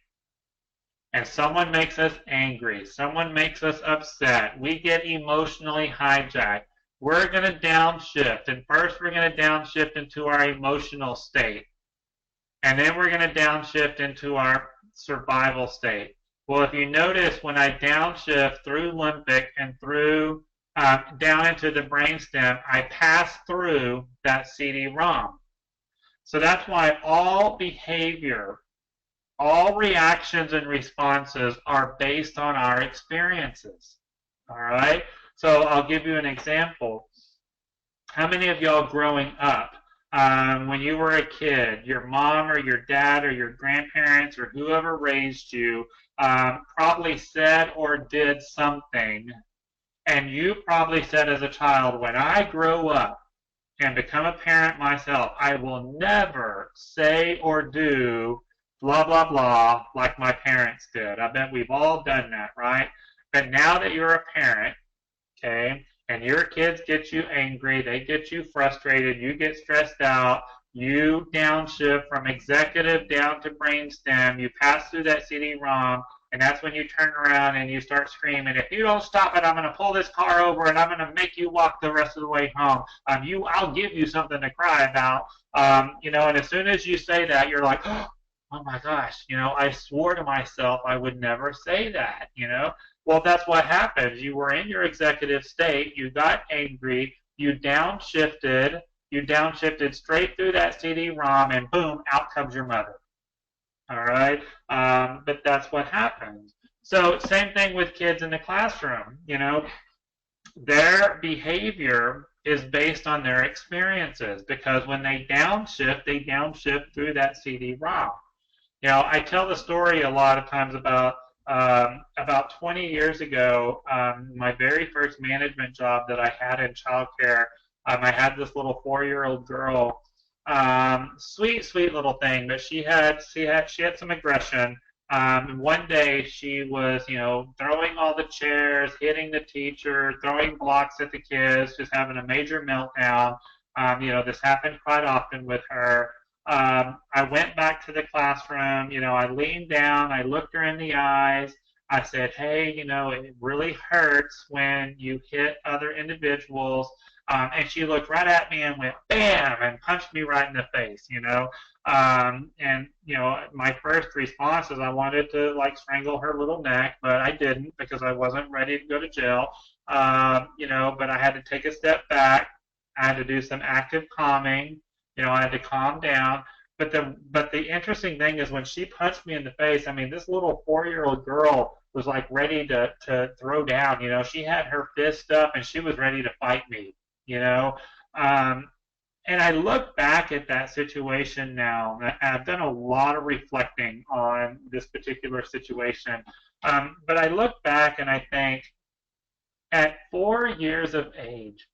and someone makes us angry, someone makes us upset, we get emotionally hijacked, we're going to downshift. And first we're going to downshift into our emotional state. And then we're going to downshift into our survival state. Well, if you notice, when I downshift through limbic and through down into the brainstem, I pass through that CD-ROM. So that's why all behavior, all reactions and responses are based on our experiences. All right? So I'll give you an example. How many of y'all growing up, when you were a kid, your mom or your dad or your grandparents or whoever raised you probably said or did something, and you probably said as a child, when I grow up and become a parent myself, I will never say or do blah, blah, blah like my parents did. I bet we've all done that, right? But now that you're a parent, okay, and your kids get you angry, they get you frustrated, you get stressed out, you downshift from executive down to brainstem, you pass through that CD-ROM, and that's when you turn around and you start screaming, if you don't stop it, I'm going to pull this car over and I'm going to make you walk the rest of the way home. I'll give you something to cry about. And as soon as you say that, you're like, oh my gosh, I swore to myself I would never say that, Well, that's what happens. You were in your executive state, you got angry, you downshifted straight through that CD-ROM, and boom, out comes your mother. All right? But that's what happens. So same thing with kids in the classroom. Their behavior is based on their experiences, because when they downshift through that CD-ROM. I tell the story a lot of times about 20 years ago, my very first management job that I had in childcare. I had this little 4-year-old girl, sweet little thing, but she had some aggression. One day she was, throwing all the chairs, hitting the teacher, throwing blocks at the kids, just having a major meltdown. This happened quite often with her. I went back to the classroom, I leaned down, I looked her in the eyes, I said, hey, it really hurts when you hit other individuals, and she looked right at me and went, bam, and punched me right in the face, my first response is I wanted to, strangle her little neck, but I didn't, because I wasn't ready to go to jail, but I had to take a step back, I had to do some active calming, I had to calm down. But the interesting thing is, when she punched me in the face, this little 4-year-old girl was ready to throw down. She had her fist up and she was ready to fight me. And I look back at that situation now, and I've done a lot of reflecting on this particular situation. But I look back and I think, at 4 years of age,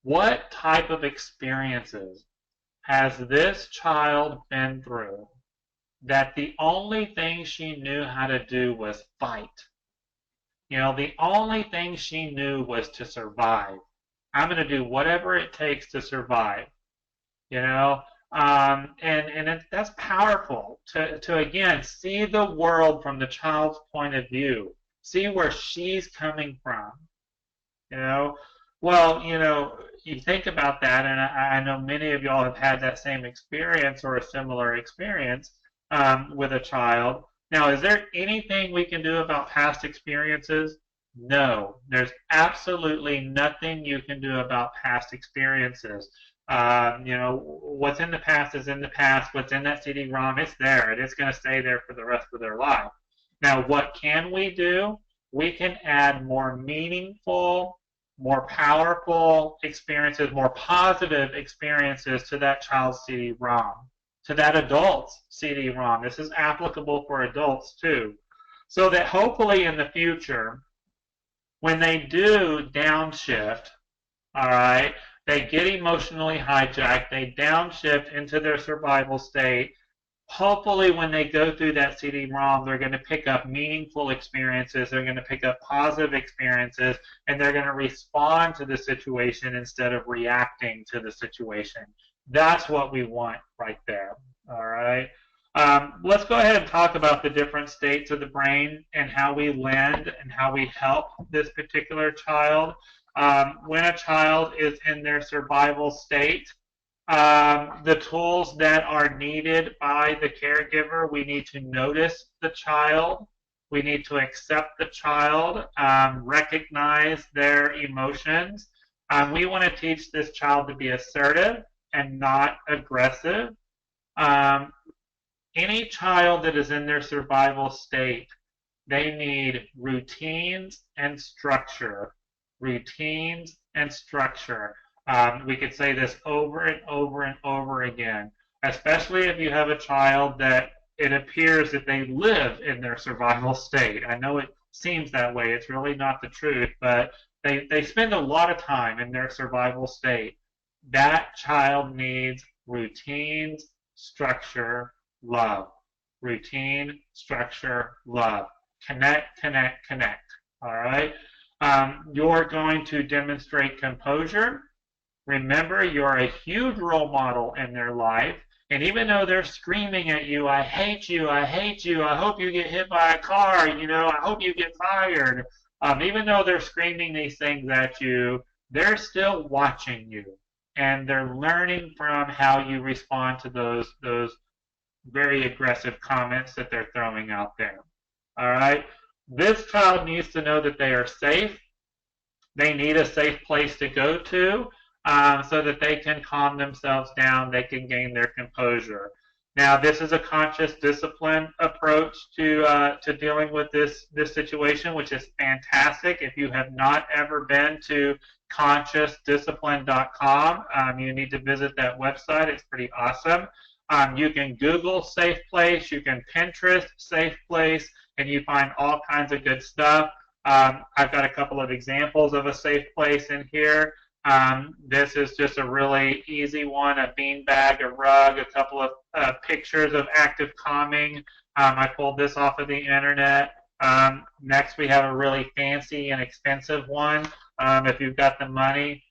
what type of experiences has this child been through that the only thing she knew how to do was fight? The only thing she knew was to survive. I'm going to do whatever it takes to survive. That's powerful to again see the world from the child's point of view, see where she's coming from. Well, you think about that, and I know many of y'all have had that same experience or a similar experience with a child. Now, is there anything we can do about past experiences? No. There's absolutely nothing you can do about past experiences. What's in the past is in the past. What's in that CD-ROM, it's there, and it's going to stay there for the rest of their life. Now, what can we do? We can add more meaningful more powerful experiences, more positive experiences to that child's CD-ROM, to that adult's CD-ROM. This is applicable for adults too. So that hopefully in the future, when they do downshift, all right, they get emotionally hijacked, they downshift into their survival state. Hopefully when they go through that CD-ROM, they're going to pick up meaningful experiences, they're going to pick up positive experiences, and they're going to respond to the situation instead of reacting to the situation. That's what we want right there, all right? Let's go ahead and talk about the different states of the brain and how we lend and how we help this particular child. When a child is in their survival state, the tools that are needed by the caregiver, we need to notice the child, we need to accept the child, recognize their emotions. We want to teach this child to be assertive and not aggressive. Any child that is in their survival state, they need routines and structure. Routines and structure. We could say this over and over and over again, especially if you have a child that it appears that they live in their survival state. I know it seems that way. It's really not the truth, but they spend a lot of time in their survival state. That child needs routines, structure, love. Routine, structure, love. Connect, connect, connect. All right? You're going to demonstrate composure. Remember, you're a huge role model in their life. And even though they're screaming at you, I hate you, I hate you, I hope you get hit by a car, you know, I hope you get fired. Even though they're screaming these things at you, they're still watching you. And they're learning from how you respond to those very aggressive comments that they're throwing out there. All right? This child needs to know that they are safe. They need a safe place to go to so that they can calm themselves down, they can gain their composure. Now, this is a conscious discipline approach to dealing with this situation, which is fantastic. If you have not ever been to consciousdiscipline.com, you need to visit that website. It's pretty awesome. You can Google Safe Place, you can Pinterest Safe Place, and you find all kinds of good stuff. I've got a couple of examples of a safe place in here. This is just a really easy one, a beanbag, a rug, a couple of pictures of active calming. I pulled this off of the internet. Next, we have a really fancy and expensive one. If you've got the money,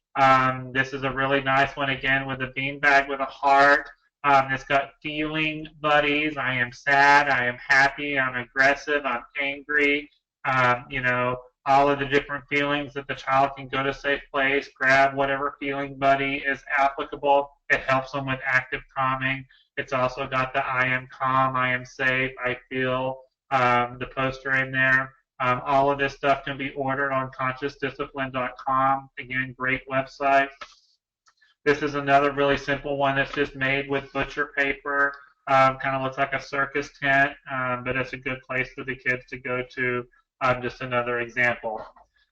this is a really nice one, again, with a beanbag with a heart. It's got feeling buddies. I am sad, I am happy, I'm aggressive, I'm angry. You know, all of the different feelings that the child can go to safe place, grab whatever feeling buddy is applicable. It helps them with active calming. It's also got the I am calm, I am safe, I feel, the poster in there. All of this stuff can be ordered on consciousdiscipline.com. Again, great website. This is another really simple one that's just made with butcher paper. Kind of looks like a circus tent, but it's a good place for the kids to go to. Just another example.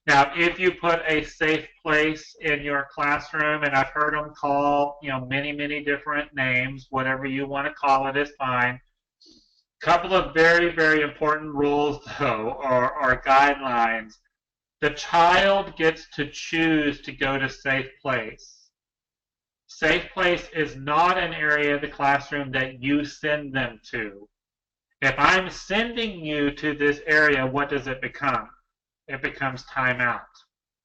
Now, if you put a safe place in your classroom, and I've heard them call, you know, many, many different names, whatever you want to call it is fine. Couple of very, very important rules, though, or guidelines. The child gets to choose to go to safe place. Safe place is not an area of the classroom that you send them to. If I'm sending you to this area, what does it become? It becomes timeout.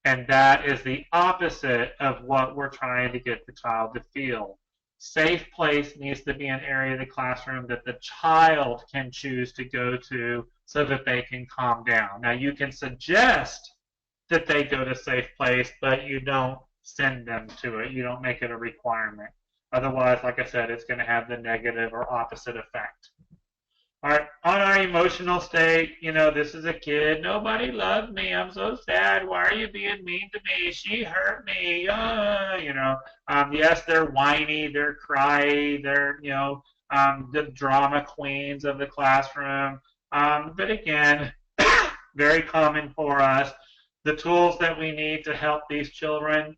And that is the opposite of what we're trying to get the child to feel. Safe place needs to be an area of the classroom that the child can choose to go to so that they can calm down. Now, you can suggest that they go to safe place, but you don't send them to it. You don't make it a requirement. Otherwise, like I said, it's going to have the negative or opposite effect. All right, on our emotional state, you know, this is a kid. Nobody loves me. I'm so sad. Why are you being mean to me? She hurt me. You know, yes, they're whiny. They're cryy. They're, you know, the drama queens of the classroom. But again, very common for us. the tools that we need to help these children.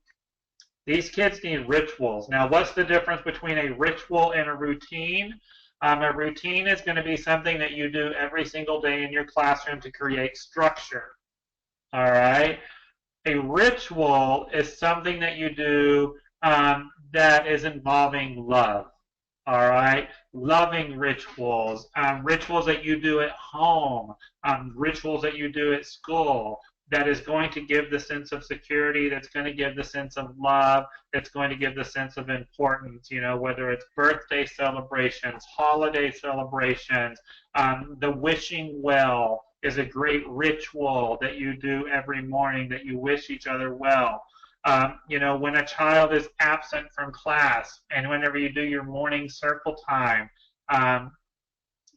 These kids need rituals. Now, what's the difference between a ritual and a routine? A routine is going to be something that you do every single day in your classroom to create structure. All right? A ritual is something that you do that is involving love. All right, loving rituals, rituals that you do at home, rituals that you do at school, that is going to give the sense of security, that's going to give the sense of love, that's going to give the sense of importance, you know, whether it's birthday celebrations, holiday celebrations, the wishing well is a great ritual that you do every morning, that you wish each other well. You know, when a child is absent from class, and whenever you do your morning circle time,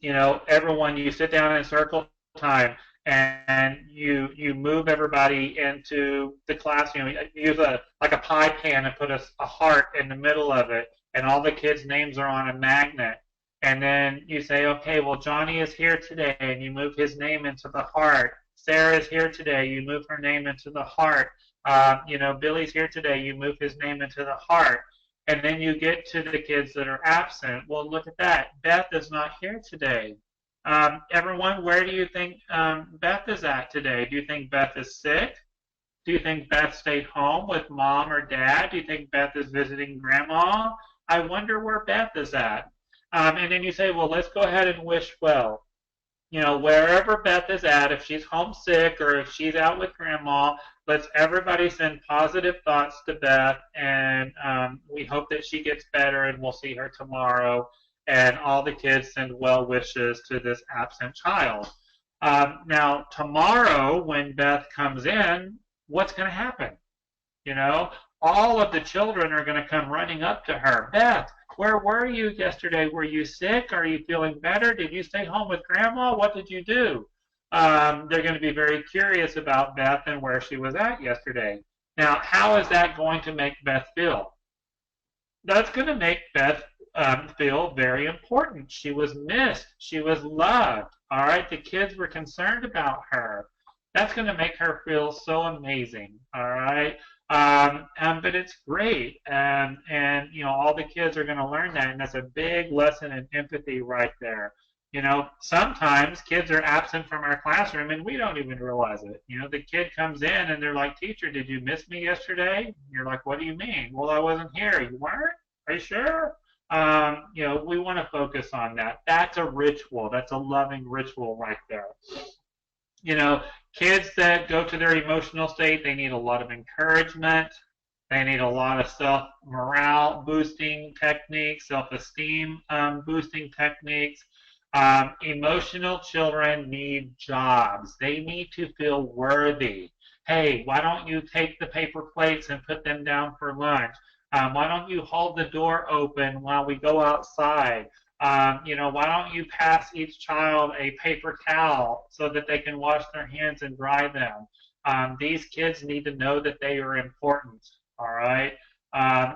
you know, everyone, you sit down in circle time, and you move everybody into the classroom. You use like a pie pan and put a heart in the middle of it, and all the kids' names are on a magnet. And then you say, okay, well, Johnny is here today, and you move his name into the heart. Sarah is here today, you move her name into the heart. You know, Billy's here today, you move his name into the heart. And then you get to the kids that are absent. Well, look at that. Beth is not here today. Everyone, where do you think Beth is at today? Do you think Beth is sick? Do you think Beth stayed home with mom or dad? Do you think Beth is visiting grandma? I wonder where Beth is at. And then you say, well, let's go ahead and wish well. You know, wherever Beth is at, if she's homesick or if she's out with grandma, let's everybody send positive thoughts to Beth, and we hope that she gets better, and we'll see her tomorrow. And all the kids send well wishes to this absent child. Now, tomorrow, when Beth comes in, what's going to happen? You know, all of the children are going to come running up to her. Beth, where were you yesterday? Were you sick? Are you feeling better? Did you stay home with grandma? What did you do? They're going to be very curious about Beth and where she was at yesterday. Now, how is that going to make Beth feel? That's going to make Beth feel very important. She was missed. She was loved. All right, the kids were concerned about her. That's going to make her feel so amazing. All right. But it's great, and you know, all the kids are going to learn that, and that's a big lesson in empathy right there. You know, sometimes kids are absent from our classroom and we don't even realize it. You know, the kid comes in and they're like, teacher, did you miss me yesterday? And you're like, what do you mean? Well, I wasn't here. You weren't? Are you sure? You know, we want to focus on that. That's a ritual. That's a loving ritual right there. You know, kids that go to their emotional state, they need a lot of encouragement. They need a lot of self-morale boosting techniques, self-esteem boosting techniques. Emotional children need jobs. They need to feel worthy. Hey, why don't you take the paper plates and put them down for lunch? Why don't you hold the door open while we go outside? You know, why don't you pass each child a paper towel so that they can wash their hands and dry them? These kids need to know that they are important, all right?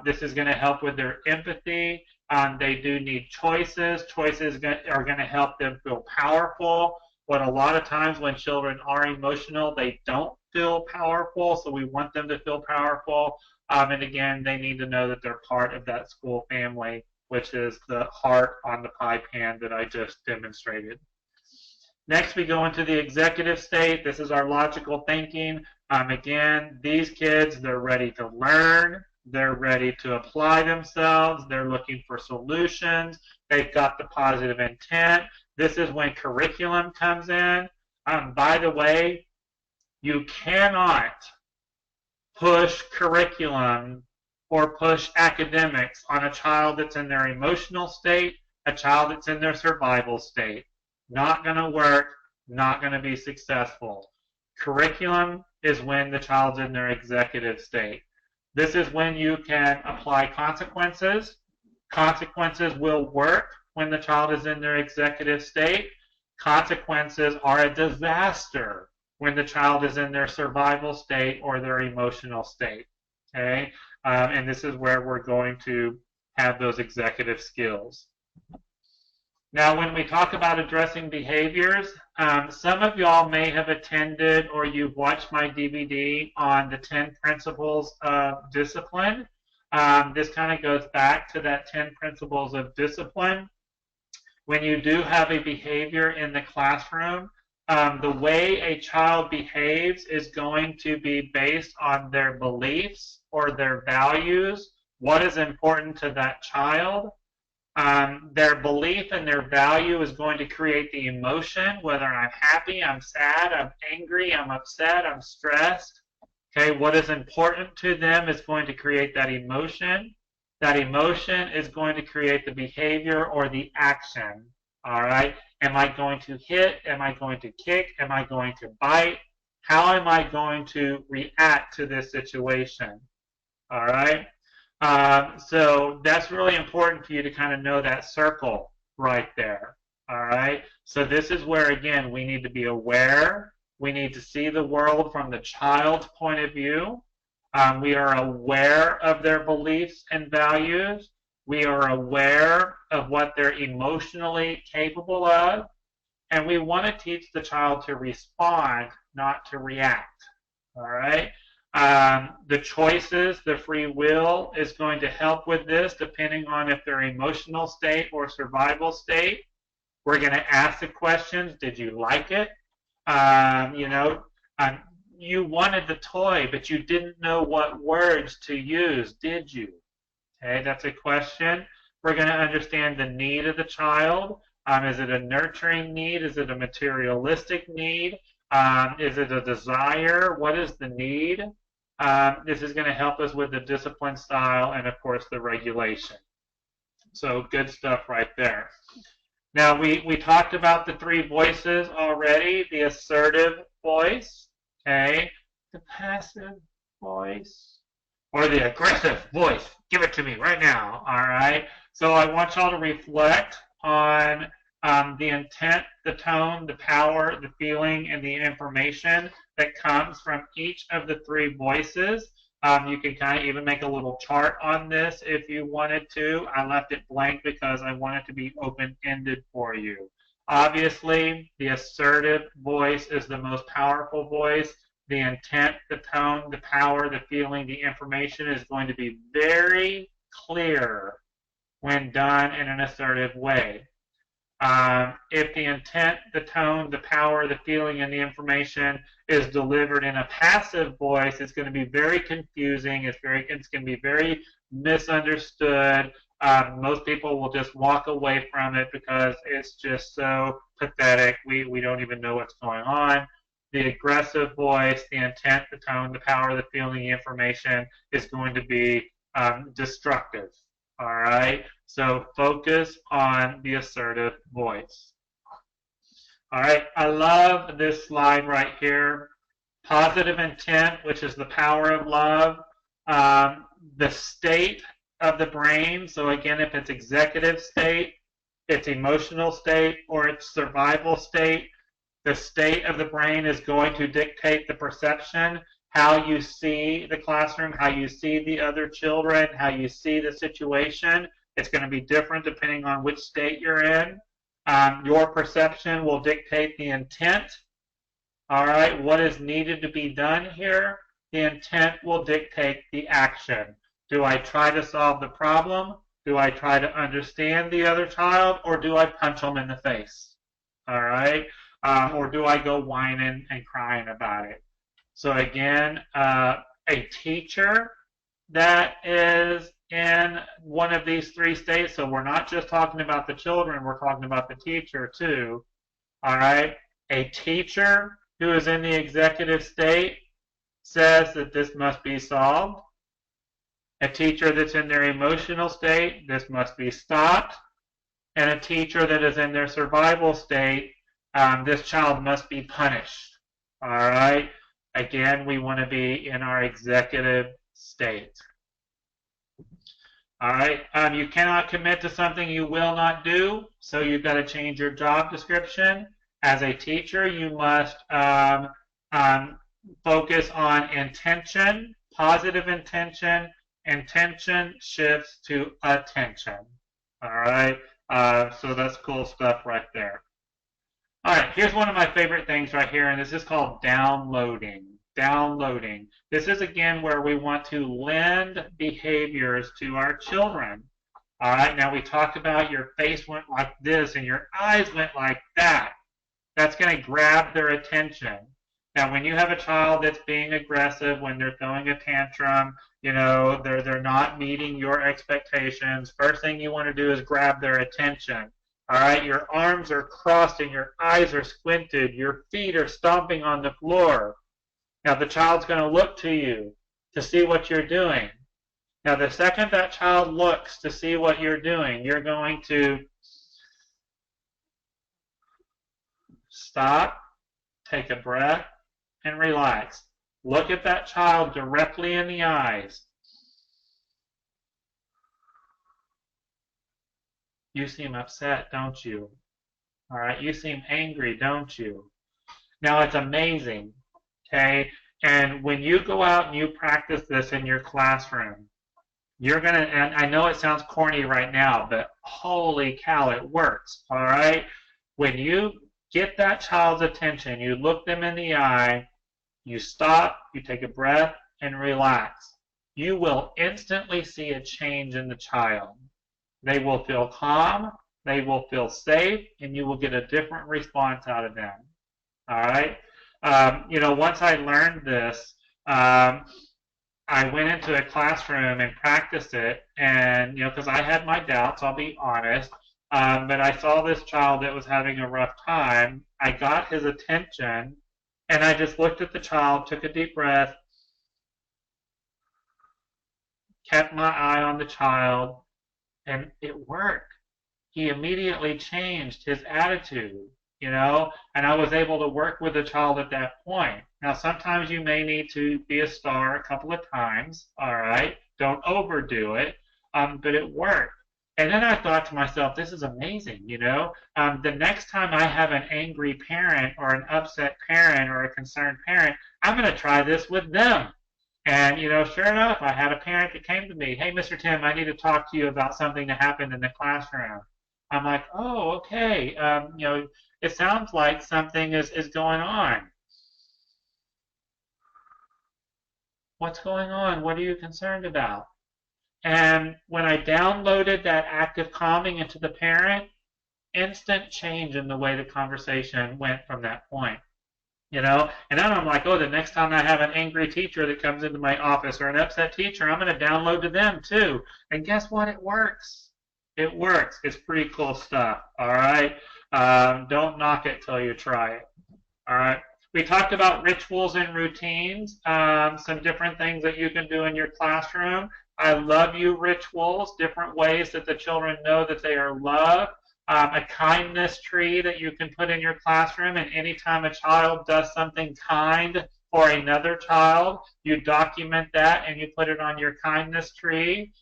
This is going to help with their empathy. They do need choices. Choices are going to help them feel powerful. But a lot of times when children are emotional, they don't feel powerful, so we want them to feel powerful. And again, they need to know that they're part of that school family, which is the heart on the pie pan that I just demonstrated. Next, we go into the executive state. This is our logical thinking. Again, these kids, they're ready to learn. They're ready to apply themselves. They're looking for solutions. They've got the positive intent. This is when curriculum comes in. By the way, you cannot push curriculum or push academics on a child that's in their emotional state, a child that's in their survival state. Not going to work, not going to be successful. Curriculum is when the child's in their executive state. This is when you can apply consequences. Consequences will work when the child is in their executive state. Consequences are a disaster when the child is in their survival state or their emotional state. Okay? And this is where we're going to have those executive skills. Now, when we talk about addressing behaviors, some of y'all may have attended or you've watched my DVD on the 10 principles of discipline. This kind of goes back to that 10 principles of discipline. When you do have a behavior in the classroom, the way a child behaves is going to be based on their beliefs or their values, what is important to that child. Their belief and their value is going to create the emotion, whether I'm happy, I'm sad, I'm angry, I'm upset, I'm stressed. Okay, what is important to them is going to create that emotion. That emotion is going to create the behavior or the action. All right, am I going to hit? Am I going to kick? Am I going to bite? How am I going to react to this situation? All right. So that's really important for you to kind of know that circle right there. All right. So this is where, again, we need to be aware. We need to see the world from the child's point of view. We are aware of their beliefs and values. We are aware of what they're emotionally capable of. And we want to teach the child to respond, not to react. All right. The choices, the free will is going to help with this depending on if they're emotional state or survival state. We're going to ask the questions, did you like it? You wanted the toy, but you didn't know what words to use, did you? Okay, that's a question. We're going to understand the need of the child. Is it a nurturing need? Is it a materialistic need? Is it a desire? What is the need? This is going to help us with the discipline style and, of course, the regulation. So good stuff right there. Now, we talked about the three voices already, the assertive voice, okay, the passive voice, or the aggressive voice. Give it to me right now, all right? So I want y'all to reflect on the intent, the tone, the power, the feeling, and the information that comes from each of the three voices. You can kind of even make a little chart on this if you wanted to. I left it blank because I want it to be open-ended for you. Obviously, the assertive voice is the most powerful voice. The intent, the tone, the power, the feeling, the information is going to be very clear when done in an assertive way. If the intent, the tone, the power, the feeling, and the information is delivered in a passive voice, it's going to be very confusing. It's going to be very misunderstood. Most people will just walk away from it because it's just so pathetic. We don't even know what's going on. The aggressive voice, the intent, the tone, the power, the feeling, the information is going to be destructive. All right, so focus on the assertive voice. All right, I love this slide right here. Positive intent, which is the power of love. The state of the brain, so again, if it's executive state, it's emotional state, or it's survival state, the state of the brain is going to dictate the perception, how you see the classroom, how you see the other children, how you see the situation. It's going to be different depending on which state you're in. Your perception will dictate the intent. All right, what is needed to be done here? The intent will dictate the action. Do I try to solve the problem? Do I try to understand the other child? Or do I punch them in the face? All right, or do I go whining and crying about it? So again, a teacher that is in one of these three states, so we're not just talking about the children, we're talking about the teacher too, all right? A teacher who is in the executive state says that this must be solved. A teacher that's in their emotional state, this must be stopped. And a teacher that is in their survival state, this child must be punished, all right? Again, we want to be in our executive state. All right, you cannot commit to something you will not do, so you've got to change your job description. As a teacher, you must focus on intention, positive intention. Intention shifts to attention. All right, so that's cool stuff right there. All right, here's one of my favorite things right here, and this is called downloading. Downloading. This is again where we want to lend behaviors to our children. All right, now we talked about your face went like this and your eyes went like that. That's going to grab their attention. Now, when you have a child that's being aggressive, when they're throwing a tantrum, you know, they're not meeting your expectations, first thing you want to do is grab their attention. All right, your arms are crossed and your eyes are squinted. Your feet are stomping on the floor. Now, the child's going to look to you to see what you're doing. Now, the second that child looks to see what you're doing, you're going to stop, take a breath, and relax. Look at that child directly in the eyes. You seem upset, don't you? All right, you seem angry, don't you? Now, it's amazing, okay? And when you go out and you practice this in your classroom, you're going to, and I know it sounds corny right now, but holy cow, it works, all right? When you get that child's attention, you look them in the eye, you stop, you take a breath, and relax. You will instantly see a change in the child. They will feel calm, they will feel safe, and you will get a different response out of them. All right? You know, once I learned this, I went into a classroom and practiced it, and, you know, because I had my doubts, I'll be honest, but I saw this child that was having a rough time. I got his attention, and I just looked at the child, took a deep breath, kept my eye on the child, and it worked. He immediately changed his attitude, you know, and I was able to work with the child at that point. Now, sometimes you may need to be a star a couple of times, all right? Don't overdo it, but it worked. And then I thought to myself, this is amazing, you know? The next time I have an angry parent or an upset parent or a concerned parent, I'm going to try this with them. And, you know, sure enough, I had a parent that came to me, hey, Mr. Tim, I need to talk to you about something that happened in the classroom. I'm like, oh, okay. You know, it sounds like something is going on. What's going on? What are you concerned about? And when I downloaded that active calming into the parent, instant change in the way the conversation went from that point. You know, and then I'm like, oh, the next time I have an angry teacher that comes into my office or an upset teacher, I'm going to download to them too. And guess what? It works. It works. It's pretty cool stuff. All right. Don't knock it till you try it. All right. We talked about rituals and routines, some different things that you can do in your classroom. I love you rituals, different ways that the children know that they are loved. A kindness tree that you can put in your classroom, and anytime a child does something kind for another child, you document that and you put it on your kindness tree.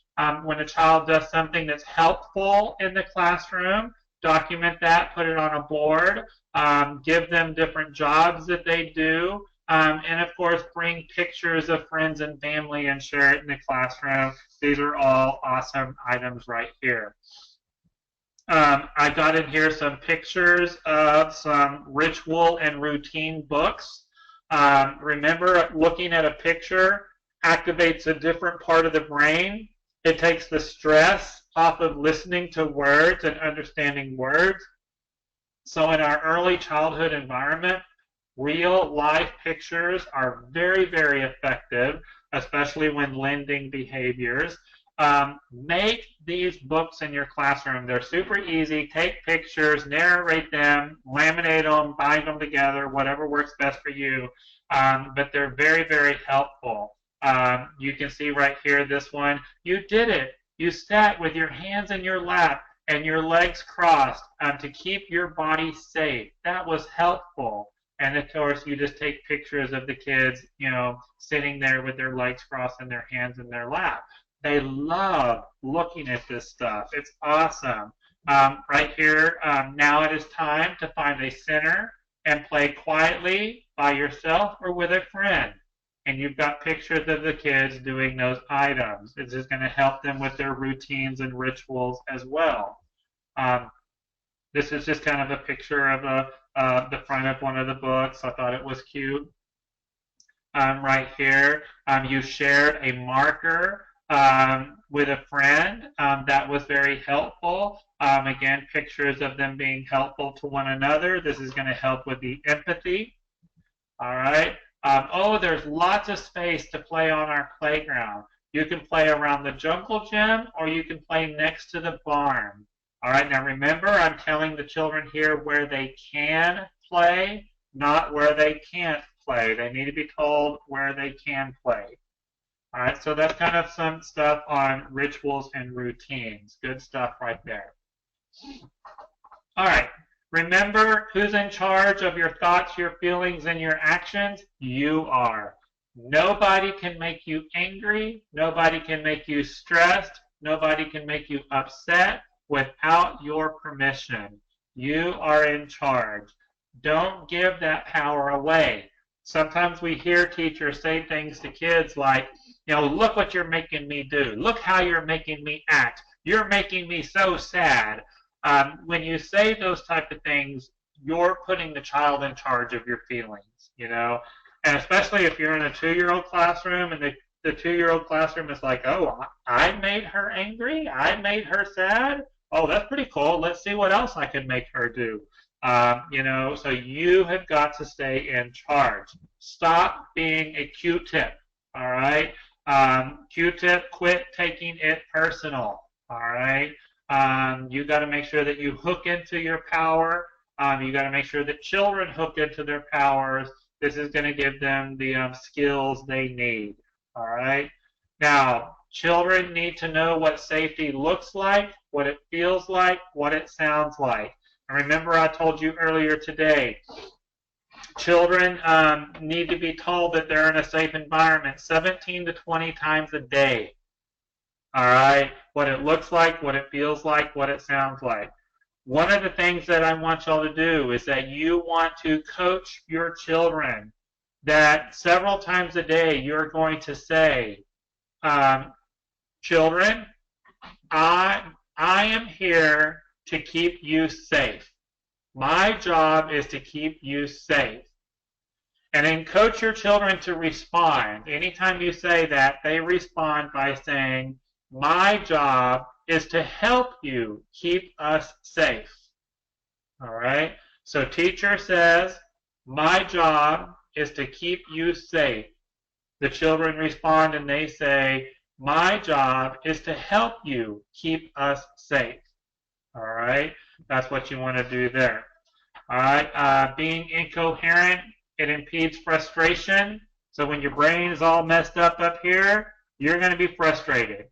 When a child does something that's helpful in the classroom, document that, put it on a board, give them different jobs that they do, and of course bring pictures of friends and family and share it in the classroom. These are all awesome items right here. I got in here some pictures of some ritual and routine books. Remember, looking at a picture activates a different part of the brain. It takes the stress off of listening to words and understanding words. So in our early childhood environment, real life pictures are very, very effective, especially when lending behaviors. Make these books in your classroom. They're super easy. Take pictures, narrate them, laminate them, bind them together, whatever works best for you. But they're very, very helpful. You can see right here, this one. You did it. You sat with your hands in your lap and your legs crossed to keep your body safe. That was helpful. And of course, you just take pictures of the kids, you know, sitting there with their legs crossed and their hands in their lap. They love looking at this stuff. It's awesome. Right here, now it is time to find a center and play quietly by yourself or with a friend. And you've got pictures of the kids doing those items. It's just going to help them with their routines and rituals as well. This is just kind of a picture of the front of one of the books. I thought it was cute. Right here, you shared a marker with a friend. That was very helpful. Again, pictures of them being helpful to one another. This is going to help with the empathy. All right. Oh, there's lots of space to play on our playground. You can play around the jungle gym, or you can play next to the barn. All right. Now remember, I'm telling the children here where they can play, not where they can't play. They need to be told where they can play. All right. So that's kind of some stuff on rituals and routines. Good stuff right there. All right. Remember who's in charge of your thoughts, your feelings, and your actions? You are. Nobody can make you angry. Nobody can make you stressed. Nobody can make you upset without your permission. You are in charge. Don't give that power away. Sometimes we hear teachers say things to kids like, you know, look what you're making me do. Look how you're making me act. You're making me so sad. When you say those type of things, you're putting the child in charge of your feelings, you know, and especially if you're in a 2-year-old classroom and the 2-year-old classroom is like, oh, I made her angry, I made her sad. Oh, that's pretty cool. Let's see what else I can make her do. You know, so you have got to stay in charge. Stop being a Q-tip, all right? Q-tip, quit taking it personal, all right? You got to make sure that you hook into your power. You got to make sure that children hook into their powers. This is going to give them the skills they need. All right. Now, children need to know what safety looks like, what it feels like, what it sounds like. And remember, I told you earlier today, children need to be told that they're in a safe environment 17 to 20 times a day. All right, what it looks like, what it feels like, what it sounds like. One of the things that I want y'all to do is that you want to coach your children that several times a day you're going to say, children, I am here to keep you safe. My job is to keep you safe. And then coach your children to respond. Anytime you say that, they respond by saying, my job is to help you keep us safe. All right? So teacher says, my job is to keep you safe. The children respond and they say, my job is to help you keep us safe. All right? That's what you want to do there. All right? Being incoherent, it impedes frustration. So when your brain is all messed up here, you're going to be frustrated.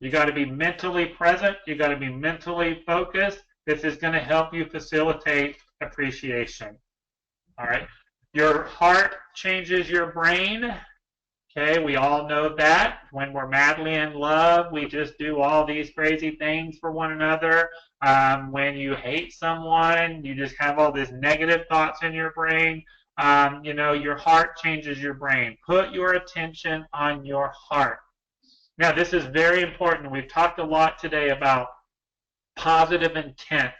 You got to be mentally present. You got to be mentally focused. This is going to help you facilitate appreciation. All right. Your heart changes your brain. Okay, we all know that. When we're madly in love, we just do all these crazy things for one another. When you hate someone, you just have all these negative thoughts in your brain. You know, your heart changes your brain. Put your attention on your heart. Now, this is very important. We've talked a lot today about positive intent,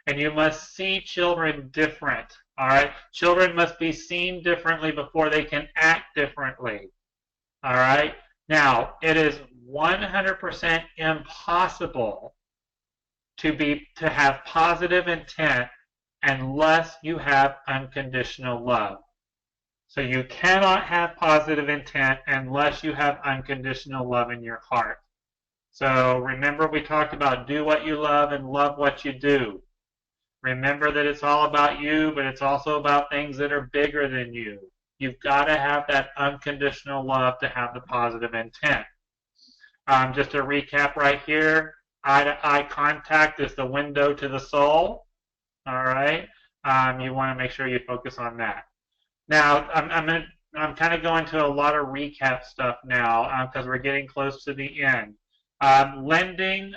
and you must see children different, all right? Children must be seen differently before they can act differently, all right? Now, it is 100% impossible to have positive intent unless you have unconditional love. So you cannot have positive intent unless you have unconditional love in your heart. So remember, we talked about do what you love and love what you do. Remember that it's all about you, but it's also about things that are bigger than you. You've got to have that unconditional love to have the positive intent. Just to recap right here, eye-to-eye contact is the window to the soul. All right? You want to make sure you focus on that. Now, I'm kind of going to a lot of recap stuff now because we're getting close to the end. Lending,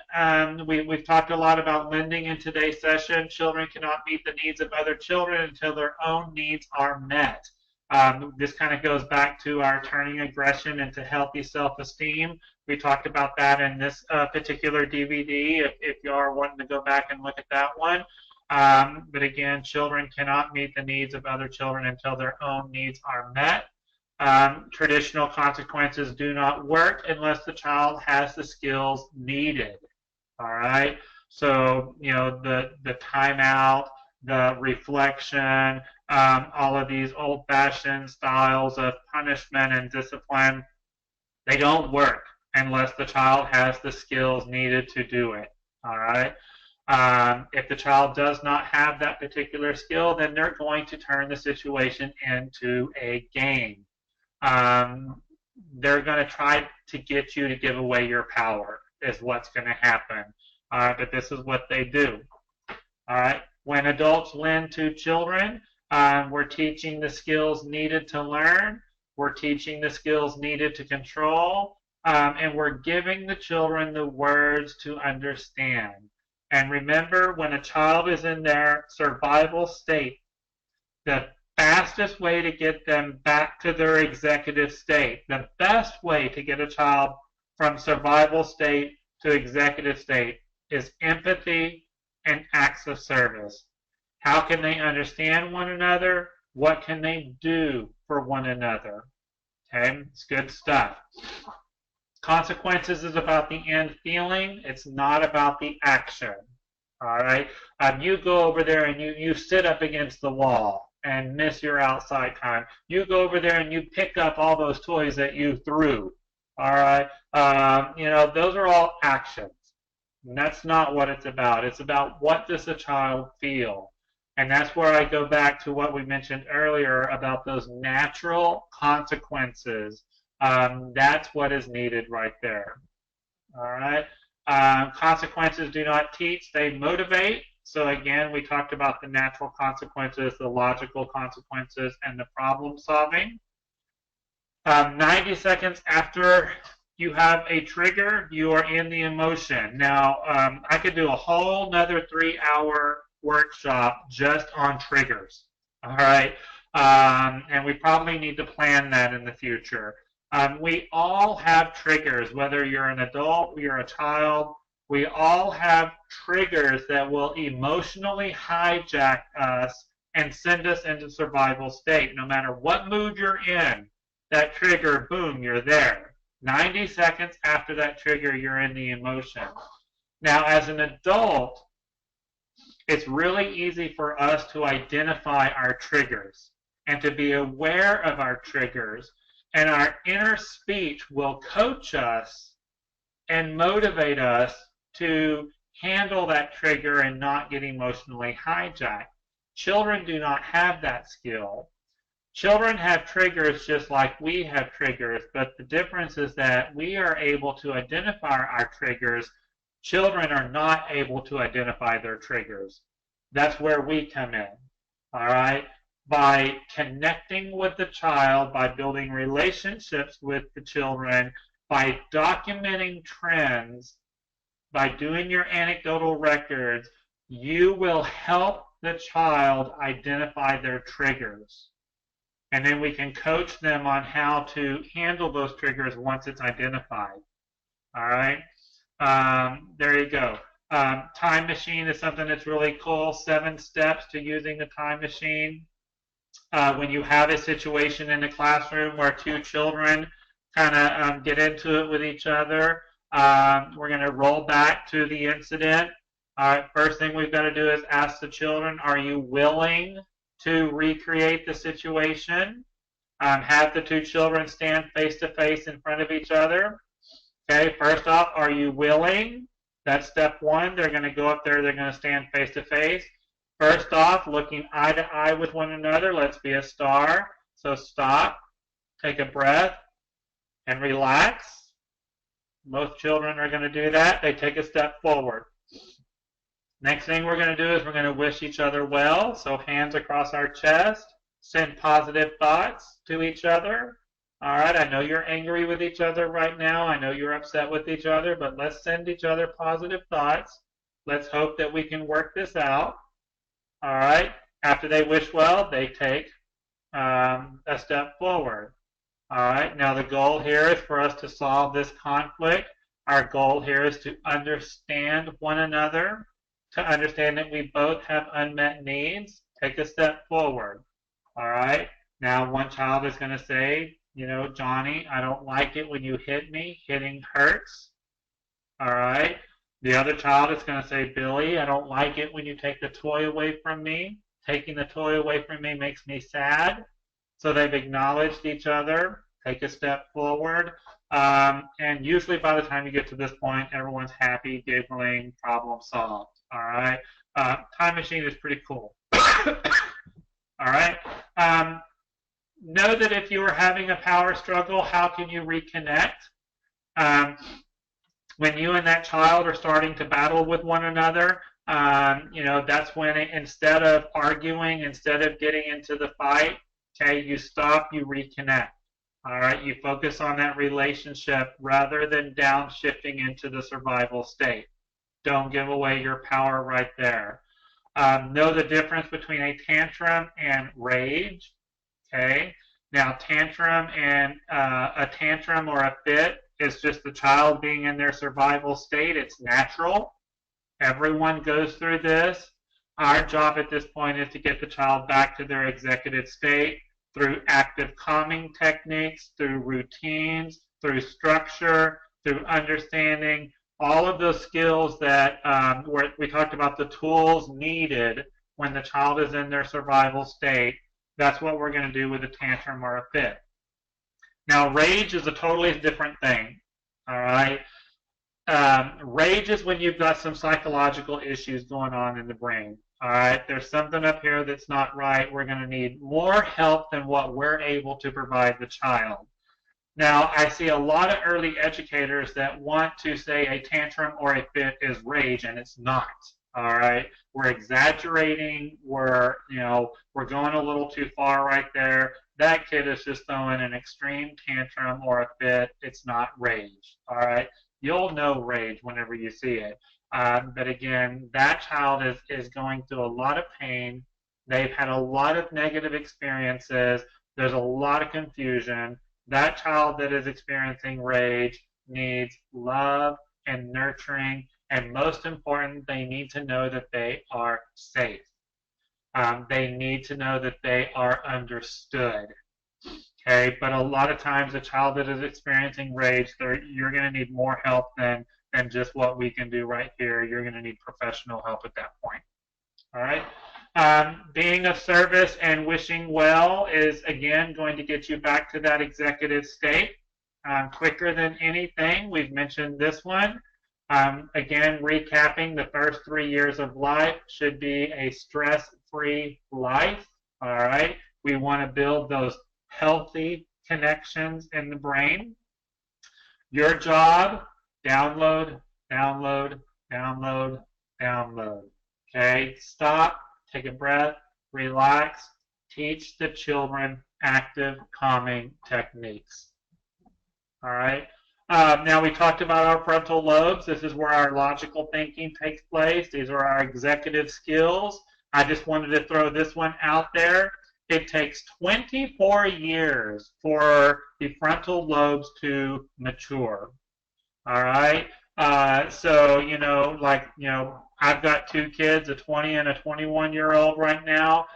we've talked a lot about lending in today's session. Children cannot meet the needs of other children until their own needs are met. This kind of goes back to our turning aggression into healthy self-esteem. We talked about that in this particular DVD if you are wanting to go back and look at that one. But again, children cannot meet the needs of other children until their own needs are met. Traditional consequences do not work unless the child has the skills needed. All right. So, you know, the timeout, the reflection, all of these old-fashioned styles of punishment and discipline, they don't work unless the child has the skills needed to do it. All right. If the child does not have that particular skill, then they're going to turn the situation into a game. They're going to try to get you to give away your power is what's going to happen. But this is what they do. All right. When adults lend to children, we're teaching the skills needed to learn. We're teaching the skills needed to control. And we're giving the children the words to understand. And remember, when a child is in their survival state, the fastest way to get them back to their executive state, the best way to get a child from survival state to executive state is empathy and acts of service. How can they understand one another? What can they do for one another? Okay, it's good stuff. Consequences is about the end feeling. It's not about the action. All right. You go over there and you sit up against the wall and miss your outside time. You go over there and you pick up all those toys that you threw. All right. You know, those are all actions. And that's not what it's about. It's about what does the child feel. And that's where I go back to what we mentioned earlier about those natural consequences. That's what is needed right there. All right. Consequences do not teach, they motivate. So again, we talked about the natural consequences, the logical consequences, and the problem solving. 90 seconds after you have a trigger, you are in the emotion. Now, I could do a whole nother 3-hour workshop just on triggers. All right. And we probably need to plan that in the future. We all have triggers, whether you're an adult, you're a child. We all have triggers that will emotionally hijack us and send us into survival state. No matter what mood you're in, that trigger, boom, you're there. 90 seconds after that trigger, you're in the emotion. Now, as an adult, it's really easy for us to identify our triggers and to be aware of our triggers. And our inner speech will coach us and motivate us to handle that trigger and not get emotionally hijacked. Children do not have that skill. Children have triggers just like we have triggers, but the difference is that we are able to identify our triggers. Children are not able to identify their triggers. That's where we come in. All right? By connecting with the child, by building relationships with the children, by documenting trends, by doing your anecdotal records, you will help the child identify their triggers. And then we can coach them on how to handle those triggers once it's identified. All right? There you go. Time machine is something that's really cool. 7 steps to using the time machine. When you have a situation in the classroom where 2 children kind of get into it with each other, we're going to roll back to the incident. First thing we've got to do is ask the children, are you willing to recreate the situation? Have the 2 children stand face to face in front of each other. Okay, first off, are you willing? That's step 1. They're going to go up there, they're going to stand face to face. First off, looking eye to eye with one another, let's be a star. So stop, take a breath, and relax. Most children are going to do that. They take a step forward. Next thing we're going to do is we're going to wish each other well. So hands across our chest, send positive thoughts to each other. All right, I know you're angry with each other right now. I know you're upset with each other, but let's send each other positive thoughts. Let's hope that we can work this out. All right, after they wish well, they take a step forward. All right, now the goal here is for us to solve this conflict. Our goal here is to understand one another. to understand that we both have unmet needs, take a step forward. All right. Now, one child is going to say, you know, Johnny, I don't like it when you hit me. Hitting hurts. All right. The other child is going to say, Billy, I don't like it when you take the toy away from me. Taking the toy away from me makes me sad. So they've acknowledged each other, take a step forward, and usually by the time you get to this point, everyone's happy, giggling, problem solved. All right. Time machine is pretty cool. All right. Know that if you are having a power struggle, how can you reconnect? Um, when you and that child are starting to battle with one another, you know, that's when instead of arguing, instead of getting into the fight, okay, you stop, you reconnect. All right, you focus on that relationship rather than downshifting into the survival state. Don't give away your power right there. Know the difference between a tantrum and rage. Okay. Now, tantrum and a tantrum or a fit is just the child being in their survival state. It's natural. Everyone goes through this. Our job at this point is to get the child back to their executive state through active calming techniques, through routines, through structure, through understanding, all of those skills that we talked about, the tools needed when the child is in their survival state. That's what we're going to do with a tantrum or a fit. Now, rage is a totally different thing. All right. Rage is when you've got some psychological issues going on in the brain. All right. There's something up here that's not right. We're going to need more help than what we're able to provide the child. Now, I see a lot of early educators that want to say a tantrum or a fit is rage, and it's not. All right, we're exaggerating. We're going a little too far right there. That kid is just throwing an extreme tantrum or a fit. It's not rage. All right, you'll know rage whenever you see it. But again, that child is going through a lot of pain. They've had a lot of negative experiences. There's a lot of confusion. That child that is experiencing rage needs love and nurturing, and most important, they need to know that they are safe. They need to know that they are understood. Okay, but a lot of times a child that is experiencing rage, you're going to need more help than just what we can do right here. You're going to need professional help at that point. All right. Being of service and wishing well is, again, going to get you back to that executive state quicker than anything. We've mentioned this one. Again, recapping, the first 3 years of life should be a stress-free life. All right. We want to build those healthy connections in the brain. Your job, download, download, download, download. Okay, stop, take a breath, relax, teach the children active calming techniques. All right. Now we talked about our frontal lobes. This is where our logical thinking takes place. These are our executive skills. I just wanted to throw this one out there. It takes 24 years for the frontal lobes to mature. All right. So, I've got two kids, a 20 and a 21-year-old right now.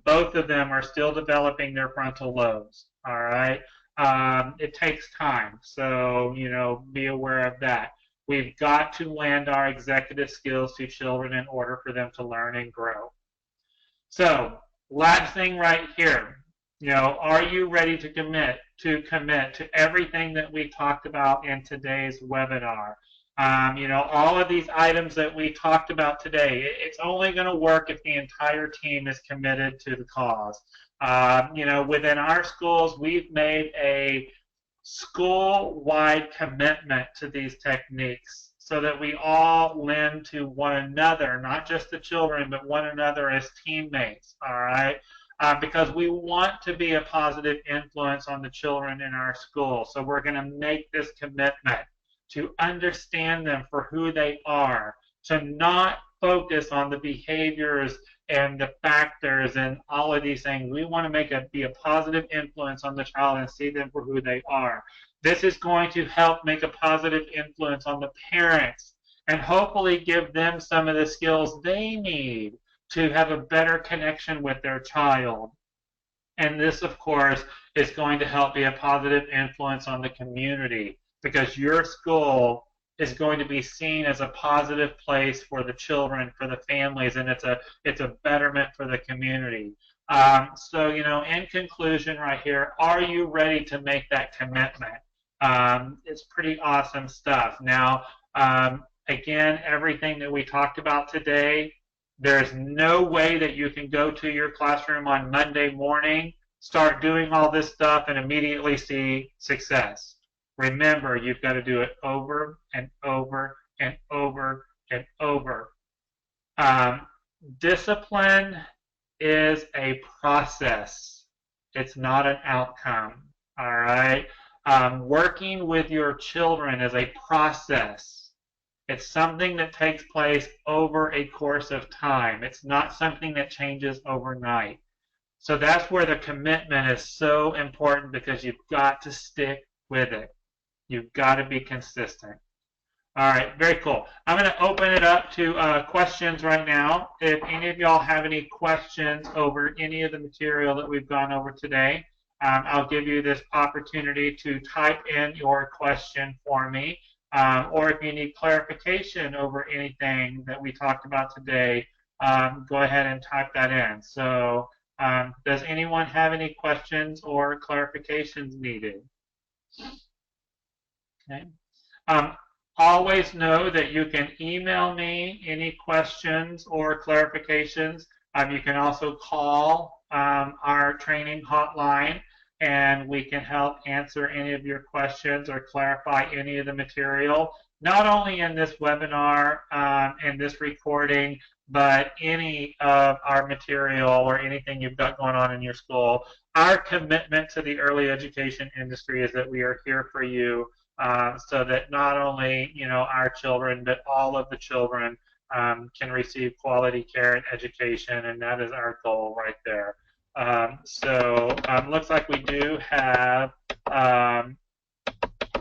Both of them are still developing their frontal lobes. All right. It takes time. So, be aware of that. We've got to lend our executive skills to children in order for them to learn and grow. So, last thing right here. Are you ready to commit to everything that we talked about in today's webinar? All of these items that we talked about today, it's only going to work if the entire team is committed to the cause. Within our schools, we've made a school-wide commitment to these techniques so that we all lend to one another, not just the children, but one another as teammates, all right? Because we want to be a positive influence on the children in our school. So we're going to make this commitment to understand them for who they are, to not focus on the behaviors and the factors and all of these things. We want to be a positive influence on the child and see them for who they are. This is going to help make a positive influence on the parents and hopefully give them some of the skills they need to have a better connection with their child. And this, of course, is going to help be a positive influence on the community because your school is going to be seen as a positive place for the children, for the families, and it's a betterment for the community. So, in conclusion, right here, are you ready to make that commitment? It's pretty awesome stuff. Now, again, everything that we talked about today, there's no way that you can go to your classroom on Monday morning, start doing all this stuff, and immediately see success. Remember, you've got to do it over and over and over and over. Discipline is a process. It's not an outcome. All right? Working with your children is a process. It's something that takes place over a course of time. It's not something that changes overnight. So that's where the commitment is so important because you've got to stick with it. You've got to be consistent. All right, very cool. I'm going to open it up to questions right now. If any of y'all have any questions over any of the material that we've gone over today, I'll give you this opportunity to type in your question for me. Or if you need clarification over anything that we talked about today, go ahead and type that in. So does anyone have any questions or clarifications needed? Okay. Always know that you can email me any questions or clarifications. You can also call our training hotline, and we can help answer any of your questions or clarify any of the material, not only in this webinar and this recording, but any of our material or anything you've got going on in your school. Our commitment to the early education industry is that we are here for you so that not only our children, but all of the children can receive quality care and education, and that is our goal right there. So looks like we do have,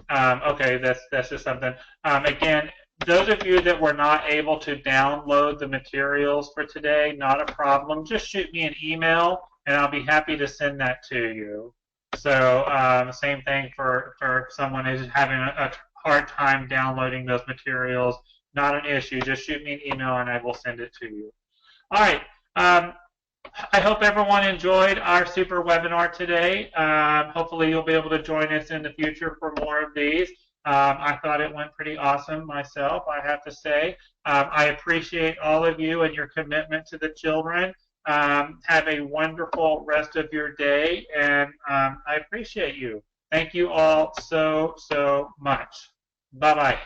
okay, that's just something. Again, those of you that were not able to download the materials for today, not a problem. Just shoot me an email, and I'll be happy to send that to you. So same thing for someone who's having a hard time downloading those materials. Not an issue. Just shoot me an email, and I will send it to you. All right. I hope everyone enjoyed our super webinar today. Hopefully you'll be able to join us in the future for more of these. I thought it went pretty awesome myself, I have to say. I appreciate all of you and your commitment to the children. Have a wonderful rest of your day, and I appreciate you. Thank you all so much. Bye-bye.